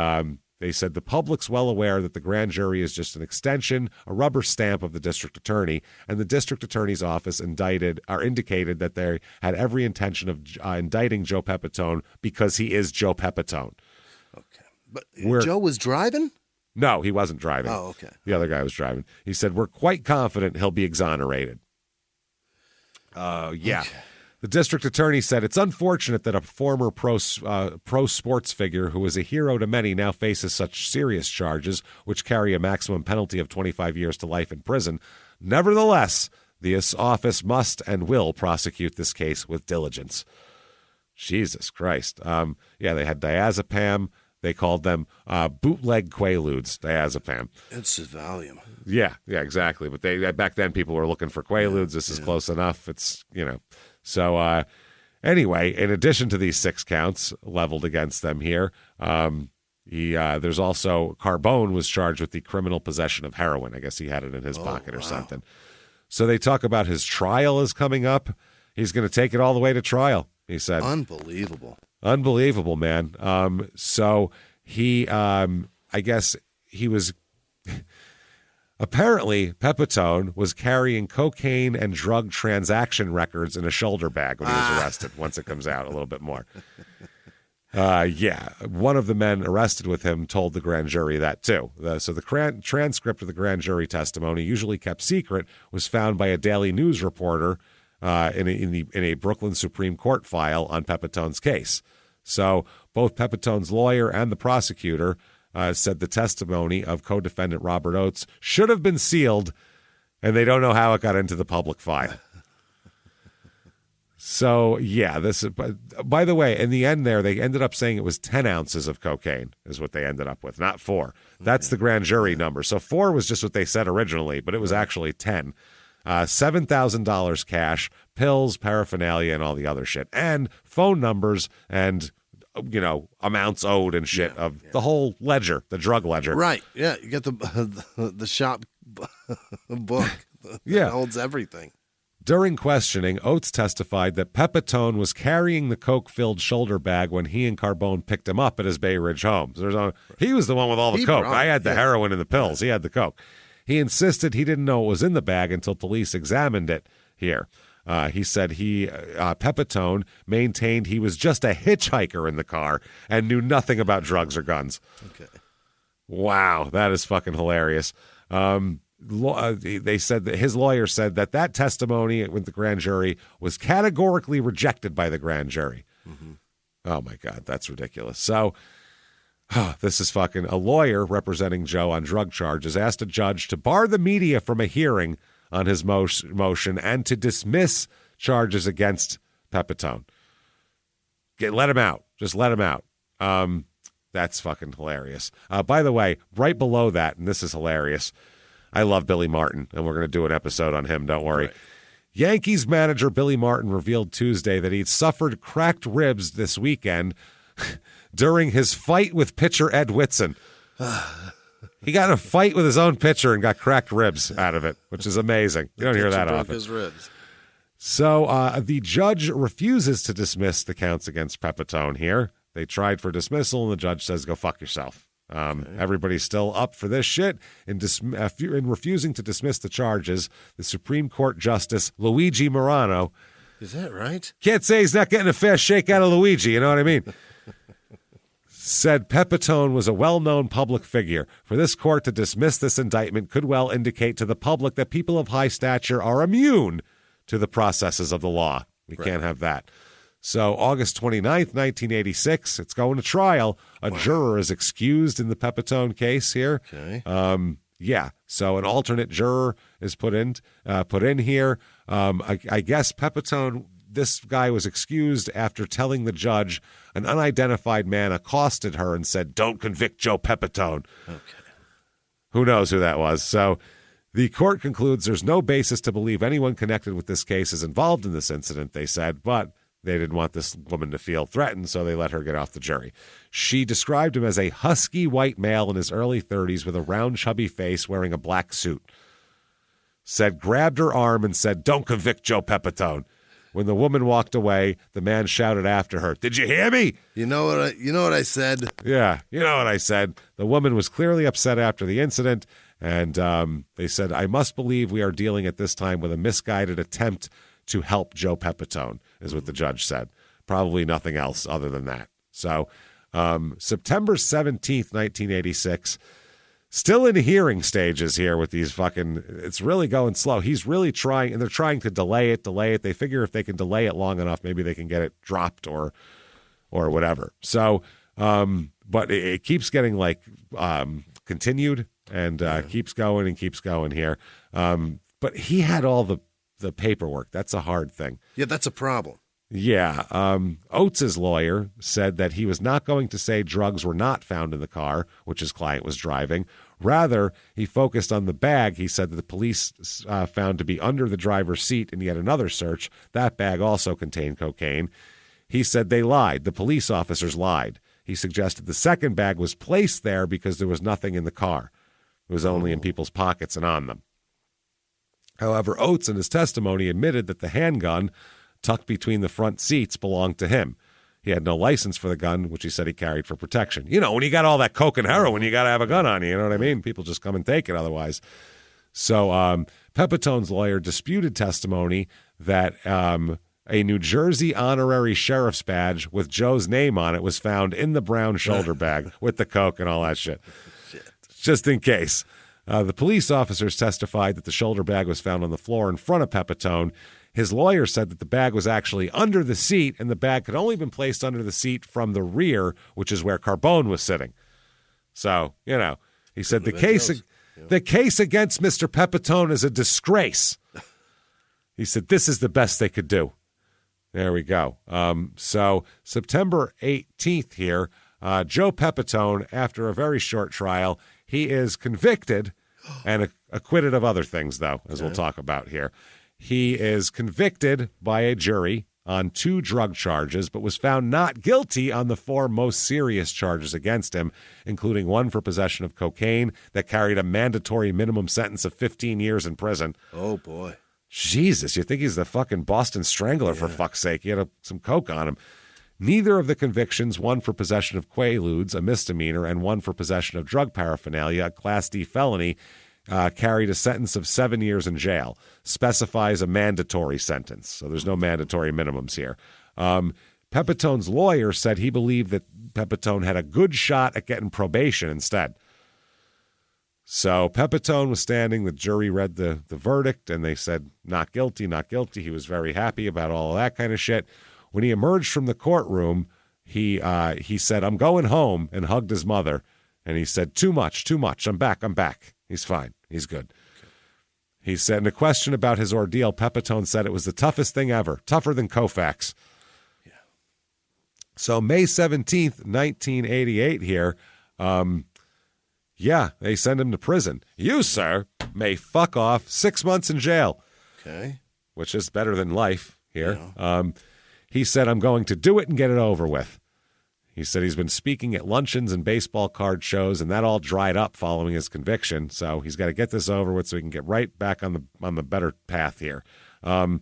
Speaker 1: they said the public's well aware that the grand jury is just an extension, a rubber stamp of the district attorney, and the district attorney's office indicated that they had every intention of indicting Joe Pepitone because he is Joe Pepitone.
Speaker 4: Okay. But Joe was driving?
Speaker 1: No, he wasn't driving.
Speaker 4: Oh, okay.
Speaker 1: The other guy was driving. He said, we're quite confident he'll be exonerated. Okay. The district attorney said it's unfortunate that a former pro sports figure who was a hero to many now faces such serious charges, which carry a maximum penalty of 25 years to life in prison. Nevertheless, this office must and will prosecute this case with diligence. Jesus Christ. They had diazepam. They called them bootleg Quaaludes, diazepam.
Speaker 4: It's a Valium.
Speaker 1: Yeah, exactly. But back then people were looking for Quaaludes. This is close enough. It's, So anyway, in addition to these 6 counts leveled against them here, there's also Carbone was charged with the criminal possession of heroin. I guess he had it in his pocket or something. So they talk about his trial is coming up. He's going to take it all the way to trial, he said. Unbelievable, man. So he, I guess he was... Apparently, Pepitone was carrying cocaine and drug transaction records in a shoulder bag when he was arrested, once it comes out a little bit more. One of the men arrested with him told the grand jury that, too. So the transcript of the grand jury testimony, usually kept secret, was found by a Daily News reporter in a Brooklyn Supreme Court file on Pepitone's case. So both Pepitone's lawyer and the prosecutor said the testimony of co-defendant Robert Oates should have been sealed, and they don't know how it got into the public file. So, by the way, in the end there, they ended up saying it was 10 ounces of cocaine is what they ended up with, not 4. That's the grand jury number. So 4 was just what they said originally, but it was actually 10. $7,000 cash, pills, paraphernalia, and all the other shit, and phone numbers and amounts owed and shit of the whole ledger, the drug ledger.
Speaker 4: Right. Yeah. You get the shop book that holds everything.
Speaker 1: During questioning, Oates testified that Pepitone was carrying the coke-filled shoulder bag when he and Carbone picked him up at his Bay Ridge home. He was the one with all the coke. I had the heroin and the pills. He had the coke. He insisted he didn't know what was in the bag until police examined it. here. He said Pepitone maintained he was just a hitchhiker in the car and knew nothing about drugs or guns.
Speaker 4: Okay.
Speaker 1: Wow, that is fucking hilarious. They said that his lawyer said that testimony with the grand jury was categorically rejected by the grand jury.
Speaker 4: Mm-hmm.
Speaker 1: Oh, my God, that's ridiculous. So this is fucking a lawyer representing Joe on drug charges asked a judge to bar the media from a hearing on his motion and to dismiss charges against Pepitone. Let him out. Just let him out. That's fucking hilarious. By the way, right below that, and this is hilarious, I love Billy Martin, and we're going to do an episode on him, don't worry. Right. Yankees manager Billy Martin revealed Tuesday that he'd suffered cracked ribs this weekend during his fight with pitcher Ed Whitson. He got in a fight with his own pitcher and got cracked ribs out of it, which is amazing. You don't hear that often.
Speaker 4: His ribs.
Speaker 1: So the judge refuses to dismiss the counts against Pepitone here. They tried for dismissal, and the judge says, go fuck yourself. Everybody's still up for this shit. In refusing to dismiss the charges, the Supreme Court Justice Luigi Morano.
Speaker 4: Is that right?
Speaker 1: Can't say he's not getting a fair shake out of Luigi, you know what I mean? Said Pepitone was a well-known public figure. For this court to dismiss this indictment could well indicate to the public that people of high stature are immune to the processes of the law. We can't have that. So August 29th, 1986, it's going to trial. A juror is excused in the Pepitone case here.
Speaker 4: Okay.
Speaker 1: So an alternate juror is put in here. I guess Pepitone, this guy was excused after telling the judge an unidentified man accosted her and said, "Don't convict Joe Pepitone."
Speaker 4: Okay.
Speaker 1: Who knows who that was? So the court concludes there's no basis to believe anyone connected with this case is involved in this incident, they said, but they didn't want this woman to feel threatened, so they let her get off the jury. She described him as a husky white male in his early 30s with a round, chubby face wearing a black suit. Said grabbed her arm and said, "Don't convict Joe Pepitone." When the woman walked away, the man shouted after her, "Did you hear me?"
Speaker 4: You know what I said?
Speaker 1: Yeah, you know what I said. The woman was clearly upset after the incident, and they said, "I must believe we are dealing at this time with a misguided attempt to help Joe Pepitone," is what the judge said. Probably nothing else other than that. So September 17th, 1986, still in hearing stages here with these fucking, it's really going slow. He's really trying, and they're trying to delay it. They figure if they can delay it long enough, maybe they can get it dropped or whatever. So, but it keeps getting continued and keeps going here. But he had all the paperwork. That's a hard thing.
Speaker 4: Yeah, that's a problem.
Speaker 1: Yeah. Oates' lawyer said that he was not going to say drugs were not found in the car, which his client was driving. Rather, he focused on the bag he said that the police found to be under the driver's seat in yet another search. That bag also contained cocaine. He said they lied. The police officers lied. He suggested the second bag was placed there because there was nothing in the car. It was only in people's pockets and on them. However, Oates in his testimony admitted that the handgun tucked between the front seats belonged to him. He had no license for the gun, which he said he carried for protection. You know, when you got all that coke and heroin, you got to have a gun on you. You know what I mean? People just come and take it otherwise. So Pepitone's lawyer disputed testimony that a New Jersey honorary sheriff's badge with Joe's name on it was found in the brown shoulder bag with the coke and all that shit. Just in case. The police officers testified that the shoulder bag was found on the floor in front of Pepitone. His lawyer said that the bag was actually under the seat, and the bag could only have been placed under the seat from the rear, which is where Carbone was sitting. So, you know, he said the case against Mr. Pepitone is a disgrace. He said this is the best they could do. There we go. So September 18th here, Joe Pepitone, after a very short trial, he is convicted and acquitted of other things, though, as we'll talk about here. He is convicted by a jury on 2 drug charges, but was found not guilty on the 4 most serious charges against him, including one for possession of cocaine that carried a mandatory minimum sentence of 15 years in prison.
Speaker 4: Oh, boy.
Speaker 1: Jesus, you think he's the fucking Boston Strangler, for fuck's sake. He had some coke on him. Neither of the convictions, one for possession of Quaaludes, a misdemeanor, and one for possession of drug paraphernalia, a Class D felony, carried a sentence of 7 years in jail. Specifies a mandatory sentence, so there's no mandatory minimums here. Pepitone's lawyer said he believed that Pepitone had a good shot at getting probation instead. So Pepitone was standing. The jury read the verdict, and they said, not guilty, not guilty. He was very happy about all of that kind of shit. When he emerged from the courtroom, he said, I'm going home, and hugged his mother. And he said, too much. I'm back. He's fine. He's good. He said, in a question about his ordeal, Pepitone said it was the toughest thing ever, tougher than Koufax. Yeah. So May 17th, 1988 here, they send him to prison. You, sir, may fuck off 6 months in jail.
Speaker 4: Okay.
Speaker 1: Which is better than life here. Yeah. He said, I'm going to do it and get it over with. He said he's been speaking at luncheons and baseball card shows, and that all dried up following his conviction. So he's got to get this over with so he can get right back on the better path here. And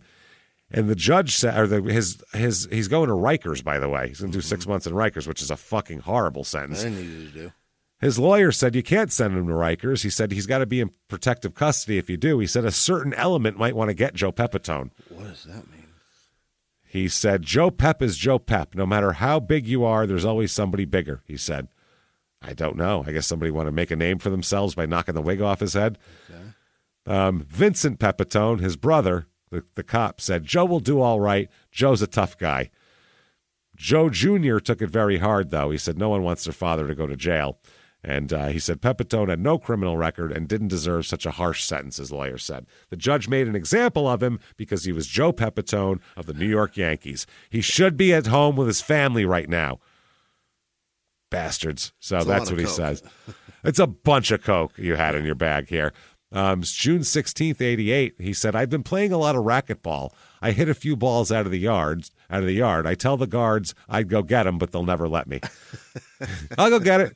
Speaker 1: the judge said, he's going to Rikers, by the way. He's going to do 6 months in Rikers, which is a fucking horrible sentence.
Speaker 4: I needed to do.
Speaker 1: His lawyer said you can't send him to Rikers. He said he's got to be in protective custody if you do. He said a certain element might want to get Joe Pepitone.
Speaker 4: What does that mean?
Speaker 1: He said, Joe Pep is Joe Pep. No matter how big you are, there's always somebody bigger, he said. I don't know. I guess somebody want to make a name for themselves by knocking the wig off his head. Okay. Vincent Pepitone, his brother, the cop, said, Joe will do all right. Joe's a tough guy. Joe Jr. took it very hard, though. He said no one wants their father to go to jail. And he said Pepitone had no criminal record and didn't deserve such a harsh sentence, his lawyer said. The judge made an example of him because he was Joe Pepitone of the New York Yankees. He should be at home with his family right now. Bastards. So that's what he says. It's a bunch of coke you had in your bag here. It's June 16th, 88. He said, I've been playing a lot of racquetball. I hit a few balls out of the yard. I tell the guards I'd go get them, but they'll never let me. I'll go get it.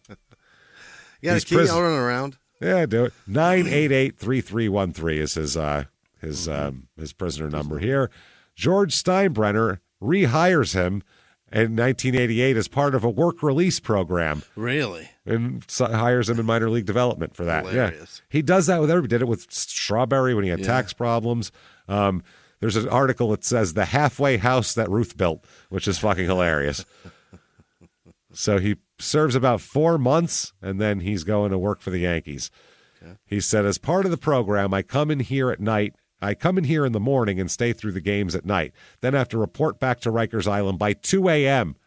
Speaker 4: You got a key? I'll run around.
Speaker 1: Yeah, do it. 988-3313 is his prisoner number here. George Steinbrenner rehires him in 1988 as part of a work release program.
Speaker 4: Really?
Speaker 1: And hires him in minor league development for that.
Speaker 4: Hilarious.
Speaker 1: Yeah. He does that with everybody. Did it with Strawberry when he had tax problems. There's an article that says the halfway house that Ruth built, which is fucking hilarious. So he serves about 4 months, and then he's going to work for the Yankees. Okay. He said, as part of the program, I come in here at night. I come in here in the morning and stay through the games at night. Then I have to report back to Rikers Island by 2 a.m.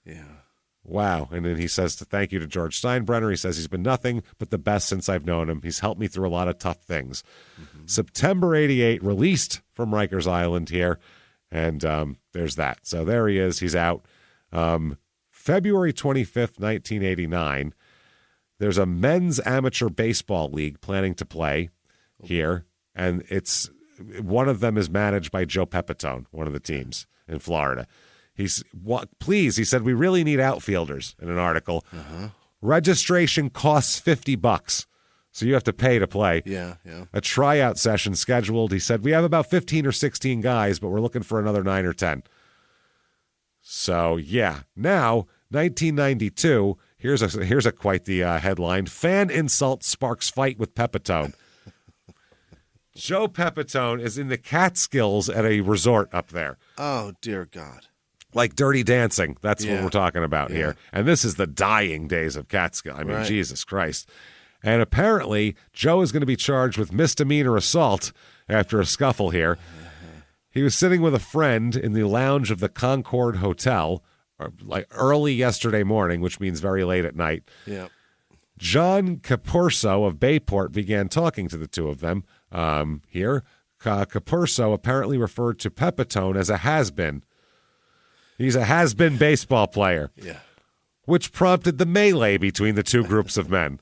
Speaker 4: Yeah.
Speaker 1: Wow. And then he says thank you to George Steinbrenner. He says he's been nothing but the best since I've known him. He's helped me through a lot of tough things. Mm-hmm. September 88, released from Rikers Island here. And there's that. So there he is. He's out. February 25th, 1989, there's a men's amateur baseball league planning to play here, and it's one of them is managed by Joe Pepitone, one of the teams in Florida. He said, we really need outfielders in an article. Uh-huh. Registration costs $50, so you have to pay to play.
Speaker 4: Yeah.
Speaker 1: A tryout session scheduled. He said, we have about 15 or 16 guys, but we're looking for another 9 or 10. So, yeah. Now, 1992, here's a quite the headline. Fan insult sparks fight with Pepitone. Joe Pepitone is in the Catskills at a resort up there.
Speaker 4: Oh, dear God.
Speaker 1: Like Dirty Dancing. That's what we're talking about here. And this is the dying days of Catskill. I mean, Jesus Christ. And apparently, Joe is going to be charged with misdemeanor assault after a scuffle here. He was sitting with a friend in the lounge of the Concord Hotel, like early yesterday morning, which means very late at night.
Speaker 4: Yeah.
Speaker 1: John Capurso of Bayport began talking to the two of them here. Capurso apparently referred to Pepitone as a has-been. He's a has-been baseball player.
Speaker 4: Yeah.
Speaker 1: Which prompted the melee between the two groups of men.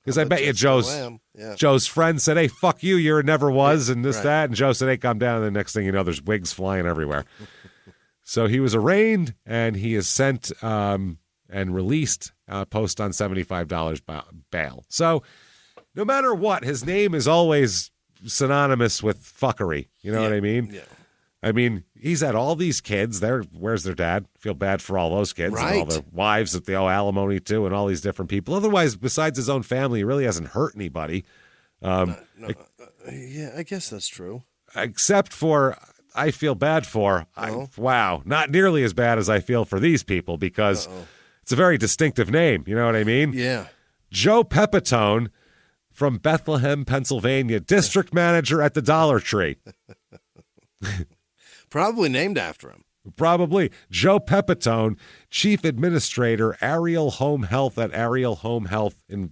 Speaker 1: Because I bet you Joe's friend said, hey, fuck you, you're a never was, and this, that. And Joe said, hey, calm down. And the next thing you know, there's wigs flying everywhere. So he was arraigned, and he is sent and released post on $75 bail. So no matter what, his name is always synonymous with fuckery. You know what I mean?
Speaker 4: Yeah.
Speaker 1: I mean, he's had all these kids. Where's their dad? Feel bad for all those kids and all the wives that they owe alimony to and all these different people. Otherwise, besides his own family, he really hasn't hurt anybody.
Speaker 4: Yeah, I guess that's true.
Speaker 1: Except for I feel bad for. Wow, not nearly as bad as I feel for these people because it's a very distinctive name. You know what I mean?
Speaker 4: Yeah.
Speaker 1: Joe Pepitone from Bethlehem, Pennsylvania, district manager at the Dollar Tree.
Speaker 4: Probably named after him.
Speaker 1: Probably. Joe Pepitone, chief administrator, Ariel Home Health at Ariel Home Health in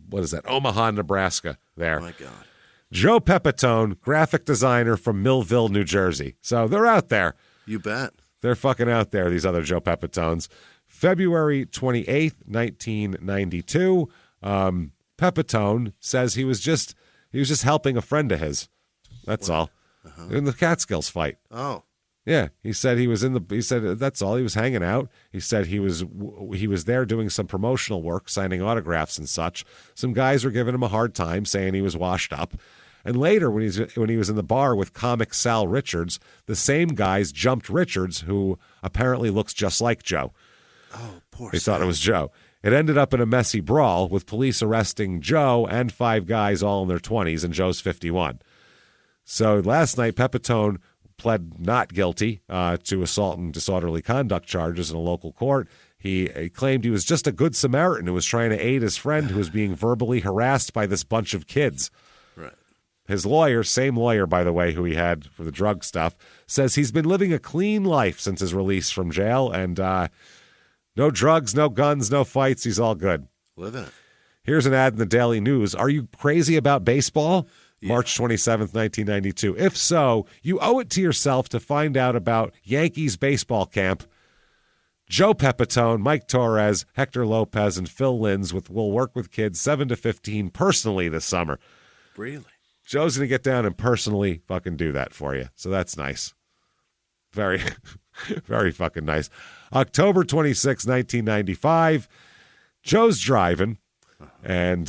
Speaker 1: what is that? Omaha, Nebraska. There.
Speaker 4: Oh my God.
Speaker 1: Joe Pepitone, graphic designer from Millville, New Jersey. So they're out there.
Speaker 4: You bet.
Speaker 1: They're fucking out there, these other Joe Pepitones. February 28th, 1992, Pepitone says he was just helping a friend of his. That's all. In the Catskills fight.
Speaker 4: Oh.
Speaker 1: Yeah, he said he said that's all. He was hanging out. He said he was there doing some promotional work, signing autographs and such. Some guys were giving him a hard time, saying he was washed up. And later, when he was in the bar with comic Sal Richards, the same guys jumped Richards, who apparently looks just like Joe.
Speaker 4: Oh, poor
Speaker 1: They thought it was Joe. It ended up in a messy brawl with police arresting Joe and 5 guys all in their 20s, and Joe's 51. So last night, Pepitone pled not guilty to assault and disorderly conduct charges in a local court. He claimed he was just a good Samaritan who was trying to aid his friend who was being verbally harassed by this bunch of kids.
Speaker 4: Right.
Speaker 1: His lawyer, same lawyer, by the way, who he had for the drug stuff, says he's been living a clean life since his release from jail, and no drugs, no guns, no fights. He's all good.
Speaker 4: Living it.
Speaker 1: Here's an ad in the Daily News. Are you crazy about baseball? March 27th, 1992. If so, you owe it to yourself to find out about Yankees baseball camp. Joe Pepitone, Mike Torres, Hector Lopez, and Phil Linz will work with kids 7 to 15 personally this summer.
Speaker 4: Really?
Speaker 1: Joe's going to get down and personally fucking do that for you. So that's nice. Very, very fucking nice. October 26, 1995. Joe's driving. And,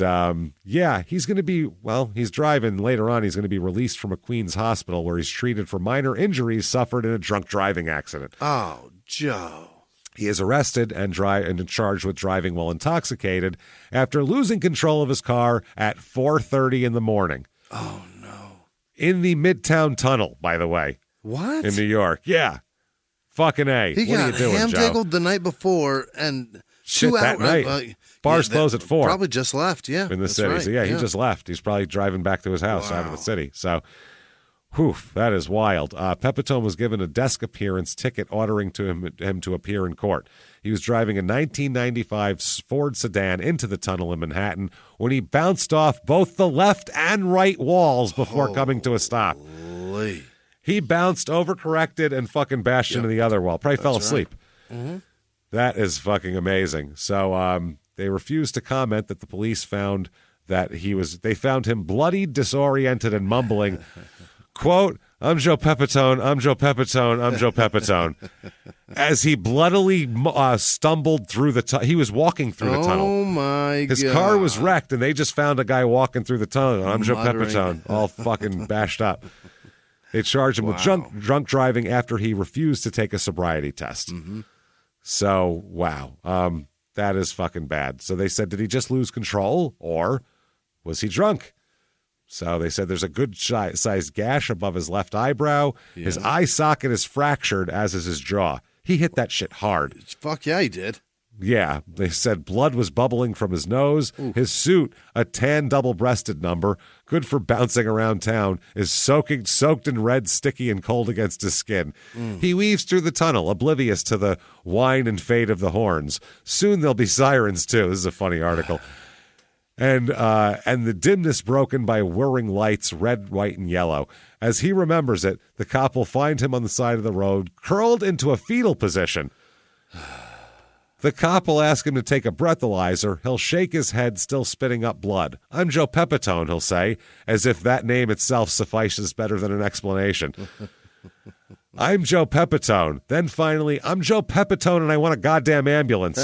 Speaker 1: he's going to be, he's driving. Later on, he's going to be released from a Queens hospital where he's treated for minor injuries suffered in a drunk driving accident.
Speaker 4: Oh, Joe.
Speaker 1: He is arrested and charged with driving while intoxicated after losing control of his car at 4:30 in the morning.
Speaker 4: Oh, no.
Speaker 1: In the Midtown Tunnel, by the way.
Speaker 4: What?
Speaker 1: In New York. Yeah. Fucking A.
Speaker 4: He
Speaker 1: what are
Speaker 4: got
Speaker 1: you doing,
Speaker 4: ham-jiggled
Speaker 1: Joe?
Speaker 4: the night before and...
Speaker 1: Shit, that night. Bars close at 4.
Speaker 4: Probably just left, yeah.
Speaker 1: In the
Speaker 4: that's
Speaker 1: city.
Speaker 4: right,
Speaker 1: So, he just left. He's probably driving back to his house out of the city. So, that is wild. Pepitone was given a desk appearance ticket ordering him to appear in court. He was driving a 1995 Ford sedan into the tunnel in Manhattan when he bounced off both the left and right walls before coming to a stop. He bounced, overcorrected, and fucking bashed into the other wall. Probably fell asleep.
Speaker 4: Right. Mm-hmm.
Speaker 1: That is fucking amazing. So they refused to comment that the police found that they found him bloodied, disoriented, and mumbling, quote, "I'm Joe Pepitone, I'm Joe Pepitone, I'm Joe Pepitone." As he bloodily stumbled through he was walking through the tunnel.
Speaker 4: Oh, my God.
Speaker 1: His car was wrecked, and they just found a guy walking through the tunnel. I'm Joe
Speaker 4: Muttering.
Speaker 1: Pepitone, all fucking bashed up. They charged him with drunk driving after he refused to take a sobriety test.
Speaker 4: Mm-hmm.
Speaker 1: So, wow, that is fucking bad. So they said, did he just lose control or was he drunk? So they said there's a good sized gash above his left eyebrow. Yeah. His eye socket is fractured, as is his jaw. He hit that shit hard.
Speaker 4: Fuck yeah, he did.
Speaker 1: Yeah, they said blood was bubbling from his nose. Ooh. His suit, a tan double-breasted number, good for bouncing around town, is soaked in red, sticky, and cold against his skin. He weaves through the tunnel, oblivious to the whine and fade of the horns. Soon there'll be sirens, too. This is a funny article. And the dimness broken by whirring lights, red, white, and yellow. As he remembers it, the cop will find him on the side of the road, curled into a fetal position. The cop will ask him to take a breathalyzer. He'll shake his head, still spitting up blood. I'm Joe Pepitone, he'll say, as if that name itself suffices better than an explanation. I'm Joe Pepitone. Then finally, I'm Joe Pepitone and I want a goddamn ambulance.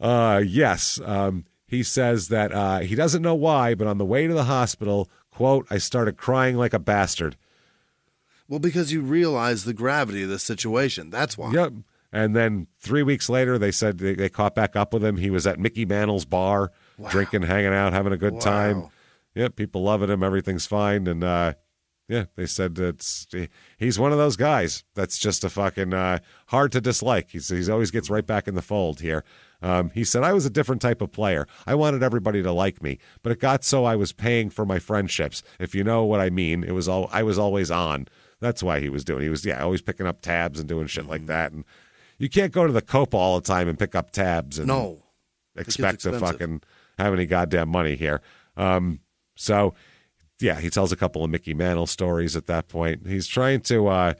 Speaker 1: Yes. He says that he doesn't know why, but on the way to the hospital, quote, I started crying like a bastard.
Speaker 4: Well, because you realize the gravity of the situation. That's why.
Speaker 1: Yep. And then 3 weeks later, they said they caught back up with him. He was at Mickey Mantle's bar drinking, hanging out, having a good time. Yeah, people loving him. Everything's fine. And yeah, they said he's one of those guys that's just a fucking hard to dislike. He's always gets right back in the fold here. He said, I was a different type of player. I wanted everybody to like me, but it got so I was paying for my friendships. If you know what I mean, I was always on. That's why he was doing. He was always picking up tabs and doing shit like that. And you can't go to the Copa all the time and pick up tabs and expect to fucking have any goddamn money here. So, yeah, he tells a couple of Mickey Mantle stories at that point. He's trying to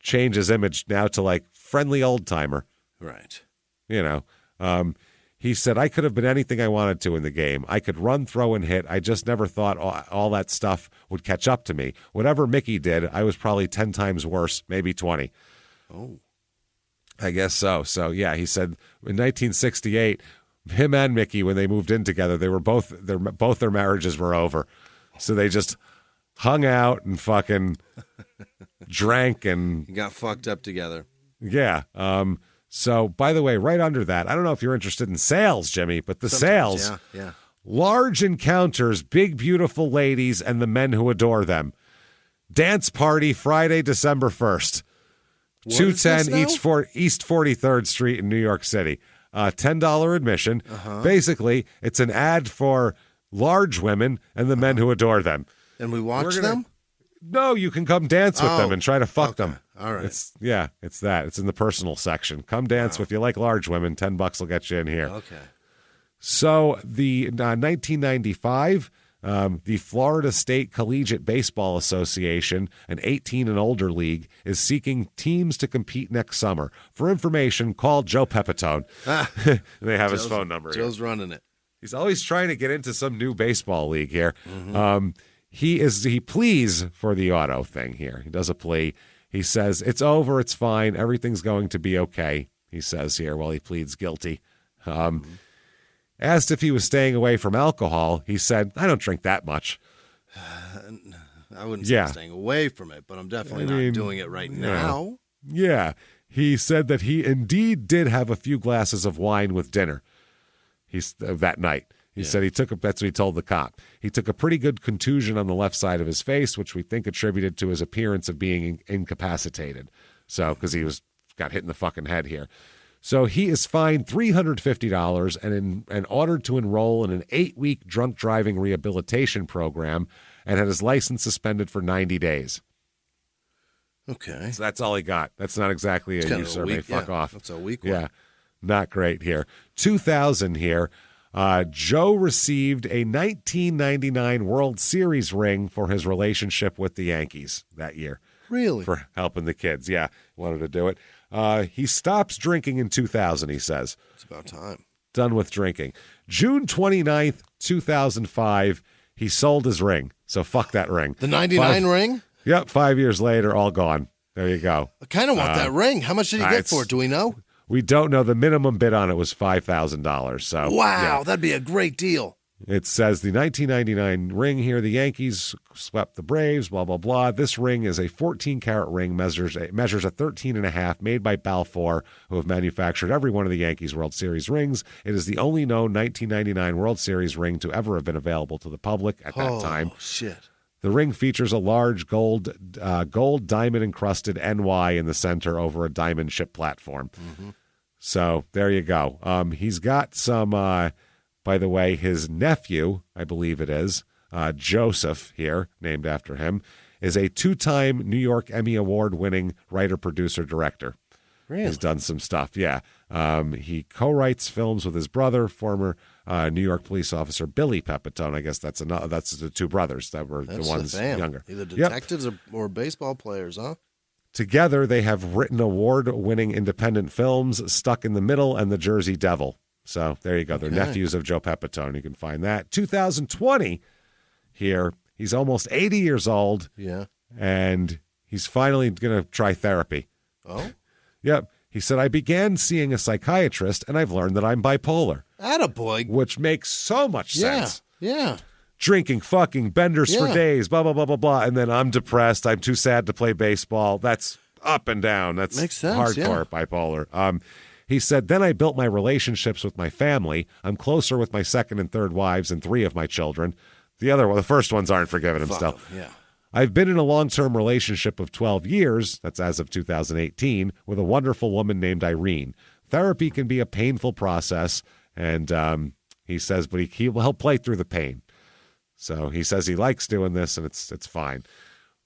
Speaker 1: change his image now to like friendly old timer.
Speaker 4: Right.
Speaker 1: You know, he said, I could have been anything I wanted to in the game. I could run, throw, and hit. I just never thought all that stuff would catch up to me. Whatever Mickey did, I was probably 10 times worse, maybe 20.
Speaker 4: Oh.
Speaker 1: I guess so. So, yeah, he said in 1968, him and Mickey, when they moved in together, they were both their marriages were over. So they just hung out and fucking drank and
Speaker 4: got fucked up together.
Speaker 1: Yeah. So, by the way, right under that, I don't know if you're interested in sales, Jimmy, but sales,
Speaker 4: yeah.
Speaker 1: Large encounters, big, beautiful ladies, and the men who adore them. Dance party Friday, December 1st. 210 East 43rd Street in New York City. $10 admission. Basically, it's an ad for large women and the men who adore them.
Speaker 4: And we watch them?
Speaker 1: No, you can come dance with them and try to fuck them.
Speaker 4: All right.
Speaker 1: It's that. It's in the personal section. Come dance with you like large women. $10 will get you in here.
Speaker 4: Okay.
Speaker 1: So the 1995, the Florida State Collegiate Baseball Association, an 18 and older league, is seeking teams to compete next summer. For information, call Joe Pepitone. They have his phone number here.
Speaker 4: Joe's running it.
Speaker 1: He's always trying to get into some new baseball league here. He pleads for the auto thing here. He does a plea. He says, it's over, it's fine, everything's going to be okay, he says here while he pleads guilty. Asked if he was staying away from alcohol, he said, I don't drink that much.
Speaker 4: I wouldn't say I'm staying away from it, but I'm definitely not doing it right now.
Speaker 1: Yeah. He said that he indeed did have a few glasses of wine with dinner that night. He said that's what he told the cop. He took a pretty good contusion on the left side of his face, which we think attributed to his appearance of being incapacitated. So, because he got hit in the fucking head here. So he is fined $350 and ordered to enroll in an 8-week drunk driving rehabilitation program and had his license suspended for 90 days.
Speaker 4: Okay.
Speaker 1: So that's all he got. That's not exactly a use survey. Fuck off.
Speaker 4: That's a weak one.
Speaker 1: Yeah. Not great here. 2000 here. Joe received a 1999 World Series ring for his relationship with the Yankees that year.
Speaker 4: Really?
Speaker 1: For helping the kids. Yeah, wanted to do it. He stops drinking in 2000, he says.
Speaker 4: It's about time.
Speaker 1: Done with drinking. June 29th, 2005, he sold his ring. So fuck that ring.
Speaker 4: The 99 ring?
Speaker 1: Yep, 5 years later, all gone. There you go.
Speaker 4: I kind of want that ring. How much did he get for it? Do we know?
Speaker 1: We don't know. The minimum bid on it was $5,000. So
Speaker 4: wow, that'd be a great deal.
Speaker 1: It says the 1999 ring here. The Yankees swept the Braves. Blah blah blah. This ring is a 14-karat ring. Measures a 13.5. Made by Balfour, who have manufactured every one of the Yankees World Series rings. It is the only known 1999 World Series ring to ever have been available to the public at that time.
Speaker 4: Oh shit.
Speaker 1: The ring features a large gold diamond encrusted NY in the center over a diamond ship platform. So there you go. He's got some, by the way, his nephew, I believe it is, Joseph here, named after him, is a 2-time New York Emmy Award winning writer, producer, director.
Speaker 4: Really?
Speaker 1: He's done some stuff. Yeah. He co-writes films with his brother, former New York police officer Billy Pepitone. I guess that's the two brothers that were the ones younger.
Speaker 4: Either detectives or baseball players, huh?
Speaker 1: Together, they have written award-winning independent films, Stuck in the Middle and The Jersey Devil. So there you go. They're nephews of Joe Pepitone. You can find that. 2020 here. He's almost 80 years old.
Speaker 4: Yeah.
Speaker 1: And he's finally going to try therapy.
Speaker 4: Oh?
Speaker 1: Yep. He said, I began seeing a psychiatrist, and I've learned that I'm bipolar.
Speaker 4: Attaboy.
Speaker 1: Which makes so much sense.
Speaker 4: Yeah.
Speaker 1: Drinking, fucking, benders for days, blah, blah, blah, blah, blah. And then I'm depressed. I'm too sad to play baseball. That's up and down. That's
Speaker 4: makes sense,
Speaker 1: hardcore bipolar. He said, then I built my relationships with my family. I'm closer with my second and third wives and 3 of my children. The first ones aren't forgiving him still.
Speaker 4: Yeah.
Speaker 1: I've been in a long-term relationship of 12 years, that's as of 2018, with a wonderful woman named Irene. Therapy can be a painful process, and he says, but he'll play through the pain. So he says he likes doing this, and it's fine.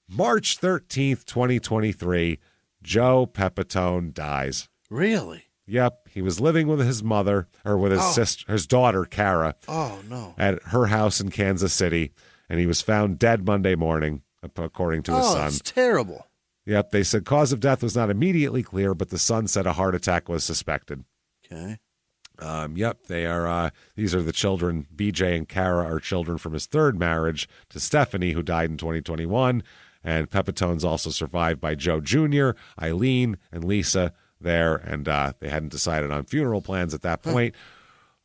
Speaker 1: March 13th, 2023, Joe Pepitone dies.
Speaker 4: Really?
Speaker 1: Yep. He was living with his mother, or with his daughter, Kara.
Speaker 4: Oh, no.
Speaker 1: At her house in Kansas City, and he was found dead Monday morning, according to his son.
Speaker 4: Oh, it's terrible.
Speaker 1: Yep. They said cause of death was not immediately clear, but the son said a heart attack was suspected.
Speaker 4: Okay.
Speaker 1: Yep, they are. These are the children. BJ and Kara are children from his third marriage to Stephanie, who died in 2021. And Pepitone's also survived by Joe Jr., Eileen, and Lisa there. And they hadn't decided on funeral plans at that point.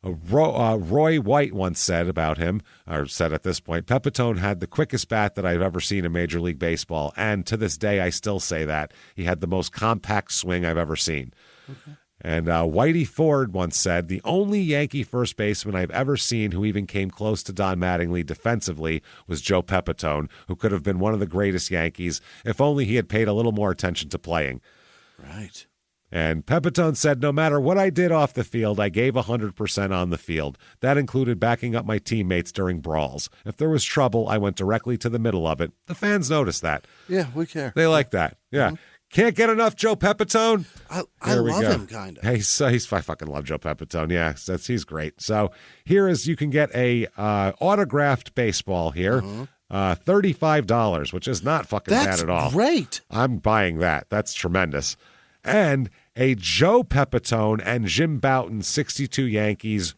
Speaker 1: Roy White once said about him, or said at this point, Pepitone had the quickest bat that I've ever seen in Major League Baseball. And to this day, I still say that. He had the most compact swing I've ever seen. Okay. And Whitey Ford once said, the only Yankee first baseman I've ever seen who even came close to Don Mattingly defensively was Joe Pepitone, who could have been one of the greatest Yankees if only he had paid a little more attention to playing.
Speaker 4: Right.
Speaker 1: And Pepitone said, no matter what I did off the field, I gave 100% on the field. That included backing up my teammates during brawls. If there was trouble, I went directly to the middle of it. The fans noticed that.
Speaker 4: Yeah, we care.
Speaker 1: They like that. Yeah. Mm-hmm. Can't get enough Joe Pepitone.
Speaker 4: I love him, kind of.
Speaker 1: I fucking love Joe Pepitone. Yeah, he's great. So here is, you can get a autographed baseball here, $35, which is not fucking bad at all.
Speaker 4: That's great.
Speaker 1: I'm buying that. That's tremendous. And a Joe Pepitone and Jim Bouton 62 Yankees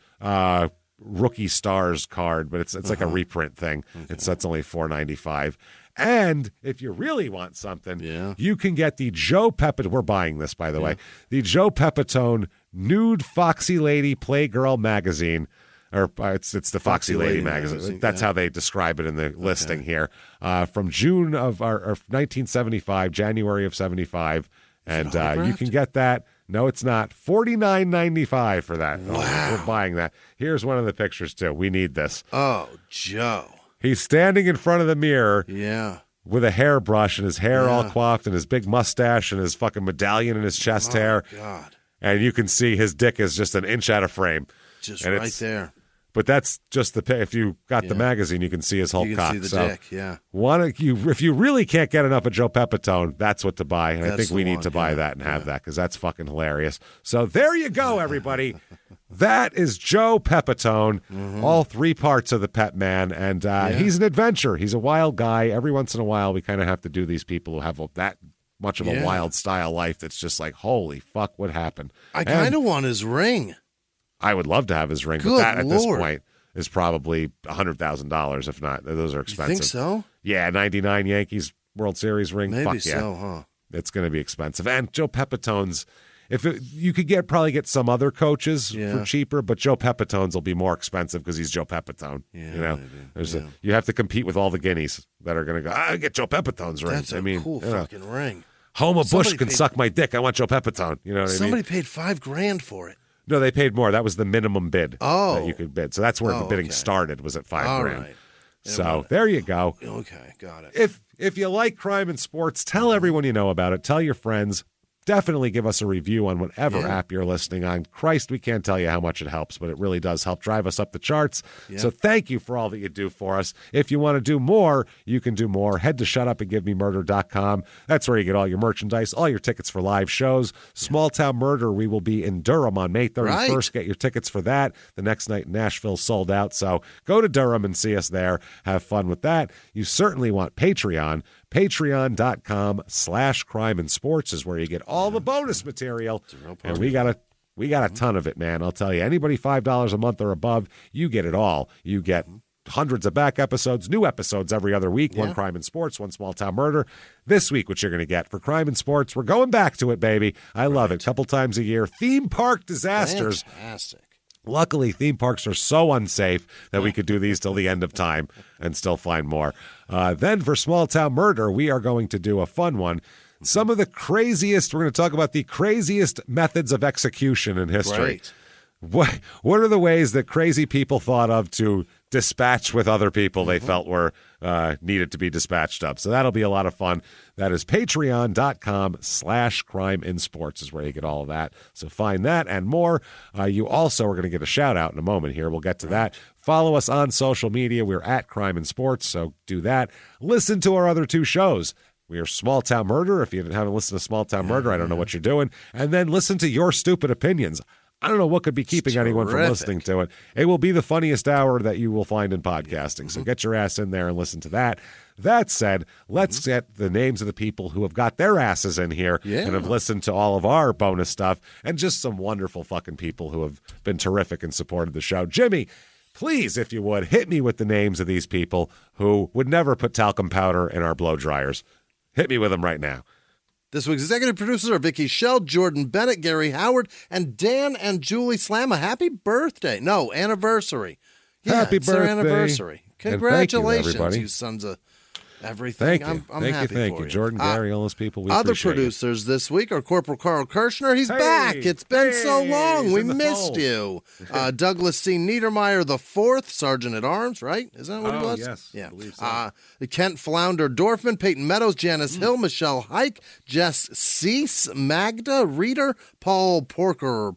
Speaker 1: rookie stars card, but it's like a reprint thing. Okay. That's only $4.95. And if you really want something, you can get the Joe Pepitone. We're buying this, by the way. The Joe Pepitone Nude Foxy Lady Playgirl magazine. Or it's the Foxy Lady magazine. That's how they describe it in the listing here. From June of 1975, January of 75. And you can get that. No, it's not. $49.95 for that.
Speaker 4: Wow.
Speaker 1: We're buying that. Here's one of the pictures, too. We need this.
Speaker 4: Oh, Joe.
Speaker 1: He's standing in front of the mirror with a hairbrush and his hair all coiffed and his big mustache and his fucking medallion in his chest hair.
Speaker 4: God.
Speaker 1: And you can see his dick is just an inch out of frame.
Speaker 4: Just right there.
Speaker 1: But that's just if you got the magazine, you can see his whole cock.
Speaker 4: You can see the dick, yeah.
Speaker 1: If you really can't get enough of Joe Pepitone, that's what to buy. And I think we need to buy that and have that, because that's fucking hilarious. So there you go, everybody. That is Joe Pepitone, all 3 parts of the Pep Man. And he's an adventurer. He's a wild guy. Every once in a while, we kind of have to do these people who have that much of a wild style life that's just like, holy fuck, what happened?
Speaker 4: I kind of want his ring.
Speaker 1: I would love to have his ring, but that at this point is probably $100,000, if not. Those are expensive.
Speaker 4: You think so?
Speaker 1: Yeah, 99 Yankees World Series ring.
Speaker 4: Maybe
Speaker 1: Fuck yeah.
Speaker 4: so, huh?
Speaker 1: It's going to be expensive. And Joe Pepitone's, you could probably get some other coaches for cheaper, but Joe Pepitone's will be more expensive because he's Joe Pepitone.
Speaker 4: Yeah,
Speaker 1: you have to compete with all the guineas that are going to go, get Joe Pepitone's ring.
Speaker 4: That's a cool fucking ring.
Speaker 1: Homa Bush can suck my dick. I want Joe Pepitone. You know what I mean?
Speaker 4: Somebody paid $5,000 for it.
Speaker 1: No, they paid more. That was the minimum bid that you could bid. So that's where the bidding started, was at $5,000.
Speaker 4: Right.
Speaker 1: So there you go.
Speaker 4: Okay, got it.
Speaker 1: If you like crime and sports, tell everyone you know about it. Tell your friends. Definitely give us a review on whatever app you're listening on. Christ, we can't tell you how much it helps, but it really does help drive us up the charts. Yeah. So thank you for all that you do for us. If you want to do more, you can do more. Head to shutupandgivememurder.com. That's where you get all your merchandise, all your tickets for live shows. Small Town Murder, we will be in Durham on May 31st. Right. Get your tickets for that. The next night in Nashville sold out. So go to Durham and see us there. Have fun with that. You certainly want Patreon. Patreon.com/crimeinsports is where you get all the bonus material. And we got a ton of it, man. I'll tell you, anybody $5 a month or above, you get it all. You get hundreds of back episodes, new episodes every other week, one Crime and Sports, one Small Town Murder. This week, what you're going to get for Crime and Sports, we're going back to it, baby. I love it. A couple times a year. Theme park disasters.
Speaker 4: Fantastic.
Speaker 1: Luckily, theme parks are so unsafe that we could do these till the end of time and still find more. Then for Small Town Murder, we are going to do a fun one. some of the craziest, we're going to talk about the craziest methods of execution in history.
Speaker 4: Great.
Speaker 1: What are the ways that crazy people thought of to dispatch with other people they felt were needed to be dispatched of? So that'll be a lot of fun. That is patreon.com/crimeinsports is where you get all of that. So find that and more. You also are going to get a shout out in a moment here. We'll get to that. Follow us on social media. We're at Crime and Sports, so do that. Listen to our other two shows. We are Small Town Murder. If you haven't listened to Small Town Murder, I don't know what you're doing. And then listen to Your Stupid Opinions. I don't know what could be keeping anyone from listening to it. It will be the funniest hour that you will find in podcasting. So get your ass in there and listen to that. That said, let's get the names of the people who have got their asses in here and have listened to all of our bonus stuff, and just some wonderful fucking people who have been terrific and supported the show. Jimmie, please, if you would, hit me with the names of these people who would never put talcum powder in our blow dryers. Hit me with them right now.
Speaker 4: This week's executive producers are Vicky Shell, Jordan Bennett, Gary Howard, and Dan and Julie Slamma. Happy birthday. No, anniversary. Yeah,
Speaker 1: Happy
Speaker 4: it's
Speaker 1: birthday.
Speaker 4: their anniversary.
Speaker 1: And
Speaker 4: Congratulations,
Speaker 1: thank you,
Speaker 4: you sons of everything.
Speaker 1: Thank you.
Speaker 4: I'm
Speaker 1: thank
Speaker 4: happy
Speaker 1: you. Thank
Speaker 4: for
Speaker 1: you. Jordan, Gary, all those people. We
Speaker 4: Other
Speaker 1: appreciate
Speaker 4: producers this week are Corporal Carl Kirshner. He's back. It's been so long. We missed you. Douglas C. Niedermeyer the Fourth, Sergeant at Arms, right? Is that what he was?
Speaker 1: Yes.
Speaker 4: Yeah.
Speaker 1: I believe so.
Speaker 4: Kent Flounder Dorfman, Peyton Meadows, Janice Hill, Michelle Hike, Jess Cease, Magda Reeder, Paul Porcaro.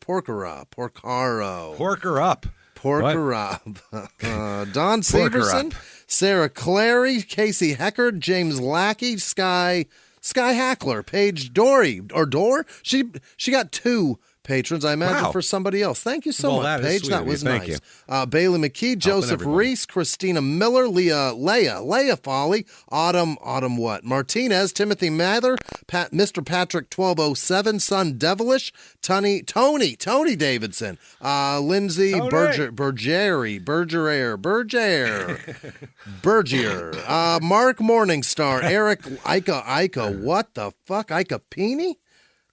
Speaker 4: Don Severson, Sarah Clary, Casey Heckard, James Lackey, Sky Hackler, Paige Dory or Door. She got two patrons, I imagine, for somebody else. Thank you so much, Paige. That was nice. Bailey McKee, Joseph Reese, Christina Miller, Leah Folly, Autumn what? Martinez, Timothy Mather, Mr. Patrick 1207, Son Devilish, Tony Davidson, Lindsay Bergier, Mark Morningstar, Eric Ica, what the fuck? Ica Peeny?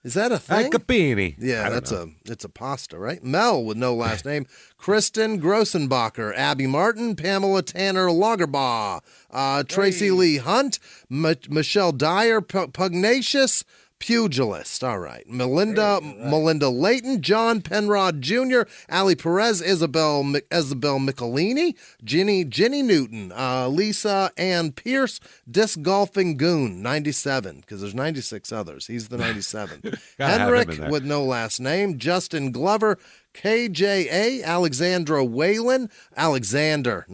Speaker 4: Is that a thing?
Speaker 1: Icapini.
Speaker 4: Yeah, it's a pasta, right? Mel with no last name. Kristen Grossenbacher, Abby Martin, Pamela Tanner Lagerbaugh, Tracy Lee Hunt, Michelle Dyer, Pugnacious Pugilist. All right. Melinda Layton, John Penrod Jr., Ali Perez, Isabel Michelini, Ginny Newton, Lisa Ann Pierce, Disc Golfing Goon, 97, because there's 96 others. He's the 97. Henrik with no last name, Justin Glover, KJA, Alexandra Whalen, Alexander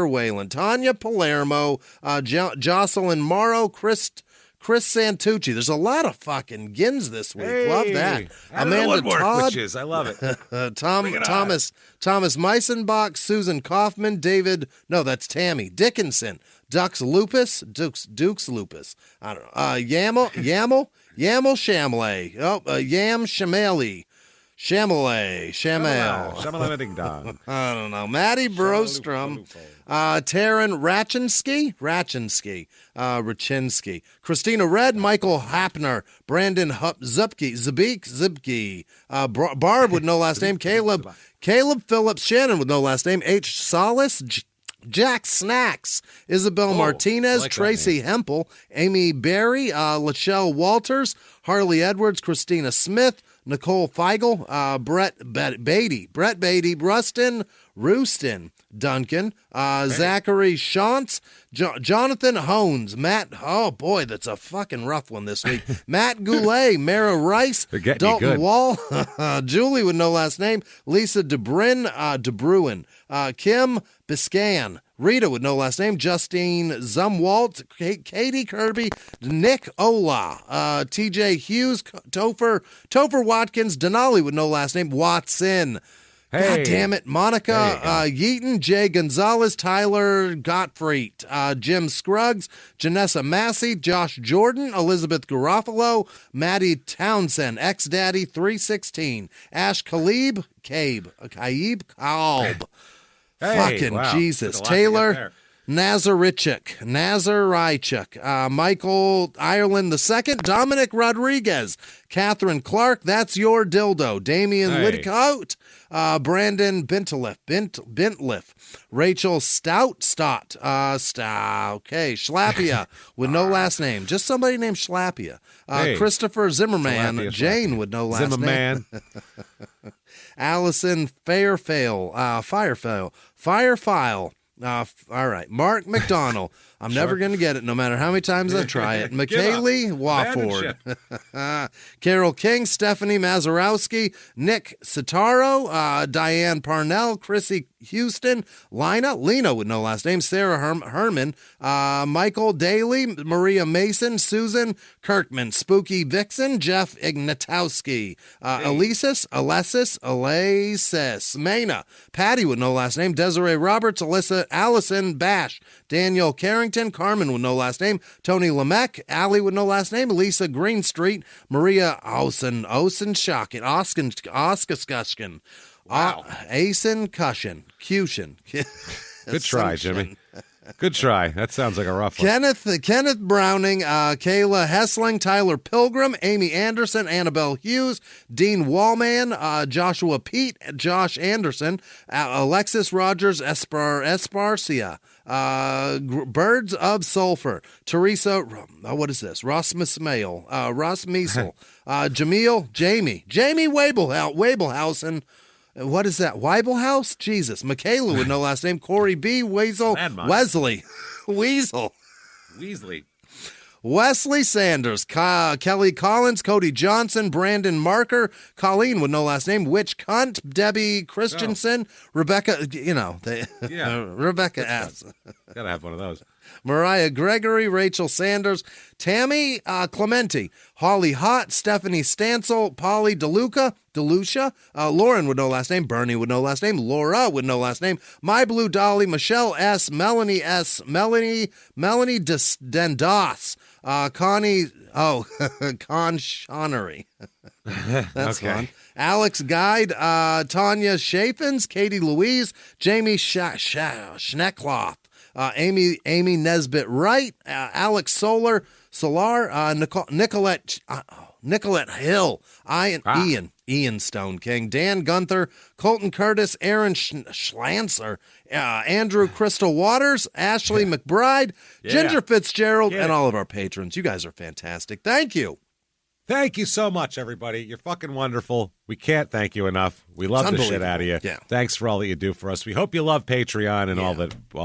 Speaker 4: Whalen, Tanya Palermo, Jocelyn Morrow, Chris Santucci. There's a lot of fucking Gins this week. Love that. Amanda Todd.
Speaker 1: I love it.
Speaker 4: Thomas Meisenbach, Susan Kaufman, that's Tammy Dickinson, Dukes Lupus. I don't know. Yamal Shamley. Yam Shamali. Shamal. I don't know. Maddie Brostrom. Taryn Rachinsky. Christina Red, Michael Hapner, Brandon Zibke. Barb with no last name. Caleb Phillips, Shannon with no last name. H. Solis, Jack Snacks, Isabel Martinez, Tracy Hempel, Amy Berry, Lachelle Walters, Harley Edwards, Christina Smith, Nicole Feigl, Brett Beatty, Roostin, Duncan, Zachary Shantz, Jonathan Hones, Matt, oh boy, that's a fucking rough one this week, Matt Goulet, Mara Rice, Dalton Wall, Julie with no last name, Lisa DeBruin, Kim Biscan, Rita with no last name, Justine Zumwalt, Katie Kirby, Nick Ola, TJ Hughes, Topher Watkins, Denali with no last name, Watson. God damn it. Monica Yeaton, Jay Gonzalez, Tyler Gottfried, Jim Scruggs, Janessa Massey, Josh Jordan, Elizabeth Garofalo, Maddie Townsend, X-Daddy 316, Ash Kaib Kalb. Fucking Jesus. Nazarichuk, Michael Ireland II, Dominic Rodriguez, Catherine Clark, That's Your Dildo, Damian Lidcote, Brandon Bentliff, Rachel Stott, okay, Schlappia with no last name, just somebody named Schlappia, Christopher Zimmerman, Jane with no last name, Allison Firefile, all right, Mark McDonald. I'm never going to get it no matter how many times I try it. McKaylee Wofford. Carol King, Stephanie Mazurowski, Nick Sitaro, Diane Parnell, Chrissy Houston, Lena with no last name, Sarah Herman, Michael Daly, Maria Mason, Susan Kirkman, Spooky Vixen, Jeff Ignatowski, Alexis, Mana, Patty with no last name, Desiree Roberts, Allison Bash, Daniel Carrington, Carmen with no last name, Tony Lemecq, Allie with no last name, Lisa Greenstreet, Maria Oskaskuskin, Asen Cushion.
Speaker 1: Good try, Jimmy. Good try. That sounds like a rough one.
Speaker 4: Kenneth Browning, Kayla Hessling, Tyler Pilgrim, Amy Anderson, Annabelle Hughes, Dean Wallman, Joshua Pete, Josh Anderson, Alexis Rogers, Esparcia, Birds of Sulphur, Teresa, what is this? Ross Miesel, Jamie Wabelhausen. What is that? Weibelhaus? Jesus. Michaela with no last name. Corey B. Weasel. Wesley. Wesley Sanders. Kelly Collins. Cody Johnson. Brandon Marker. Colleen with no last name. Witch Cunt. Debbie Christensen. Rebecca, Rebecca S.
Speaker 1: Gotta have one of those.
Speaker 4: Mariah Gregory, Rachel Sanders, Tammy Clementi, Holly Hott, Stephanie Stansel, Polly Delucia, Lauren with no last name, Bernie with no last name, Laura with no last name, My Blue Dolly, Michelle S, Melanie Dendas, Connie, Con Shonery. That's fun. Alex Guide, Tanya Chaffins, Katie Louise, Jamie Schneckloth, Amy Nesbitt Wright, Alex Solar, Nicolette Hill, Ian Stone King, Dan Gunther, Colton Curtis, Aaron Schlancer, Andrew Crystal Waters, Ashley McBride, Ginger Fitzgerald, and all of our patrons. You guys are fantastic. Thank you.
Speaker 1: Thank you so much, everybody. You're fucking wonderful. We can't thank you enough. We love the shit out of you.
Speaker 4: Yeah.
Speaker 1: Thanks for all that you do for us. We hope you love Patreon and all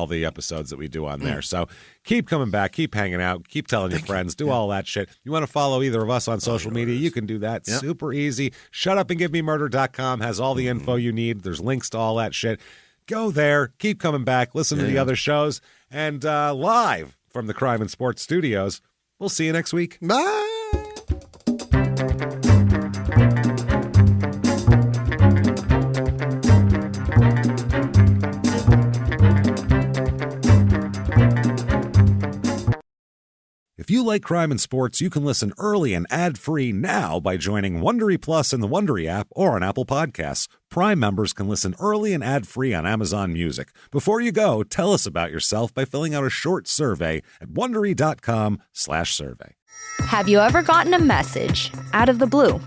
Speaker 1: the episodes that we do on there. So keep coming back, keep hanging out, keep telling your friends, do all that shit. You want to follow either of us on social media, you can do that.
Speaker 4: Yep.
Speaker 1: Super easy. Shutupandgivememurder.com has all the info you need. There's links to all that shit. Go there, keep coming back, listen to the other shows, and live from the Crime and Sports Studios. We'll see you next week.
Speaker 4: Bye.
Speaker 1: If you like crime and sports, you can listen early and ad-free now by joining Wondery Plus in the Wondery app or on Apple Podcasts. Prime members can listen early and ad-free on Amazon Music. Before you go, tell us about yourself by filling out a short survey at Wondery.com/survey.
Speaker 21: Have you ever gotten a message out of the blue?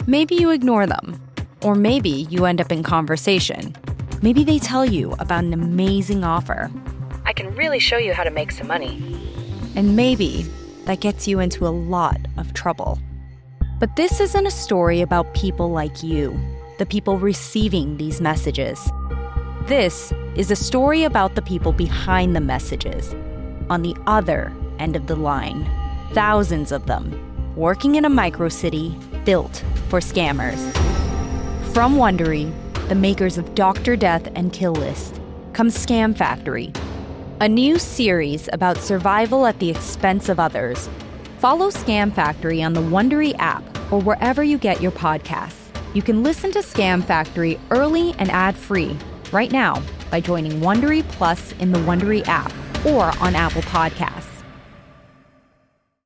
Speaker 21: Maybe you ignore them. Or maybe you end up in conversation. Maybe they tell you about an amazing offer.
Speaker 22: I can really show you how to make some money.
Speaker 21: And maybe that gets you into a lot of trouble. But this isn't a story about people like you, the people receiving these messages. This is a story about the people behind the messages, on the other end of the line. Thousands of them, working in a microcity built for scammers. From Wondery, the makers of Dr. Death and Kill List, comes Scam Factory, a new series about survival at the expense of others. Follow Scam Factory on the Wondery app or wherever you get your podcasts. You can listen to Scam Factory early and ad-free right now by joining Wondery Plus in the Wondery app or on Apple Podcasts.